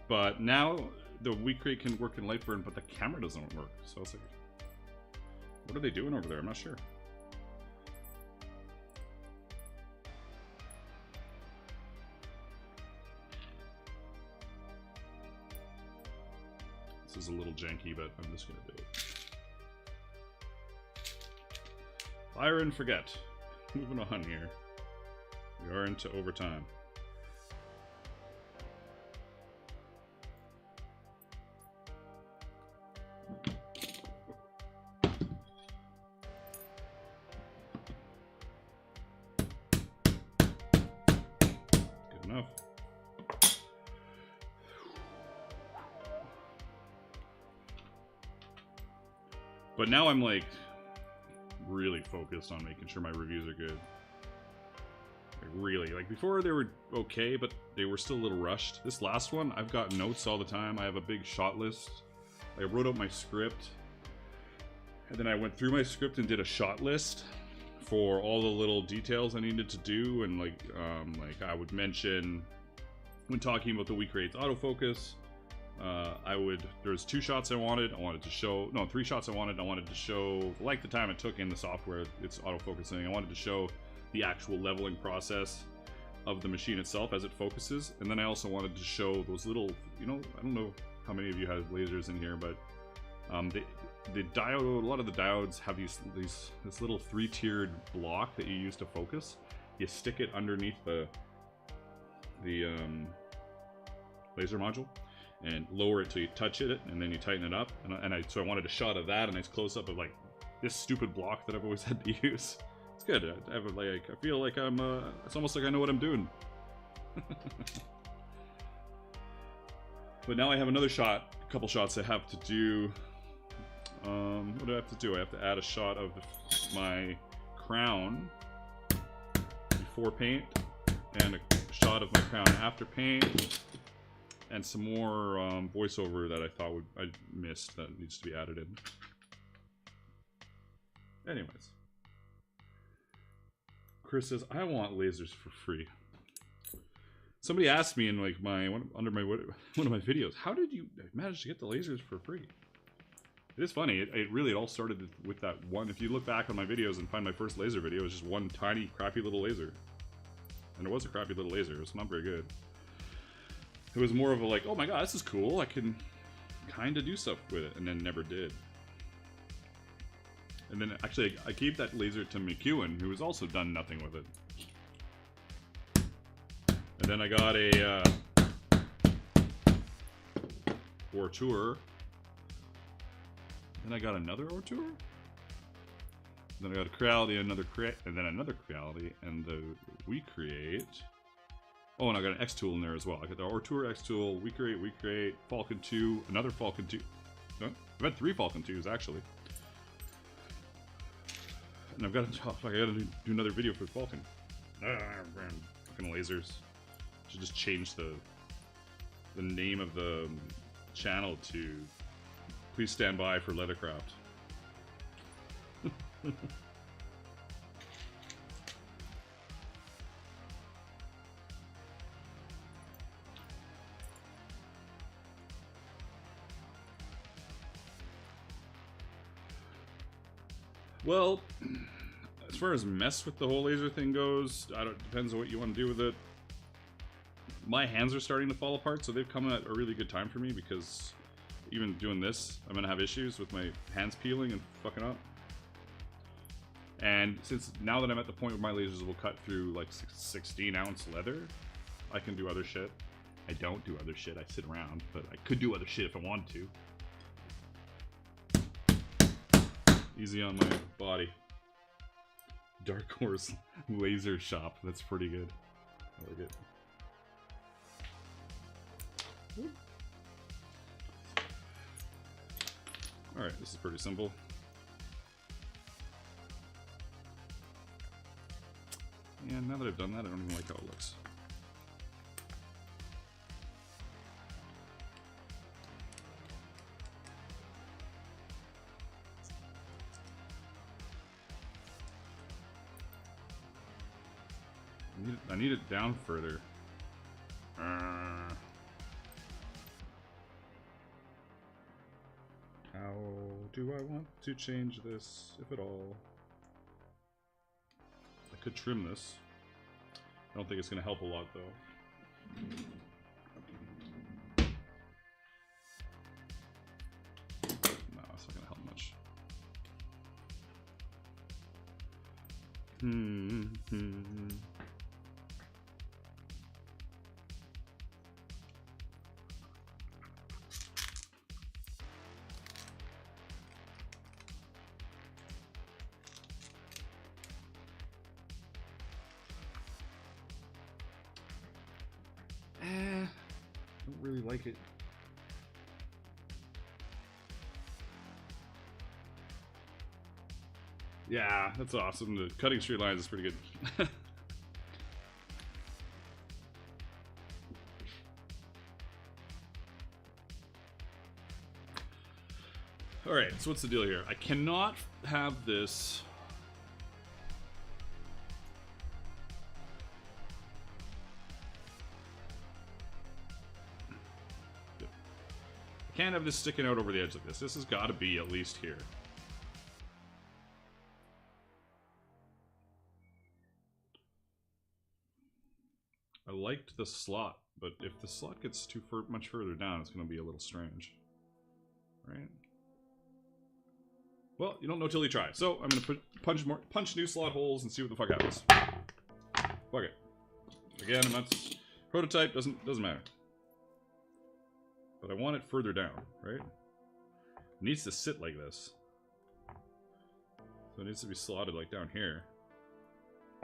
But now the weak rate can work in Lightburn, but the camera doesn't work. So it's like, what are they doing over there? I'm not sure. This is a little janky, but I'm just gonna do it. Fire and forget. Moving on here. We are into overtime. Good enough. But now I'm like really focused on making sure my reviews are good. Like really, like before they were okay, but they were still a little rushed. This last one, I've got notes all the time. I have a big shot list. I wrote out my script, and then I went through my script and did a shot list for all the little details I needed to do, and like I would mention when talking about the weak rates autofocus. There's 2 shots I wanted to show, no, 3 shots I wanted to show, like the time it took in the software, it's autofocusing. I wanted to show the actual leveling process of the machine itself as it focuses. And then I also wanted to show those little, you know, I don't know how many of you have lasers in here, but the diode, a lot of the diodes have this little 3-tiered block that you use to focus. You stick it underneath the laser module and lower it till you touch it, and then you tighten it up. So I wanted a shot of that, a nice close up of like this stupid block that I've always had to use. It's good. I feel like I'm. It's almost like I know what I'm doing. But now I have another shot, a couple shots I have to do. What do I have to do? I have to add a shot of my crown before paint, and a shot of my crown after paint, and some more voiceover that I thought I missed that needs to be added in. Anyways, Chris says, I want lasers for free. Somebody asked me in like one of my videos, how did you manage to get the lasers for free? It is funny. It all started with that one. If you look back on my videos and find my first laser video, it was just one tiny, crappy little laser. And it was a crappy little laser. It was not very good. It was more of a like, oh my god, this is cool. I can kind of do stuff with it, and then never did. And then actually, I gave that laser to McEwen, who has also done nothing with it. And then I got a Ortour. Then I got another Ortour. Then I got a Creality, and then another Creality, and We Create. Oh, and I got an X tool in there as well. I got the Ortour X tool, We Create, Falcon 2, another Falcon 2. No, I've had 3 Falcon 2s actually. And I gotta do another video for Falcon. Fucking lasers. Should just change the name of the channel to Please Stand By for Leathercraft. Well, as far as mess with the whole laser thing goes, depends on what you want to do with it. My hands are starting to fall apart, so they've come at a really good time for me, because even doing this, I'm gonna have issues with my hands peeling and fucking up. And since now that I'm at the point where my lasers will cut through like 16-ounce leather, I can do other shit. I don't do other shit, I sit around, but I could do other shit if I wanted to. Easy on my body. Dark Horse Laser Shop, that's pretty good. I like it. Alright, this is pretty simple. And now that I've done that, I don't even like how it looks. I need it down further. How do I want to change this, if at all? I could trim this. I don't think it's going to help a lot, though. No, it's not going to help much. Don't really like it. Yeah, that's awesome. The cutting straight lines is pretty good. Alright, so what's the deal here? I cannot have this... I can't have this sticking out over the edge like this. This has got to be at least here. I liked the slot, but if the slot gets much further down, it's going to be a little strange. Right? Well, you don't know till you try. So I'm going to punch new slot holes and see what the fuck happens. Fuck it. Again, I'm not... Prototype doesn't matter. But I want it further down, right? It needs to sit like this. So it needs to be slotted like down here.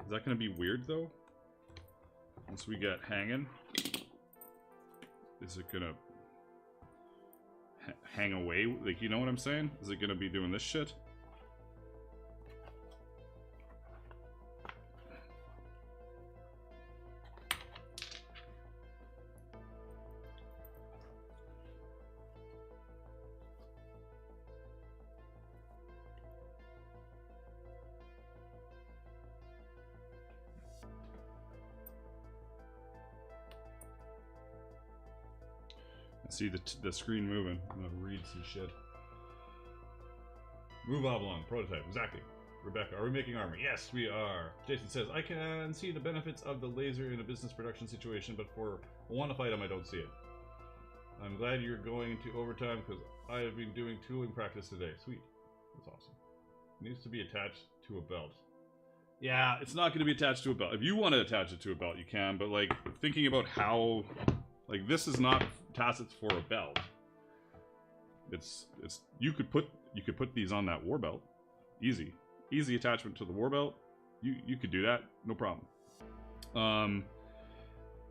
Is that going to be weird though? Once we get hanging, is it going to hang away? Like, you know what I'm saying? Is it going to be doing this shit? See the screen moving. I'm gonna read some shit. Move oblong, prototype, exactly. Rebecca, are we making armor? Yes, we are. Jason says, I can see the benefits of the laser in a business production situation, but for a one-off item, I don't see it. I'm glad you're going to overtime because I have been doing tooling practice today. Sweet. That's awesome. It needs to be attached to a belt. Yeah, it's not going to be attached to a belt. If you want to attach it to a belt, you can, but like thinking about how... Like, this is not tassets for a belt. It's you could put these on that war belt. Easy attachment to the war belt. You could do that, no problem.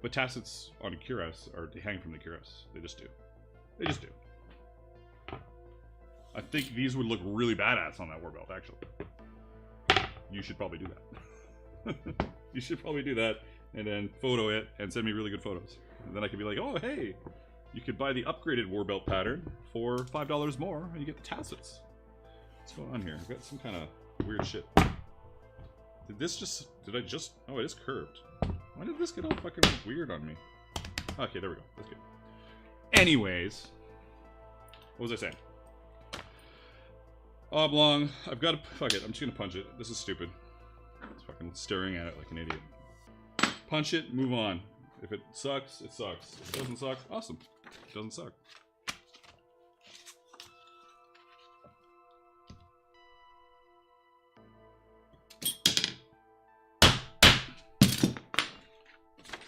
But tassets on a cuirass are to hang from the cuirass. They just do. I think these would look really badass on that war belt, actually. You should probably do that. You should probably do that and then photo it and send me really good photos. And then I could be like, oh, hey, you could buy the upgraded warbelt pattern for $5 more, and you get the tassets. What's going on here? I've got some kind of weird shit. Did I just... Oh, it is curved. Why did this get all fucking weird on me? Okay, there we go. That's good. Anyways, what was I saying? Oblong. I've got to... Fuck it, I'm just gonna punch it. This is stupid. It's fucking staring at it like an idiot. Punch it, move on. If it sucks, it sucks. If it doesn't suck, awesome. It doesn't suck.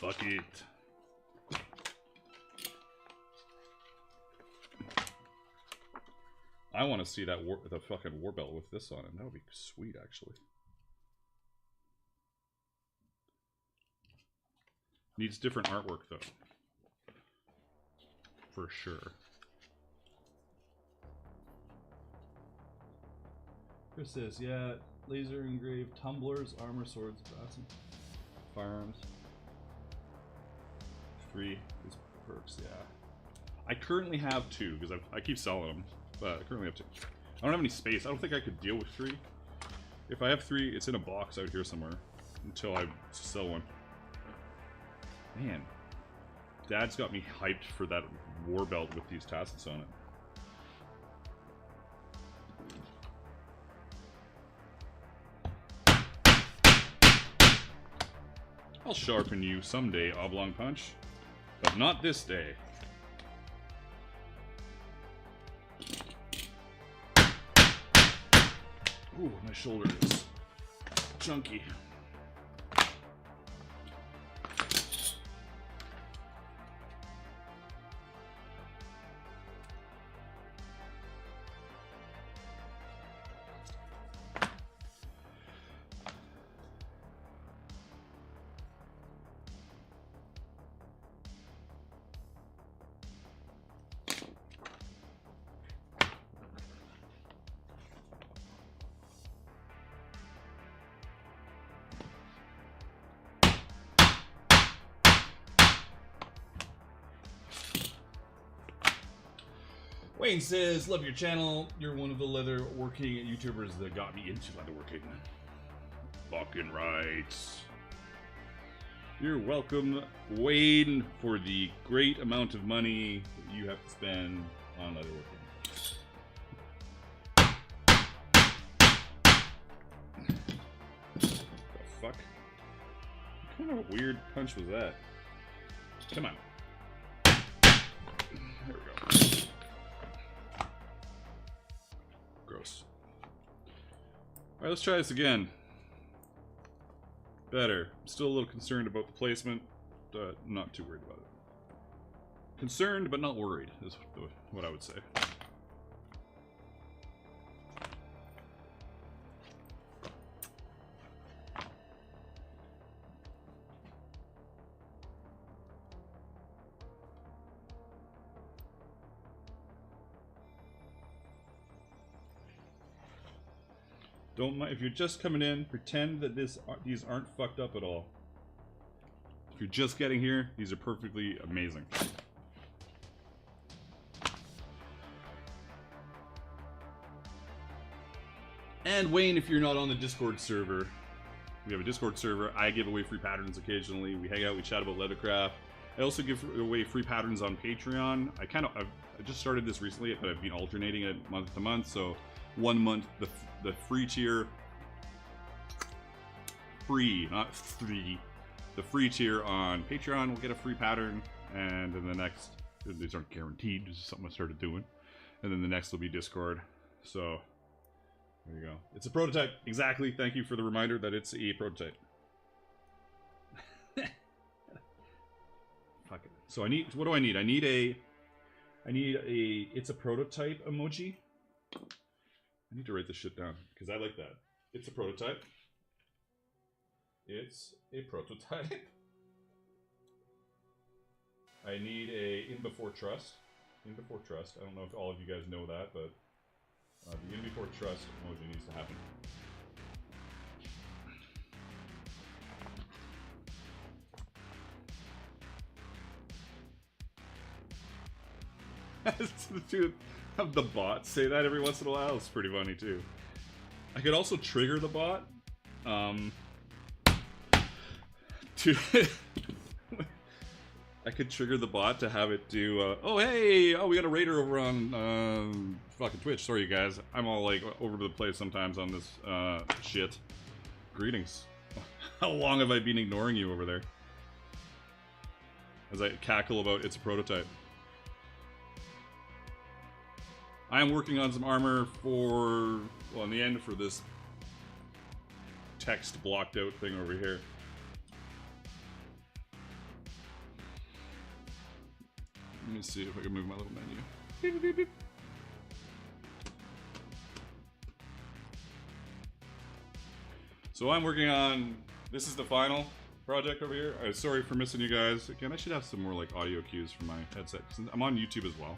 Fuck it. I want to see the fucking war belt with this on it. That would be sweet, actually. Needs different artwork, though. For sure. Chris says, yeah, laser engraved tumblers, armor, swords, brass, and firearms. 3 is perks, yeah. I currently have 2, because I keep selling them, but I currently have 2. I don't have any space. I don't think I could deal with 3. If I have 3, it's in a box out here somewhere until I sell one. Man, Dad's got me hyped for that war belt with these tassets on it. I'll sharpen you someday, Oblong Punch, but not this day. Ooh, my shoulder is chunky. Wayne says, love your channel. You're one of the leatherworking YouTubers that got me into leatherworking. Fucking right. You're welcome, Wayne, for the great amount of money that you have to spend on leatherworking. The fuck? What kind of a weird punch was that? Come on. There we go. Gross. Alright, let's try this again. Better. I'm still a little concerned about the placement. Not too worried about it. Concerned, but not worried, is what I would say. Don't mind if you're just coming in. Pretend that these aren't fucked up at all. If you're just getting here, these are perfectly amazing. And Wayne, if you're not on the Discord server, we have a Discord server. I give away free patterns occasionally. We hang out, we chat about Leathercraft. I also give away free patterns on Patreon. I just started this recently, but I've been alternating it month to month. So 1 month, the free tier, not free, the free tier on Patreon will get a free pattern, and then the next, these aren't guaranteed, this is something I started doing, and then the next will be Discord. So there you go. It's a prototype, exactly. Thank you for the reminder that it's a prototype. Fuck it. So what do I need? I need a it's a prototype emoji. I need to write this shit down, because I like that. It's a prototype. It's a prototype. I need a in before trust. In before trust. I don't know if all of you guys know that, but the in before trust emoji needs to happen. Dude, have the bot say that every once in a while. It's pretty funny too. I could also trigger the bot. I could trigger the bot to have it do, oh hey, oh we got a raider over on fucking Twitch. Sorry you guys, I'm all like over the place sometimes on this shit. Greetings. How long have I been ignoring you over there? As I cackle about it's a prototype. I am working on some armor for, well, in the end, for this text blocked out thing over here. Let me see if I can move my little menu. Beep, beep, beep. So I'm working on, this is the final project over here. Sorry for missing you guys. Again, I should have some more like audio cues for my headset. I'm on YouTube as well.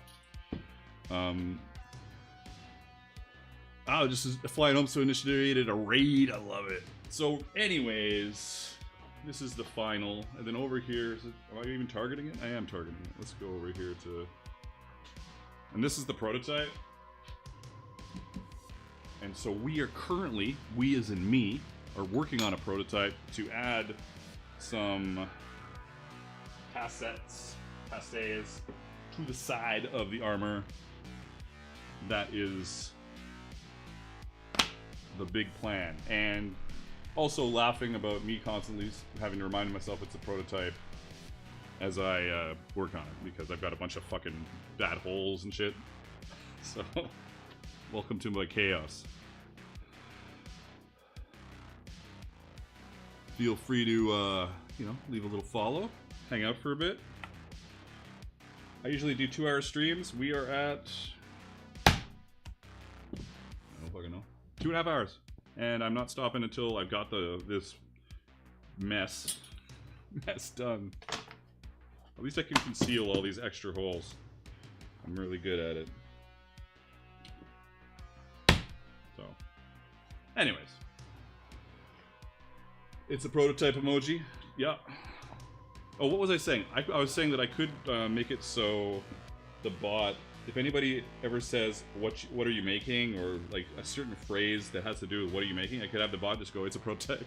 Oh, just a Flying Homestead initiated a raid. I love it. So, anyways, this is the final. And then over here, am I even targeting it? I am targeting it. Let's go over here to... And this is the prototype. And so we are currently, we as in me, are working on a prototype to add some tassets to the side of the armor. That is the big plan. And also laughing about me constantly having to remind myself it's a prototype as I work on it, because I've got a bunch of fucking bad holes and shit. So, welcome to my chaos. Feel free to, you know, leave a little follow, hang out for a bit. I usually do 2-hour streams. We are at, I don't fucking know, 2.5 hours, and I'm not stopping until I've got this mess done. At least I can conceal all these extra holes. I'm really good at it. So, anyways, it's a prototype emoji. Yeah. Oh, what was I saying? I was saying that I could make it so the bot if anybody ever says what are you making, or like a certain phrase that has to do with what are you making, I could have the bot just go, it's a prototype.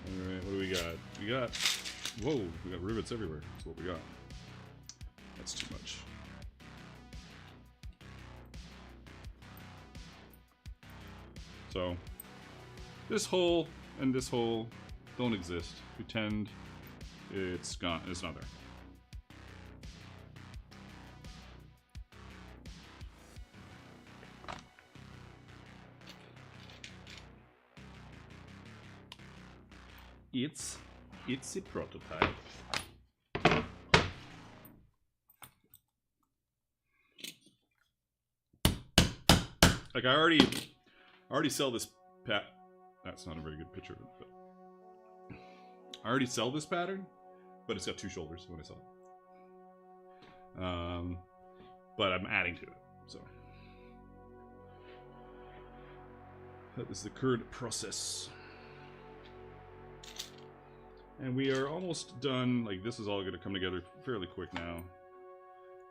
Alright, what do we got? We got, whoa, we got rivets everywhere. That's what we got. That's too much. So, this hole and this hole don't exist. Pretend it's gone. It's not there. It's a prototype. Like I already sell this that's not a very good picture of it, but I already sell this pattern, but it's got 2 shoulders when I sell it. But I'm adding to it, so that is the current process. And we are almost done. Like, this is all going to come together fairly quick now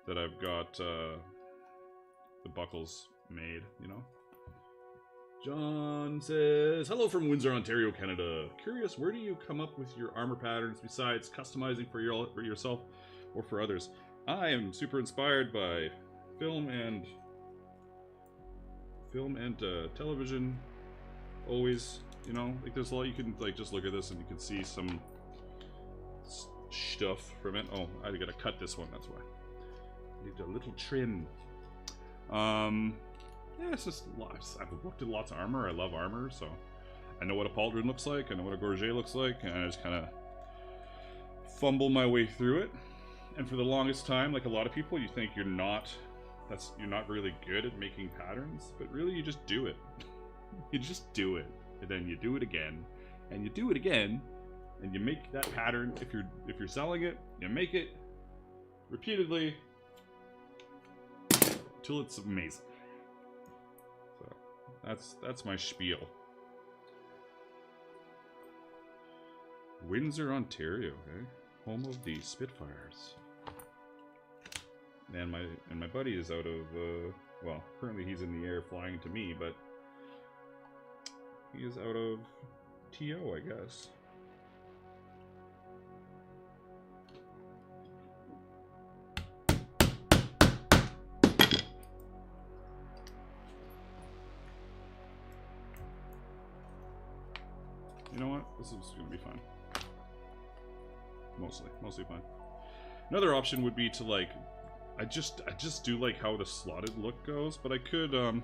that I've got the buckles made, you know. John says, hello from Windsor, Ontario, Canada. Curious, where do you come up with your armor patterns besides customizing for yourself or for others? I am super inspired by film and television. Always, you know, like there's a lot you can like just look at this and you can see some stuff from it. Oh, I gotta cut this one, that's why. Need a little trim. Yeah, it's just lots. I've looked at lots of armor. I love armor, so I know what a pauldron looks like. I know what a gorget looks like, and I just kind of fumble my way through it. And for the longest time, like a lot of people, you think you're not really good at making patterns, but really you just do it. You just do it, and then you do it again, and you do it again, and you make that pattern. If you're selling it, you make it repeatedly till it's amazing. So that's my spiel. Windsor, Ontario, eh? Home of the Spitfires. And my buddy is out of well, currently he's in the air flying to me, but he is out of TO, I guess. You know what? This is gonna be fun. Mostly fun. Another option would be to like, I just do like how the slotted look goes, but I could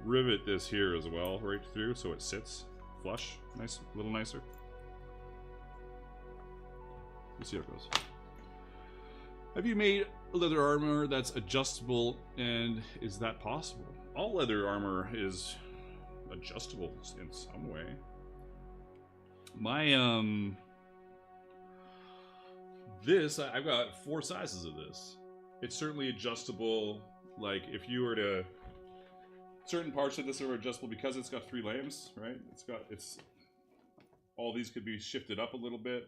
rivet this here as well, right through, so it sits flush, nice, a little nicer. Let's see how it goes. Have you made leather armor that's adjustable, and is that possible? All leather armor is adjustable in some way. My this I've got 4 sizes of this. It's certainly adjustable. Like if you were to, certain parts of this are adjustable because it's got 3 lambs, right? It's all these could be shifted up a little bit,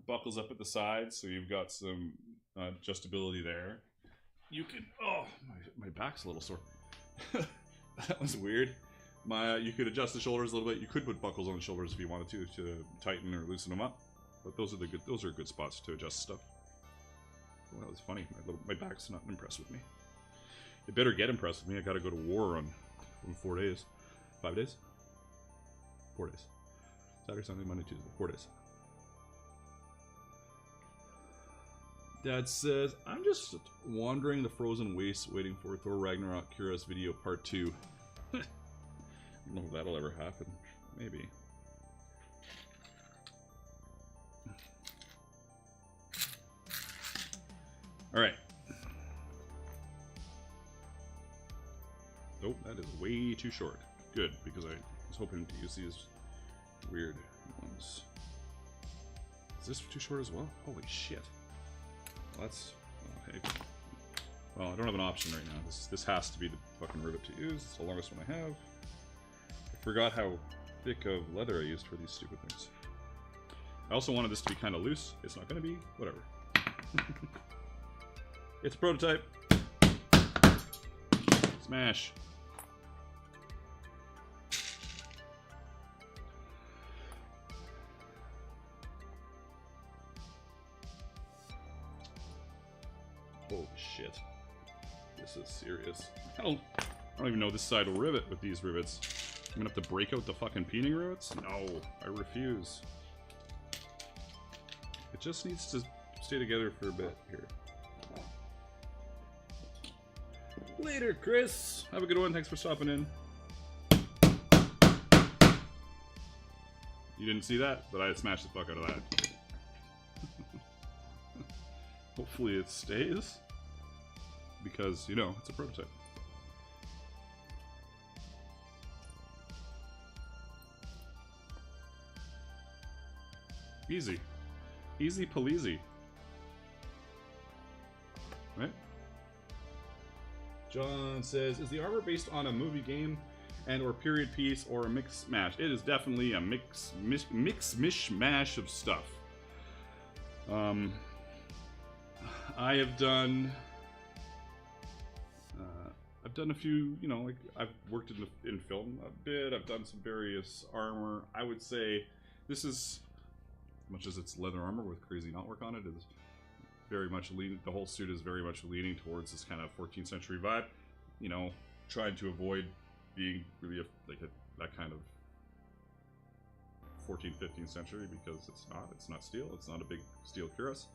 buckles up at the sides, so you've got some adjustability there. You can, oh, my back's a little sore. That was weird. You could adjust the shoulders a little bit. You could put buckles on the shoulders if you wanted to tighten or loosen them up. But those are good spots to adjust stuff. Well, that was funny. My back's not impressed with me. It better get impressed with me. I gotta go to war in 4 days. 5 days? 4 days. Saturday, Sunday, Monday, Tuesday. 4 days. Dad says, I'm just wandering the frozen wastes waiting for Thor Ragnarok Kira's video part 2. I don't know if that'll ever happen. Maybe. Alright. Nope, that is way too short. Good, because I was hoping to use these weird ones. Is this too short as well? Holy shit. that's okay. Well, I don't have an option right now. This has to be the fucking rivet to use. It's the longest one I have. I forgot how thick of leather I used for these stupid things. I also wanted this to be kind of loose. It's not going to be. Whatever. It's a prototype. Smash. Holy shit. This is serious. I don't even know this side will rivet with these rivets. I'm gonna have to break out the fucking peening rivets? No, I refuse. It just needs to stay together for a bit here. Later, Chris. Have a good one. Thanks for stopping in. You didn't see that, but I smashed the fuck out of that. Hopefully it stays. Because, you know, it's a prototype. Easy. Easy Paleasy. Right? John says, is the armor based on a movie, game, and or period piece or a mix mash? It is definitely a mix mishmash of stuff. I have done a few, you know, like I've worked in film a bit. I've done some various armor. I would say this is, as much as it's leather armor with crazy knotwork on it, is very much the whole suit is very much leaning towards this kind of 14th century vibe. You know, trying to avoid being really that kind of 14th, 15th century, because it's not steel. It's not a big steel cuirass,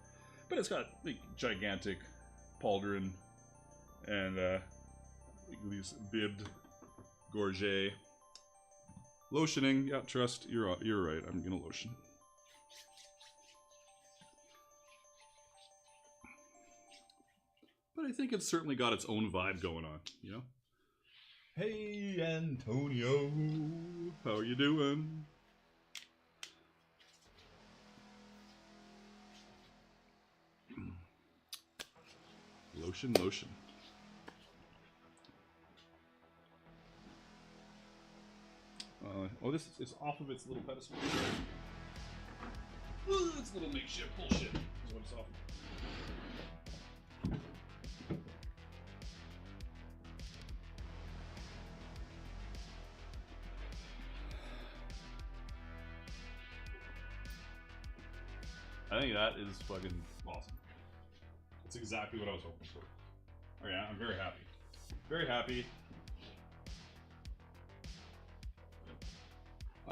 but it's got like gigantic pauldron and these bibbed gorget. Lotioning, yeah, trust. You're right. I'm gonna lotion. But I think it's certainly got its own vibe going on, you know? Hey, Antonio. How you doing? Lotion, lotion. Oh, this is off of its little pedestal. It's little makeshift bullshit is what it's off of. I think that is fucking awesome. That's exactly what I was hoping for. Oh yeah, I'm very happy. Very happy.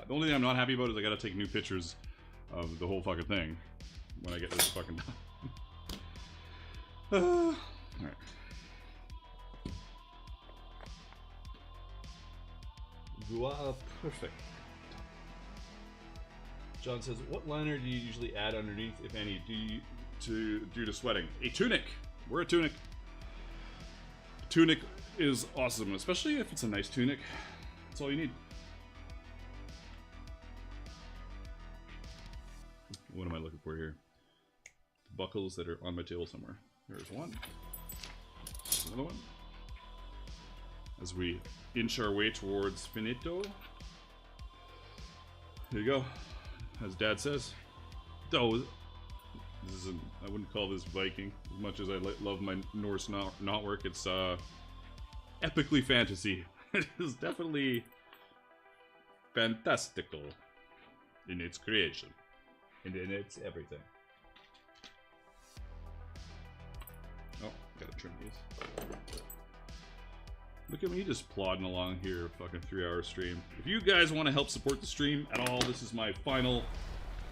The only thing I'm not happy about is I gotta take new pictures of the whole fucking thing when I get this fucking done. Alright. Voila, perfect. John says, what liner do you usually add underneath, if any, due to sweating? A tunic! We're a tunic. Tunic is awesome, especially if it's a nice tunic. That's all you need. What am I looking for here? The buckles that are on my table somewhere. There's one. Another one. As we inch our way towards finito. Here you go. As Dad says. Oh, this isn't, I wouldn't call this Viking. As much as I love my Norse knotwork, it's epically fantasy. It is definitely fantastical in its creation. And in its everything. Oh, gotta trim these. Look at me just plodding along here, fucking 3-hour stream. If you guys want to help support the stream at all, this is my final,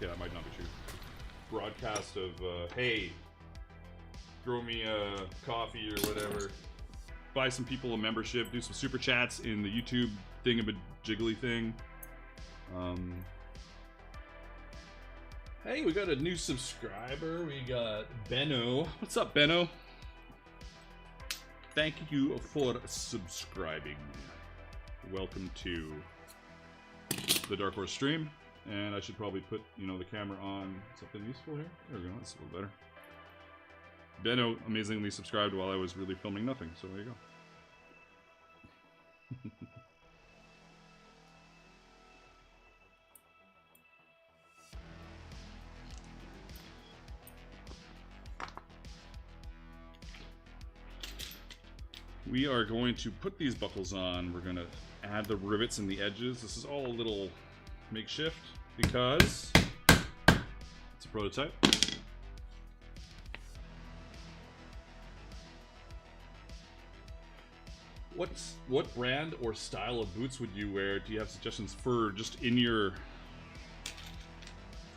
yeah, that might not be true, broadcast of, hey, throw me a coffee or whatever. Buy some people a membership, do some super chats in the YouTube thingamajiggly thing. Hey, we got a new subscriber. We got Benno. What's up, Benno? Thank you for subscribing. Welcome to the Dark Horse stream. And I should probably put, you know, the camera on something useful here. There we go. That's a little better. Benno amazingly subscribed while I was really filming nothing, so there you go. We are going to put these buckles on. We're going to add the rivets and the edges. This is all a little makeshift because it's a prototype. What brand or style of boots would you wear? Do you have suggestions for just in your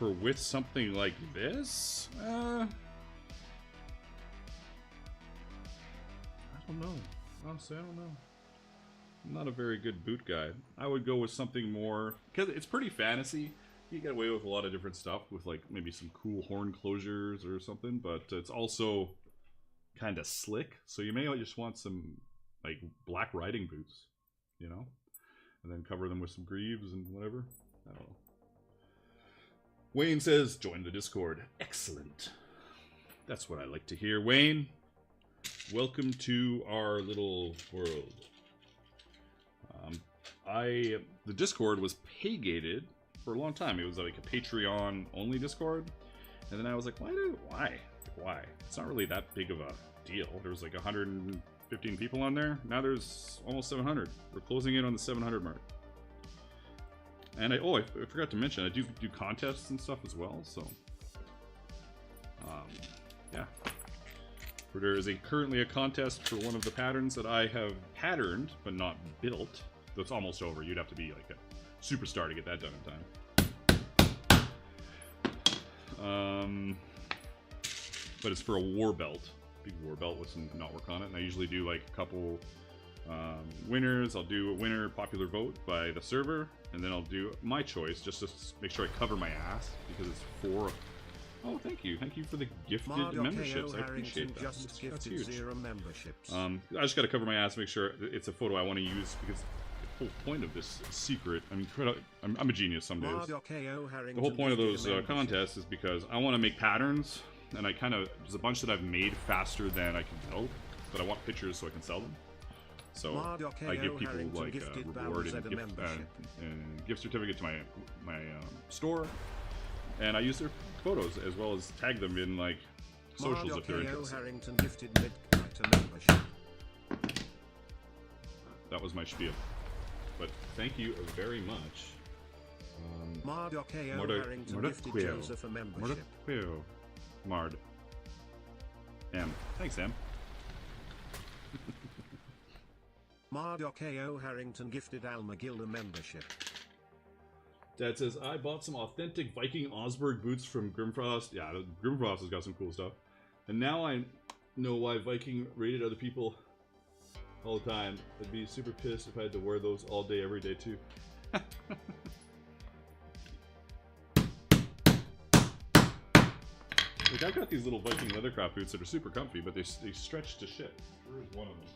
with something like this? I don't know. Honestly, I don't know. I'm not a very good boot guy. I would go with something more, because it's pretty fantasy. You get away with a lot of different stuff with like maybe some cool horn closures or something, but it's also kind of slick. So you may just want some like black riding boots, you know, and then cover them with some greaves and whatever. I don't know. Wayne says, join the Discord. Excellent. That's what I like to hear. Wayne, welcome to our little world. The Discord was pay-gated for a long time. It was like a Patreon only Discord, and then I was like, why? It's not really that big of a deal. There was like 115 people on there. Now there's almost 700. We're closing in on the 700 mark. And I forgot to mention, I do contests and stuff as well. So, yeah. There is currently a contest for one of the patterns that I have patterned but not built. So it's almost over. You'd have to be like a superstar to get that done in time. But it's for a war belt, big war belt with some knot work on it. And I usually do like a couple winners. I'll do a winner popular vote by the server, and then I'll do my choice just to make sure I cover my ass because it's for. Oh, thank you for the gifted memberships. I appreciate that. That's huge. 0 memberships. I just got to cover my ass, make sure it's a photo I want to use because the whole point of this secret. I mean, I'm a genius some days. The whole point of those contests is because I want to make patterns, and there's a bunch that I've made faster than I can build, but I want pictures so I can sell them. So I give people like a reward and gift certificate to my store, and I use their photos as well as tag them in like socials if they're interested. That was my spiel, but thank you very much. Mard. M. Thanks, M. Mardok.ko Harrington gifted Alma Gilda membership. Dad says, I bought some authentic Viking Osberg boots from Grimfrost. Yeah, Grimfrost has got some cool stuff. And now I know why Viking raided other people all the time. I'd be super pissed if I had to wear those all day, every day, too. Like, I've got these little Viking Leathercraft boots that are super comfy, but they stretch to shit. Where's one of them?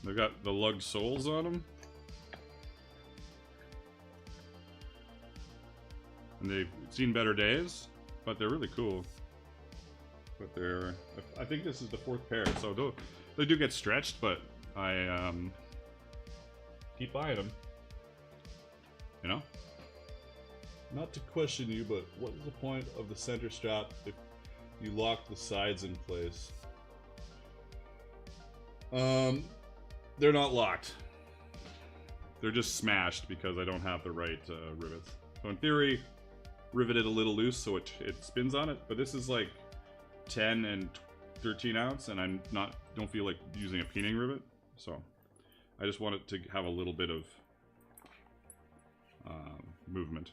They've got the lugged soles on them. And they've seen better days, but they're really cool. But I think this is the 4th pair, so they do get stretched, but I keep buying them. You know? Not to question you, but what is the point of the center strap if you lock the sides in place? They're not locked. They're just smashed because I don't have the right rivets. So in theory, rivet it a little loose so it spins on it, but this is like 10 and 13 ounce, and I don't feel like using a peening rivet, so I just want it to have a little bit of movement.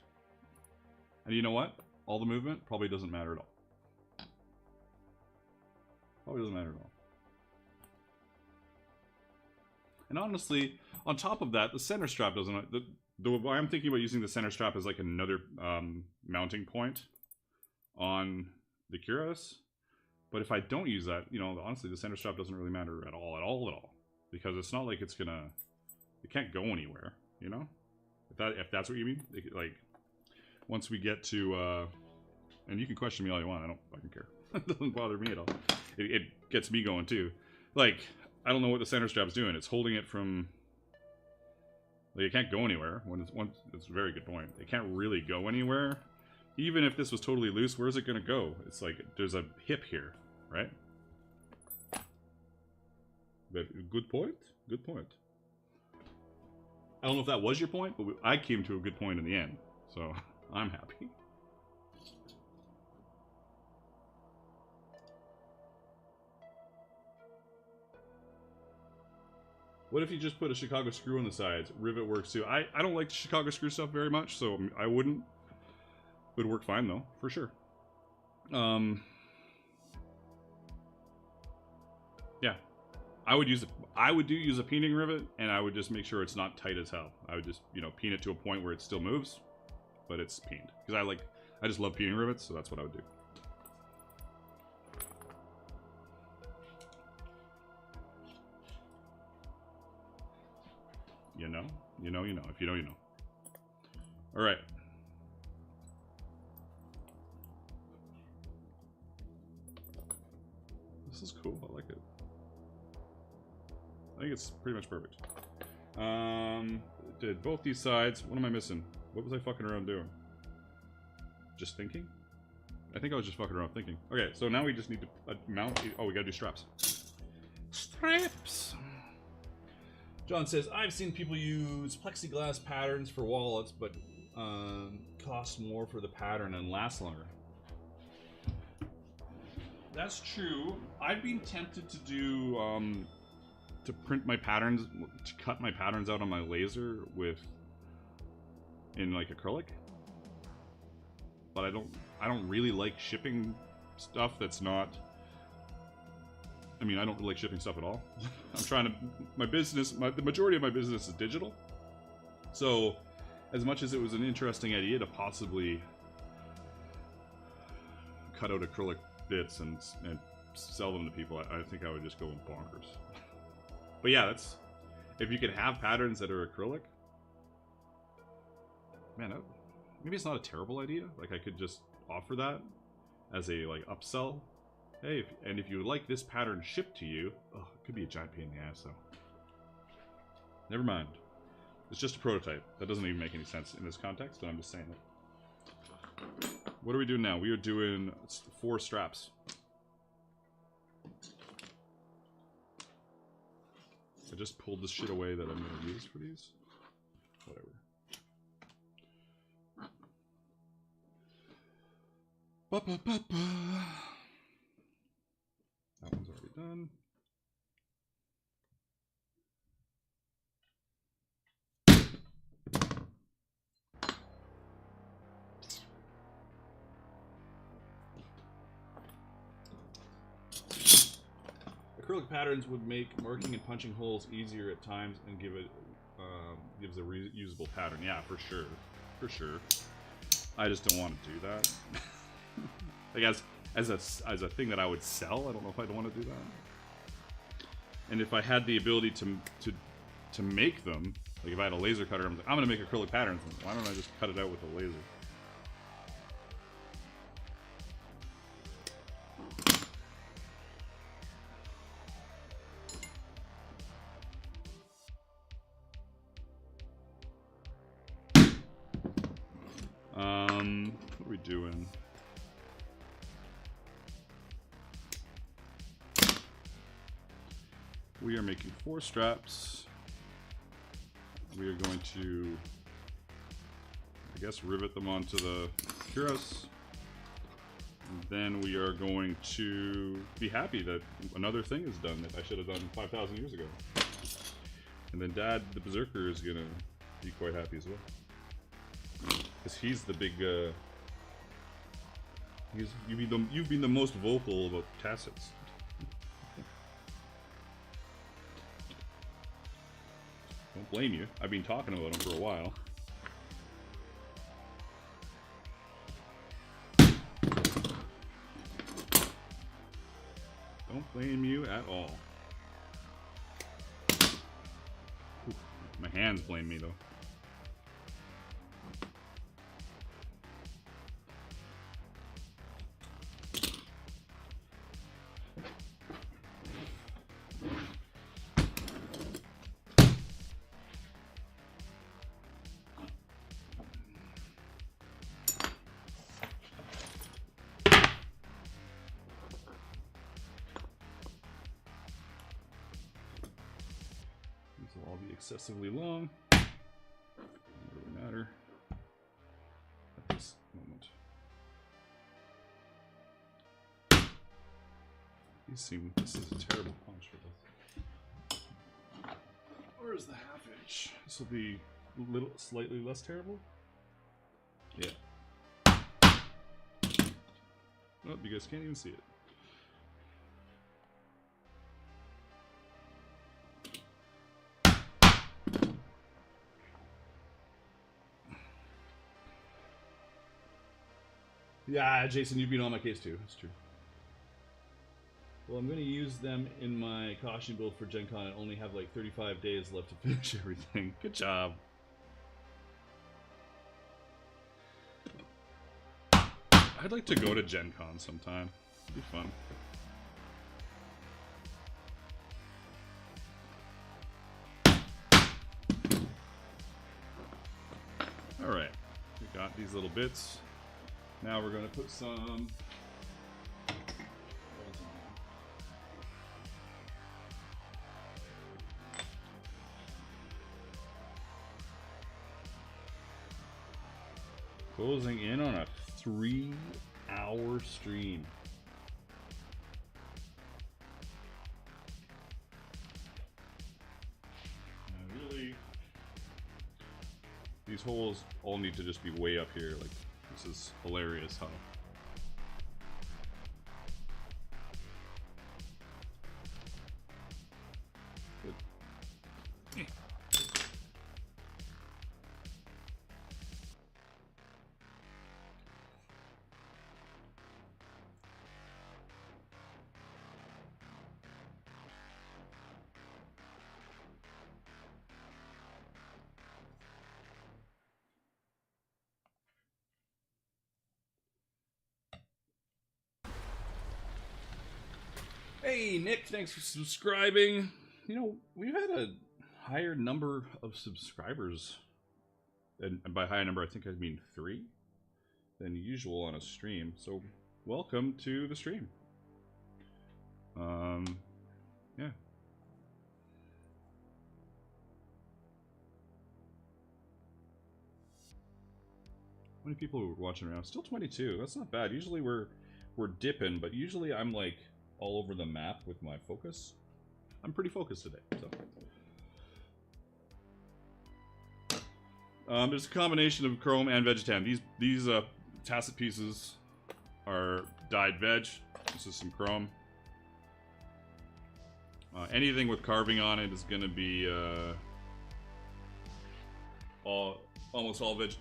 And you know what? All the movement probably doesn't matter at all. Probably doesn't matter at all. And honestly, on top of that, the center strap doesn't. Why I'm thinking about using the center strap as like another mounting point on the cuirass. But if I don't use that, you know, honestly, the center strap doesn't really matter at all, because it's not like it's gonna it can't go anywhere, you know? If that's what you mean. Like, once we get to, and you can question me all you want, I don't fucking care. It doesn't bother me at all. It gets me going too. Like, I don't know what the center strap's doing. It's holding it from, like, it can't go anywhere. It's a very good point. It can't really go anywhere. Even if this was totally loose, where's it gonna go? It's like, there's a hip here, right? But good point. Good point. I don't know if that was your point, but I came to a good point in the end. So, I'm happy. What if you just put a Chicago screw on the sides? Rivet works too. I don't like Chicago screw stuff very much, so I wouldn't. It would work fine though, for sure. Yeah. I would use a peening rivet, and I would just make sure it's not tight as hell. I would just, you know, peen it to a point where it still moves, but it's peened. Because I just love peening rivets, so that's what I would do. You know. If you know, you know. Alright. This is cool. I like it. I think it's pretty much perfect. Did both these sides. What am I missing? What was I fucking around doing? Just thinking? I think I was just fucking around thinking. Okay, so now we just need to mount. Oh, we gotta do straps. Straps! John says, I've seen people use plexiglass patterns for wallets, but cost more for the pattern and last longer. That's true. I've been tempted to do, to print my patterns, to cut my patterns out on my laser in like acrylic. But I don't really like shipping stuff that's not, I mean, I don't really like shipping stuff at all. I'm trying to, the majority of my business is digital. So, as much as it was an interesting idea to possibly cut out acrylic bits and sell them to people, I think I would just go bonkers. But yeah, if you could have patterns that are acrylic, man, maybe it's not a terrible idea. Like, I could just offer that as a like upsell. Hey, if you would like this pattern shipped to you, oh, it could be a giant pain in the ass, though. Never mind. It's just a prototype. That doesn't even make any sense in this context, but I'm just saying it. What are we doing now? We are doing 4 straps. I just pulled this shit away that I'm going to use for these. Whatever. Ba-ba-ba-ba. That one's already done. Acrylic patterns would make marking and punching holes easier at times and gives a reusable pattern. Yeah, for sure. For sure. I just don't want to do that. Like as a thing that I would sell, I don't know if I'd want to do that. And if I had the ability to make them, like if I had a laser cutter, I'm like, I'm gonna make acrylic patterns. Why don't I just cut it out with a laser? What are we doing? We are making 4 straps. We are going to, I guess, rivet them onto the cuirass. And then we are going to be happy that another thing is done that I should have done 5,000 years ago. And then Dad, the Berserker, is gonna be quite happy as well. Because he's the big, you've been the most vocal about Tassets. Don't blame you. I've been talking about him for a while. Don't blame you at all. Ooh, my hands blame me though. These will all be excessively long. Doesn't really matter at this moment. These seem. This is a terrible punch for this. Where's the half inch? This will be a little, slightly less terrible. Yeah. Oh, you guys can't even see it. Yeah, Jason, you've been on my case too. That's true. Well, I'm going to use them in my costume build for Gen Con and only have like 35 days left to finish everything. Good job. I'd like to go to Gen Con sometime. It'd be fun. Alright, we got these little bits. Now we're going to put some... closing in on a 3-hour stream. Really, these holes all need to just be way up here. Like, this is hilarious how Hey Nick, thanks for subscribing. You know, we've had a higher number of subscribers, and by higher number I think I mean 3, than usual on a stream. So welcome to the stream. Yeah. How many people are watching around? Still 22. That's not bad. Usually we're dipping, but usually I'm like all over the map with my focus. I'm pretty focused today, so. There's a combination of chrome and vegetan. These tasset pieces are dyed veg. This is some chrome. Anything with carving on it is going to be almost all veg.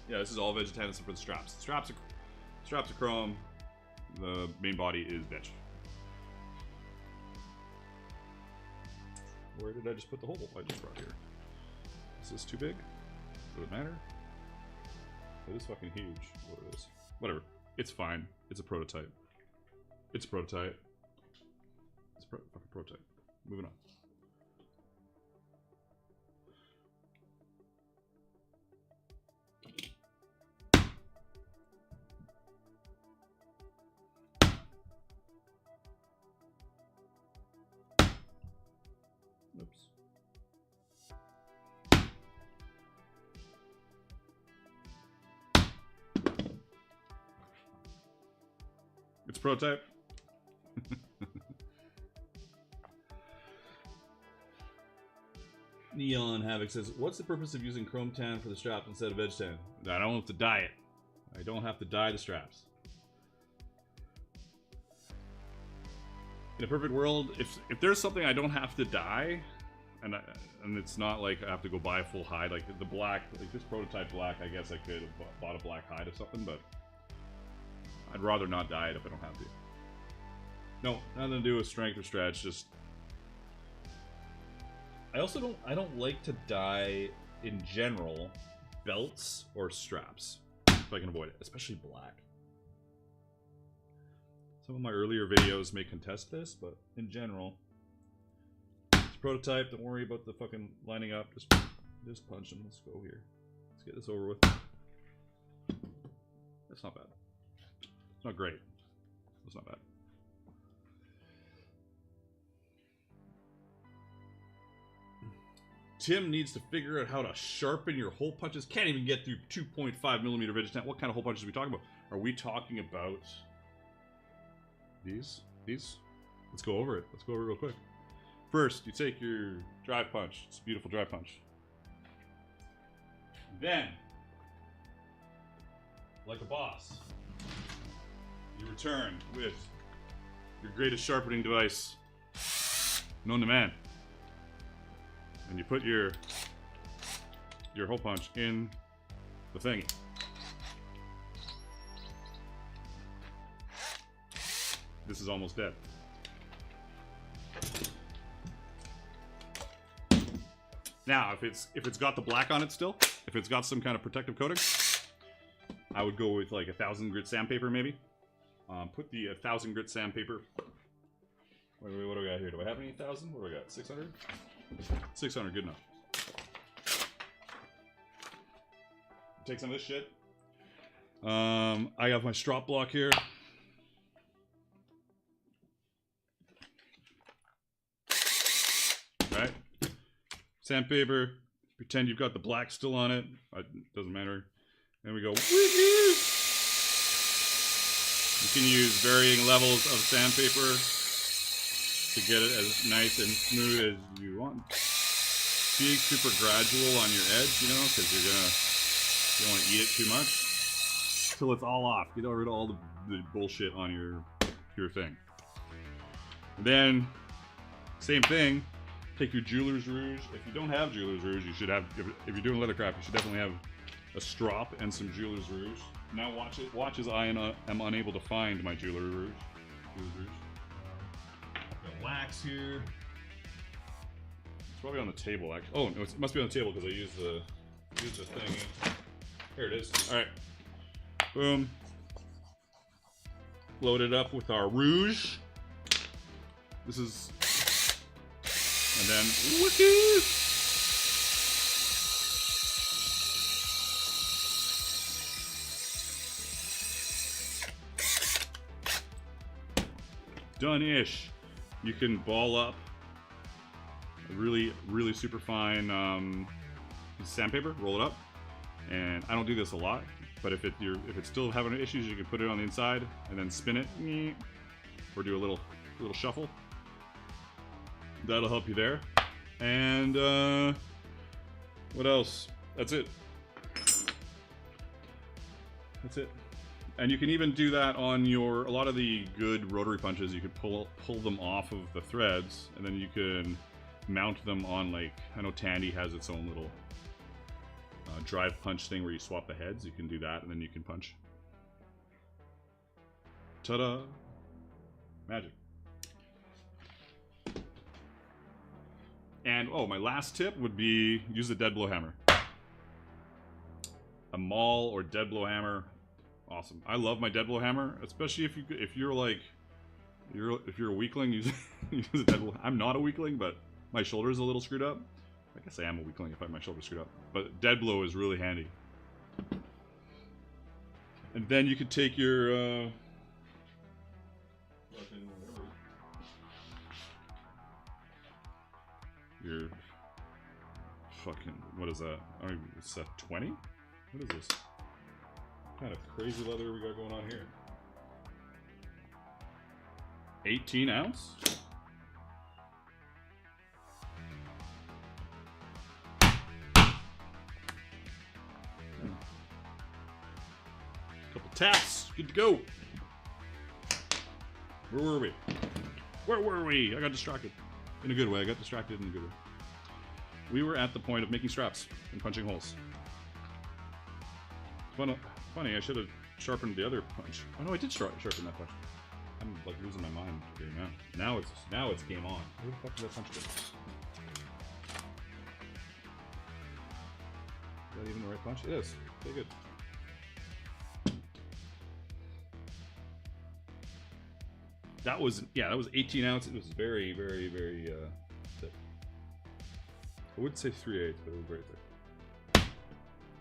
Yeah, this is all vegetan except for the straps. Straps are chrome. The main body is veg. Where did I just put the hole I just brought here? Is this too big? Does it matter? It is fucking huge. What it is. Whatever. It's fine. It's a prototype. It's a prototype. It's a fucking prototype. Moving on. Oops. It's a prototype. Neon Havoc says, what's the purpose of using chrome tan for the straps instead of veg tan? I don't have to dye it. I don't have to dye the straps. In a perfect world, if there's something I don't have to dye, and it's not like I have to go buy a full hide, like the black, like this prototype black, I guess I could have bought a black hide or something, but I'd rather not dye it if I don't have to. No, nothing to do with strength or stretch, just I don't like to dye in general belts or straps if I can avoid it, especially black. Some of my earlier videos may contest this, but in general, it's a prototype. Don't worry about the fucking lining up. Just punch them. Let's go here. Let's get this over with. That's not bad. It's not great. It's not bad. Tim needs to figure out how to sharpen your hole punches. Can't even get through 2.5mm vintage 10. What kind of hole punches are we talking about? Are we talking about these? These? Let's go over it. Let's go over it real quick. First, you take your drive punch. It's a beautiful drive punch. Then, like a boss, you return with your greatest sharpening device known to man. And you put your hole punch in the thingy. This is almost dead. Now, if it's got the black on it still, if it's got some kind of protective coating, I would go with like 1,000 grit sandpaper maybe. Put the 1,000 grit sandpaper. What do we got here? Do I have any 1,000? What do I got? 600? 600, good enough. Take some of this shit. I have my strop block here. Right? Sandpaper. Pretend you've got the black still on it. Doesn't matter. And we go. Woo-hoo! You can use varying levels of sandpaper to get it as nice and smooth as you want. Be super gradual on your edge, you know, because you don't want to eat it too much till it's all off. Get rid of all the bullshit on your thing. And then, same thing. Take your jeweler's rouge. If you don't have jeweler's rouge, you should have. If you're doing leathercraft, you should definitely have a strop and some jeweler's rouge. Now watch it. Watch as I am unable to find my jeweler's rouge. Got wax here. It's probably on the table, actually. Oh, no, it must be on the table because I used the thing. Here it is. All right. Boom. Load it up with our rouge. This is, and then woohoo! Done-ish. You can ball up a really super fine sandpaper, roll it up, and I don't do this a lot, but if it's still having issues, you can put it on the inside and then spin it, or do a little shuffle. That'll help you there. And what else? That's it. That's it. And you can even do that on a lot of the good rotary punches. You could pull them off of the threads, and then you can mount them on, like, I know Tandy has its own little drive punch thing where you swap the heads. You can do that, and then you can punch. Ta-da! Magic. And, oh, my last tip would be use the dead blow hammer. A maul or dead blow hammer. Awesome. I love my dead blow hammer, especially if you're a weakling, use a dead blow. I'm not a weakling, but my shoulder is a little screwed up. I guess I am a weakling if I have my shoulder screwed up. But dead blow is really handy. And then you could take your fucking, what is that? I don't even, is that 20? What is this? What kind of crazy leather we got going on here? 18 ounce? Couple taps, good to go. Where were we? Where were we? I got distracted. In a good way, I got distracted in a good way. We were at the point of making straps and punching holes. Funny, I should have sharpened the other punch. Oh no, I did sharpen that punch. I'm like losing my mind here now. Now it's game on. Where the fuck did that punch go? right punch? It is. Okay, good. That was, yeah, that was 18 ounce. It was very, very, very thick. I would say 3/8, but it was very thick.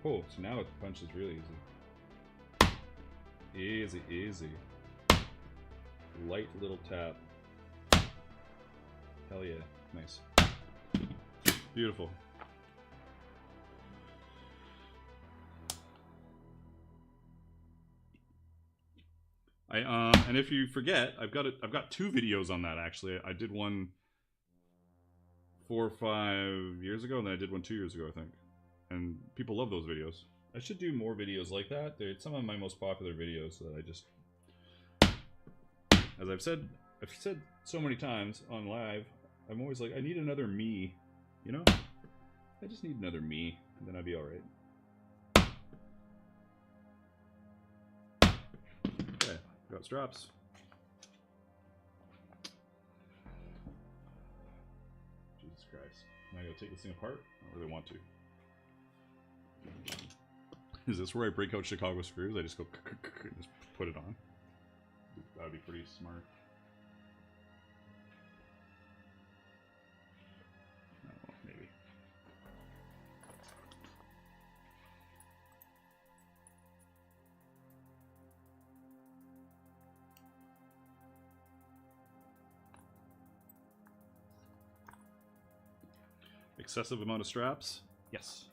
Oh, so now the punch is really easy. Easy, easy. Light little tap. Hell yeah. Nice. Beautiful. And if you forget, I've got 2 videos on that actually. I did one 4 or 5 years ago, and then I did one 2 years ago, I think. And people love those videos. I should do more videos like that. They're some of my most popular videos that I just, as I've said so many times on live, I'm always like, I need another me, you know? I just need another me, and then I'd be alright. Okay, got straps. Jesus Christ. Now I gotta take this thing apart? I don't really want to. Is this where I break out Chicago screws? I just go and just put it on. That would be pretty smart. Oh, maybe. Excessive amount of straps? Yes.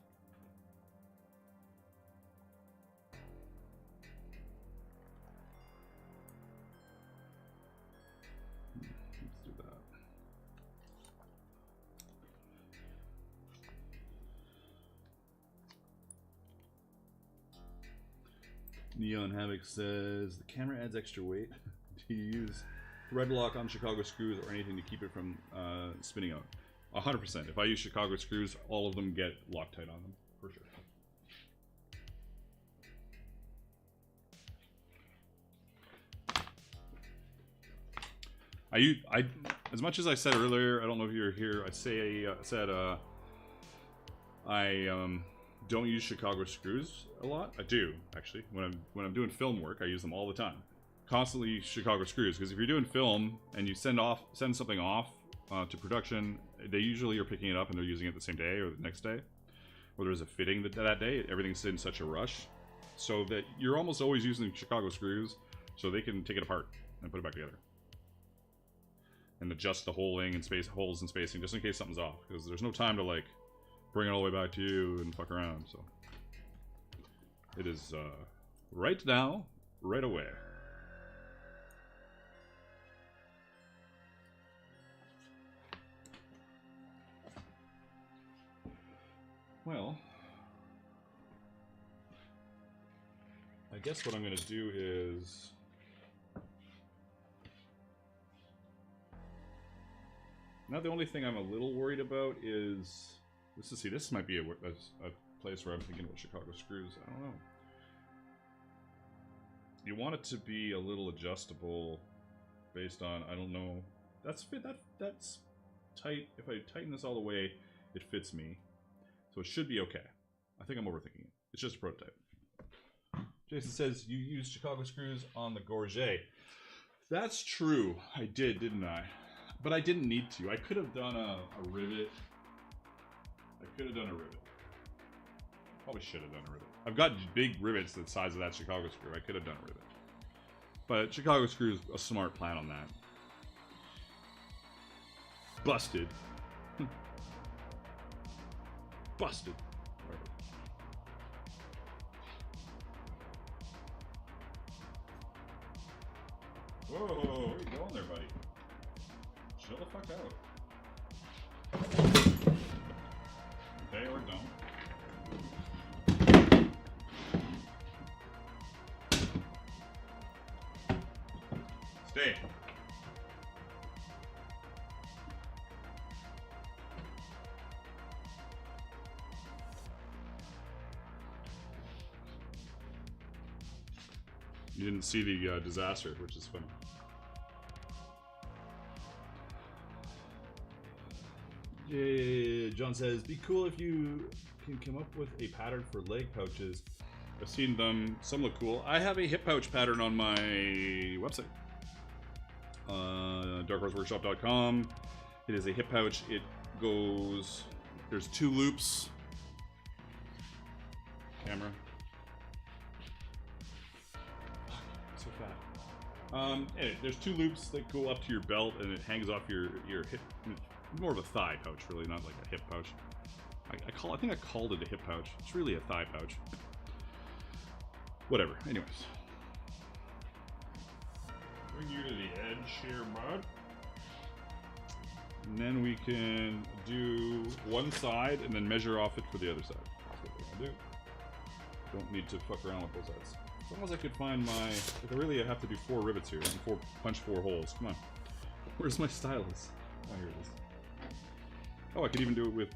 Let's do that. Neon Havoc says, the camera adds extra weight. Do you use thread lock on Chicago screws or anything to keep it from spinning out? 100%. If I use Chicago screws, all of them get Loctite on them, for sure. I as much as I said earlier, I don't know if you were here. I don't use Chicago screws a lot. I do actually. When I'm doing film work, I use them all the time. Constantly use Chicago screws, because if you're doing film and you send something off to production, they usually are picking it up and they're using it the same day or the next day, or there's a fitting that day. Everything's in such a rush, so that you're almost always using Chicago screws, so they can take it apart and put it back together, and adjust the holes and spacing, just in case something's off, because there's no time to like bring it all the way back to you and fuck around. So it is right now, right away. Well, I guess what I'm going to do is now the only thing I'm a little worried about is this might be a place where I'm thinking about Chicago screws. I don't know. You want it to be a little adjustable based on, I don't know. That's tight. If I tighten this all the way, it fits me. So it should be okay. I think I'm overthinking it. It's just a prototype. Jason says, you used Chicago screws on the Gorget. That's true. I did, didn't I? But I didn't need to. I could have done a rivet. Probably should have done a rivet. I've got big rivets the size of that Chicago screw. I could have done a rivet. But Chicago screw is a smart plan on that. Busted. Busted. Whoa, where you going there, buddy? Chill the fuck out. Okay, or don't. Stay. You didn't see the disaster, which is funny. John says, be cool if you can come up with a pattern for leg pouches. I've seen them. Some look cool. I have a hip pouch pattern on my website. darkhorseworkshop.com. It is a hip pouch. It goes... There's 2 loops. Camera. So fat. Anyway, there's 2 loops that go up to your belt, and it hangs off your hip. More of a thigh pouch, really, not like a hip pouch. I think I called it a hip pouch. It's really a thigh pouch. Whatever. Anyways, bring you to the edge here, bud. And then we can do one side and then measure off it for the other side. That's what we're gonna do. Don't need to fuck around with both sides. As long as I could find my... Like, I really have to do 4 rivets here and punch 4 holes. Come on. Where's my stylus? Oh, here it is. Oh, I could even do it with,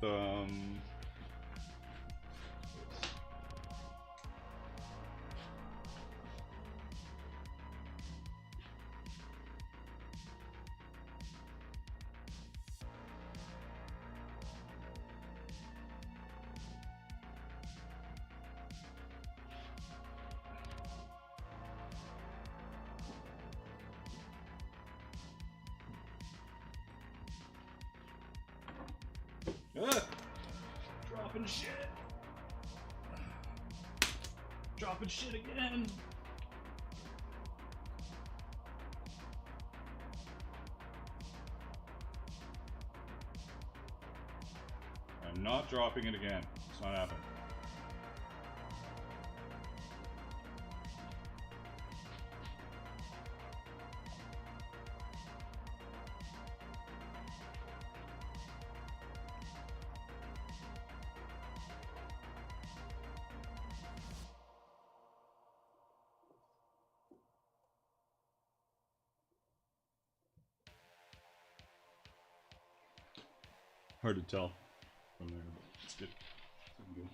dropping shit. Dropping shit again. I'm not dropping it again. It's not happening. Hard to tell from there, but it's good. It's good.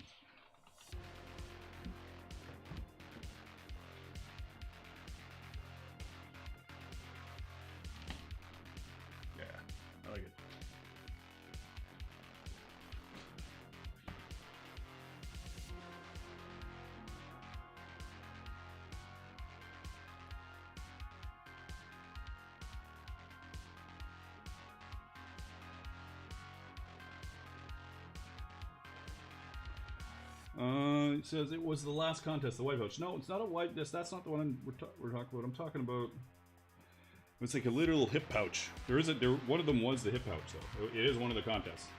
Yeah, I like it. It says it was the last contest, the white pouch. No, it's not a white. That's not the one we're talking about. I'm talking about. It's like a literal hip pouch. There is one of them was the hip pouch though. It is one of the contests.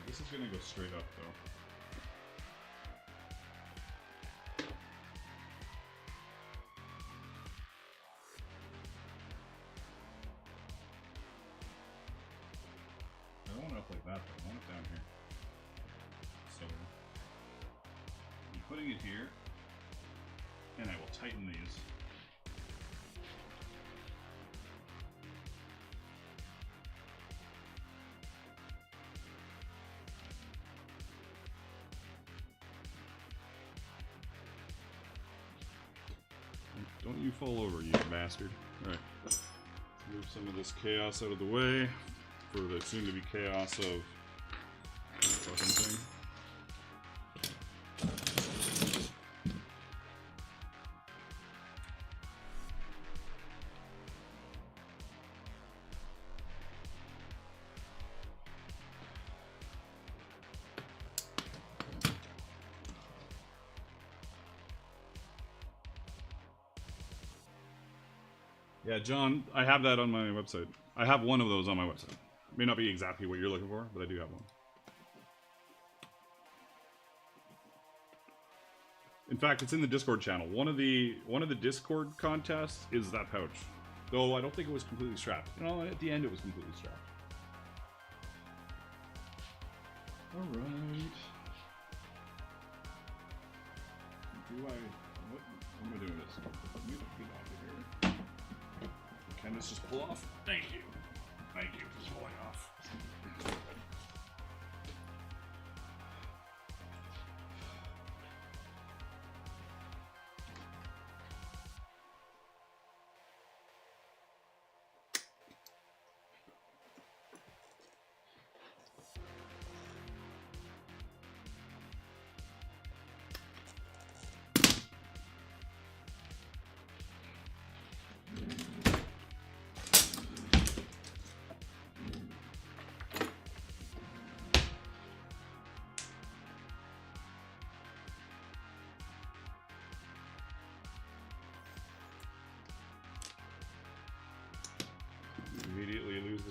This is gonna go straight up though. I don't want it up like that though. I want it down here. So I'm putting it here, and I will tighten these. Don't you fall over, you bastard. Alright. Let's move some of this chaos out of the way for the soon-to-be chaos of fucking thing. Yeah, John, I have that on my website. I have one of those on my website. It may not be exactly what you're looking for, but I do have one. In fact, it's in the Discord channel. One of the Discord contests is that pouch. Though I don't think it was completely strapped. You know, at the end it was completely strapped. Alright. What am I doing this? Get off of here. Can this just pull off? Thank you. Thank you for pulling off.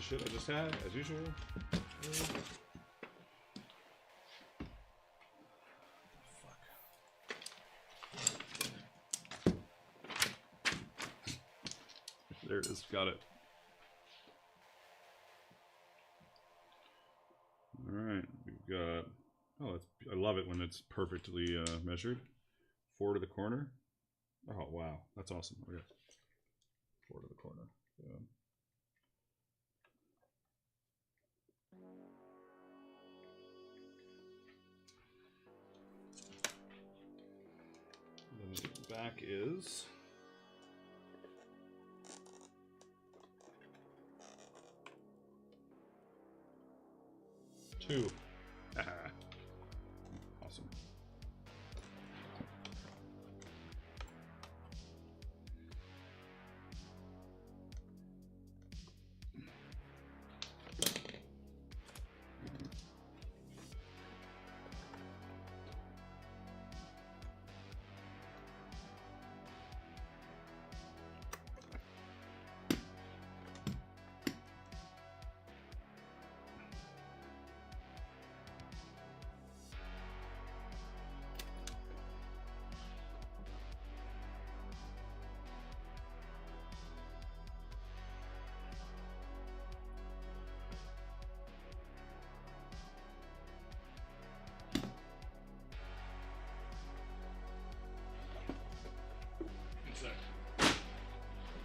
shit I just had, as usual. There it is, got it. Alright, we've got, oh, it's, I love it when it's perfectly measured. 4 to the corner. Oh, wow, that's awesome. Okay. 4 to the corner. Yeah. Then the back is 2. Awesome.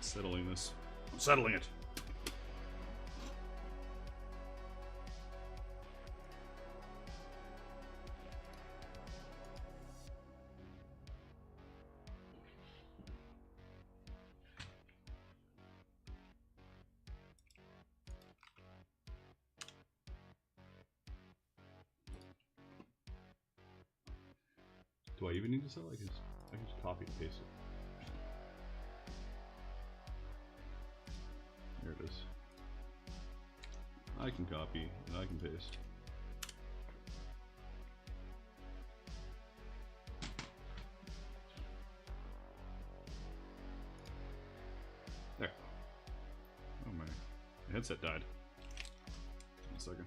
Settling this. I'm settling it. Do I even need to settle? I can just copy and paste it. There it is. I can copy and I can paste. There. Oh, my headset died. 1 second.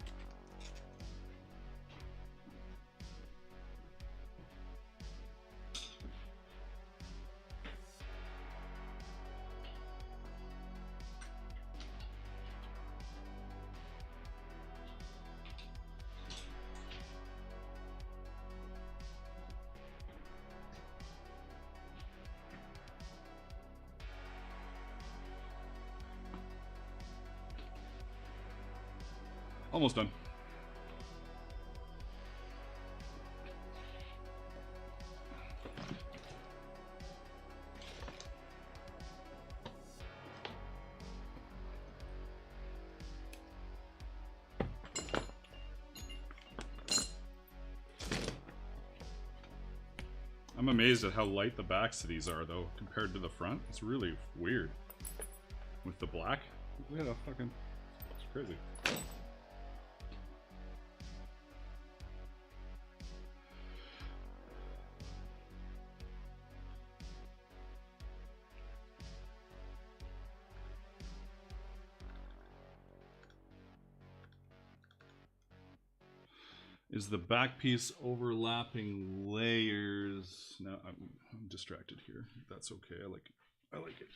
Almost done. I'm amazed at how light the backs of these are, though, compared to the front. It's really weird. With the black. Look at that fucking... It's crazy. Is the back piece overlapping layers? No, I'm distracted here. That's okay. I like it. I like it.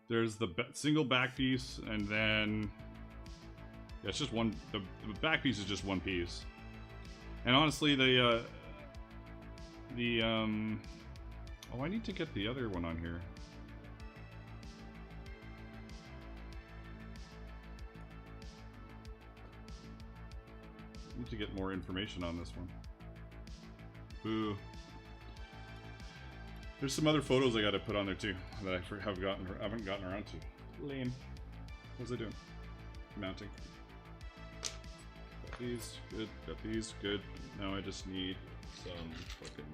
There's the single back piece, and then yeah, it's just one. The back piece is just one piece. And honestly, oh, I need to get the other one on here. Need to get more information on this one. Boo. There's some other photos I got to put on there too that I haven't gotten around to. Lame. What was I doing? Mounting. Got these, good. Got these, good. Now I just need some fucking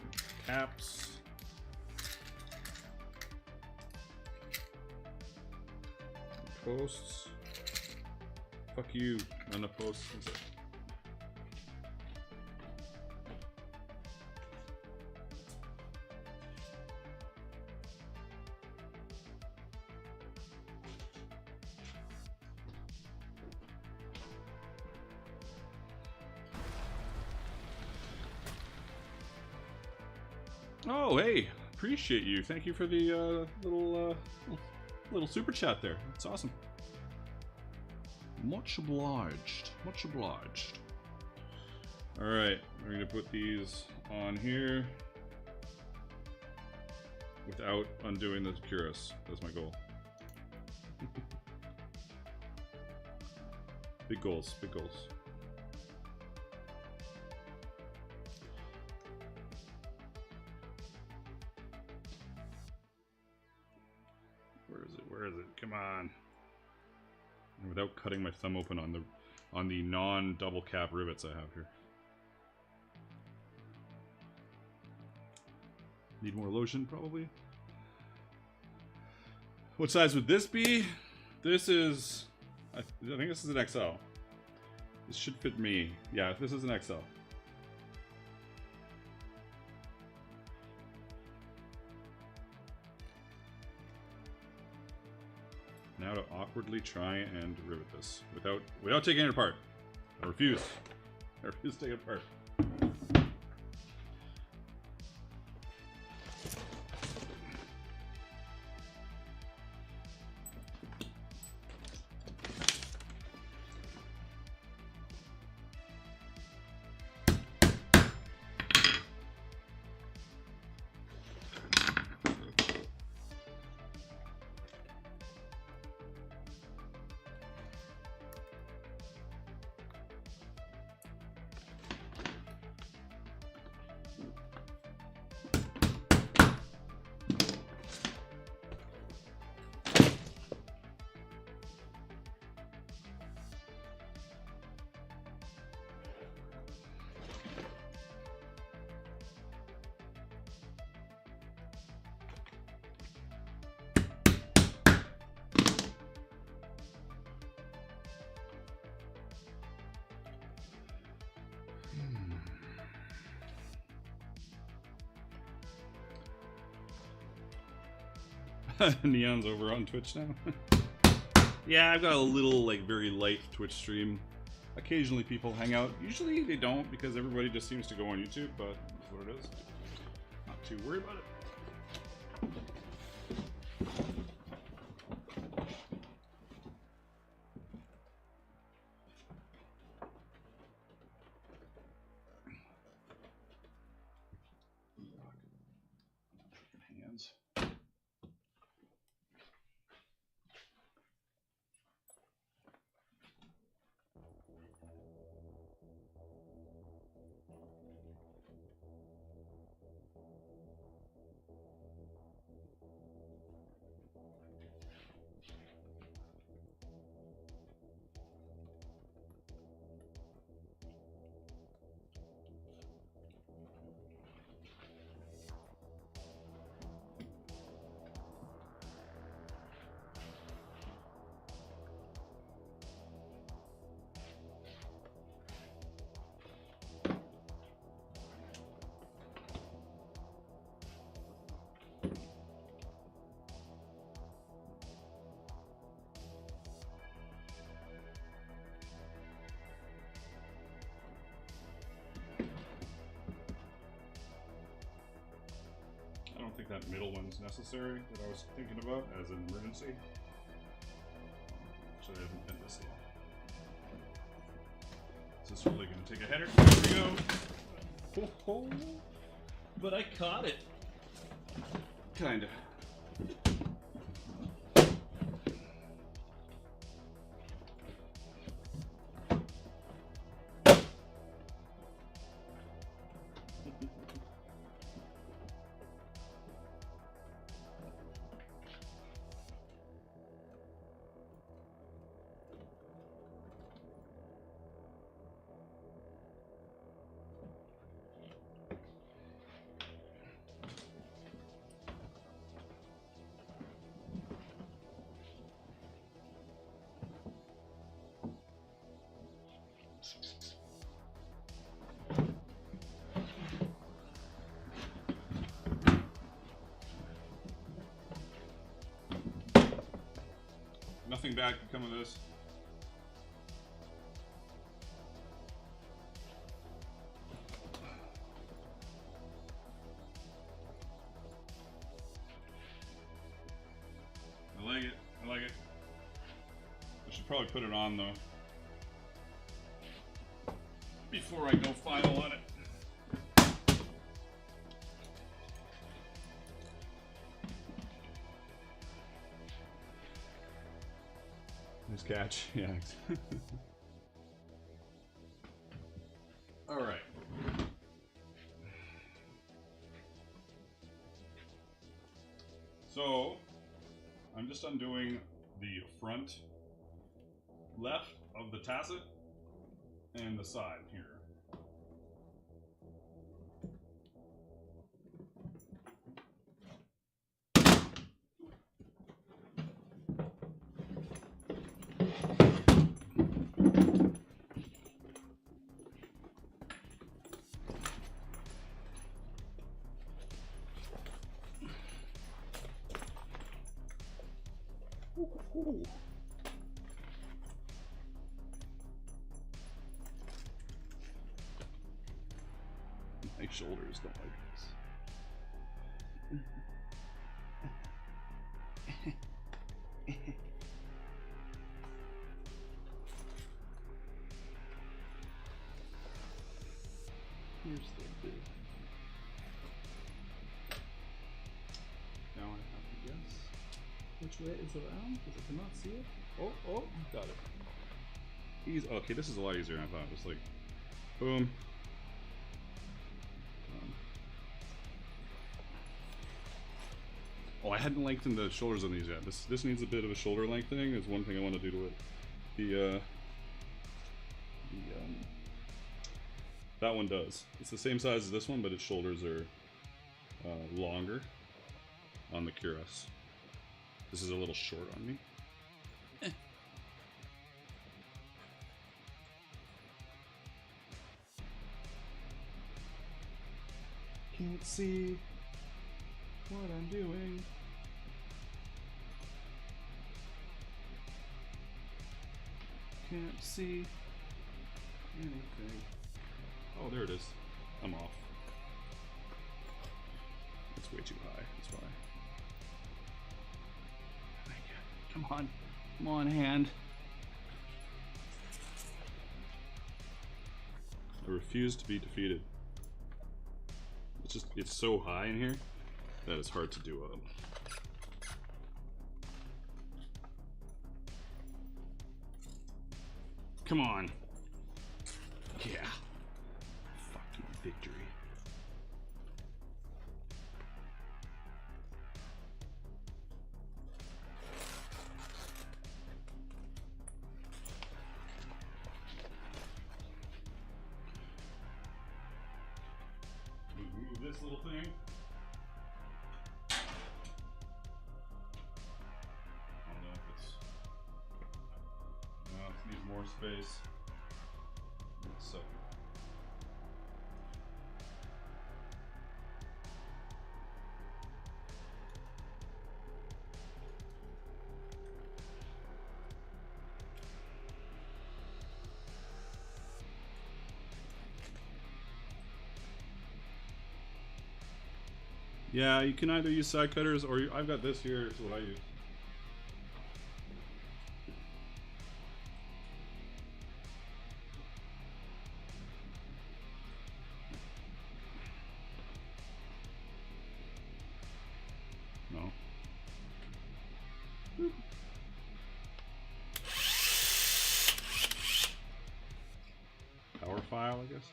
caps. Posts. Fuck you. None of posts. Oh, hey, appreciate you. Thank you for the little super chat there. That's awesome. Much obliged. Much obliged. All right, we're gonna put these on here without undoing the cuirass. That's my goal. Big goals. Big goals. Where is it? Come on. And without cutting my thumb open on the non-double cap rivets I have here. Need more lotion, probably. What size would this be? This is... I think this is an XL. This should fit me. Yeah, this is an XL. Now to awkwardly try and rivet this without taking it apart. I refuse. I refuse to take it apart. Neon's over on Twitch now. Yeah, I've got a little, like, very light Twitch stream. Occasionally people hang out. Usually they don't because everybody just seems to go on YouTube, but that's what it is. Not too worried about it. Hands. I don't think that middle one's necessary that I was thinking about as an emergency. Actually, I haven't pinned this yet. Is this really going to take a header? Here we go. Oh, but I caught it. Kinda. Nothing bad could come of this. should probably put it on though before I go final on it. Nice catch, yeah. All right. So I'm just undoing the front left of the tasset and the side here. Ooh. My shoulders don't like this. Here's the bit. Now I have to guess which way is around because I cannot see it. Oh, got it. Easy. Okay, this is a lot easier than I thought. Just like, boom. Oh, I hadn't lengthened the shoulders on these yet. This needs a bit of a shoulder lengthening. Is one thing I want to do to it. That one does. It's the same size as this one, but its shoulders are longer on the cuirass. This is a little short on me. Can't see what I'm doing. Can't see anything. Oh, there it is. I'm off. It's way too high. That's why. Come on. Come on, hand. I refuse to be defeated. It's so high in here that it's hard to do up. Come on. Yeah. Fucking victory. Move this little thing. I don't know if it's... No, it needs more space. So. Yeah, you can either use side cutters or I've got this here, it's what I use. No. Power file, I guess.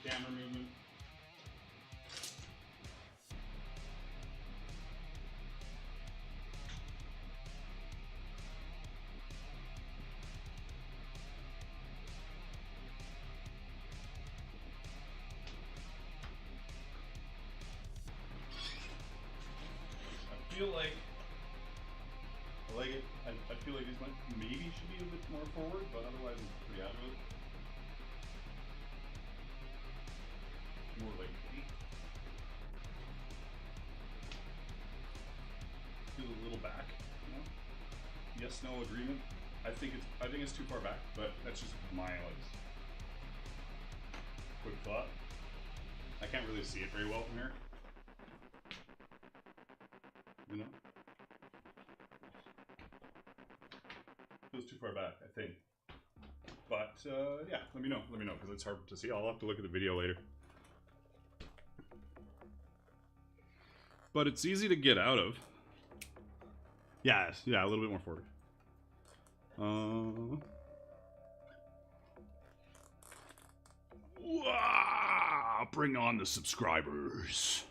Camera movement. I feel like I like it. I feel like these might maybe should be a bit more forward, but otherwise I'm pretty happy with it. More like feel a little back, you know? Yes, no agreement. I think it's too far back, but that's just my quick thought. I I can't really see it very well from here. You know? Feels too far back, I think. But, yeah, let me know, because it's hard to see. I'll have to look at the video later. But it's easy to get out of. Yeah, a little bit more forward. Wow, bring on the subscribers.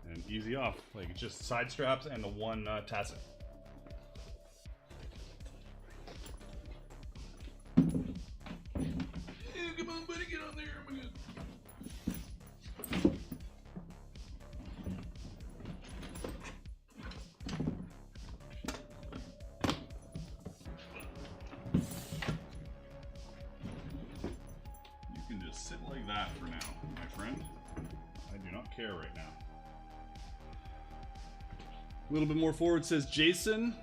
And easy off, like just side straps and the one tasset. Come on, buddy, get on there. Oh my God. You can just sit like that for now, my friend. I do not care right now. A little bit more forward, says Jason.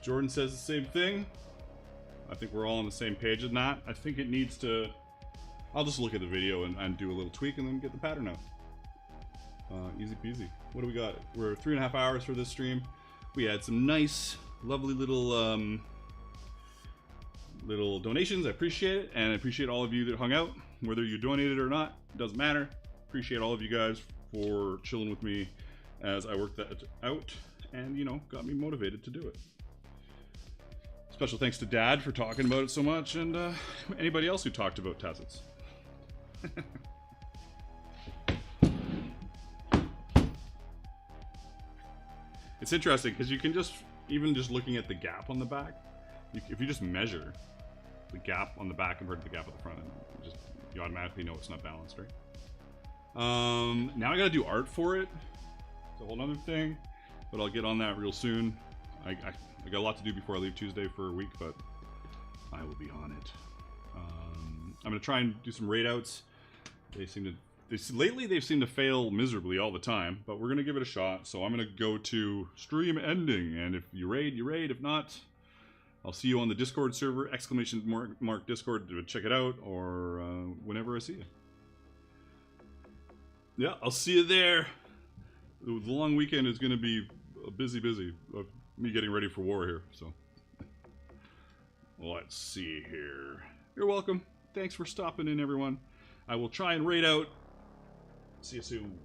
Jordan says the same thing. I think we're all on the same page in that. I think it needs to... I'll just look at the video and do a little tweak and then get the pattern out. Easy peasy. What do we got? We're 3.5 hours for this stream. We had some nice, lovely little little donations. I appreciate it, and I appreciate all of you that hung out. Whether you donated or not, it doesn't matter. Appreciate all of you guys for chilling with me as I worked that out and, you know, got me motivated to do it. Special thanks to Dad for talking about it so much, and anybody else who talked about tassets. It's interesting because you can just, even just looking at the gap on the back, if you just measure the gap on the back compared to the gap at the front, you automatically know it's not balanced, right? Now I gotta do art for it. It's a whole other thing, but I'll get on that real soon. I got a lot to do before I leave Tuesday for a week, but I will be on it. I'm gonna try and do some raid outs. Lately they've seemed to fail miserably all the time, but we're gonna give it a shot. So I'm gonna go to stream ending, and if you raid, you raid. If not, I'll see you on the Discord server, !mark Discord, to check it out, or whenever I see you. Yeah, I'll see you there. The long weekend is gonna be busy of me getting ready for war here, so. Let's see here. You're welcome. Thanks for stopping in, everyone. I will try and raid out. See you soon.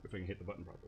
If I can hit the button properly.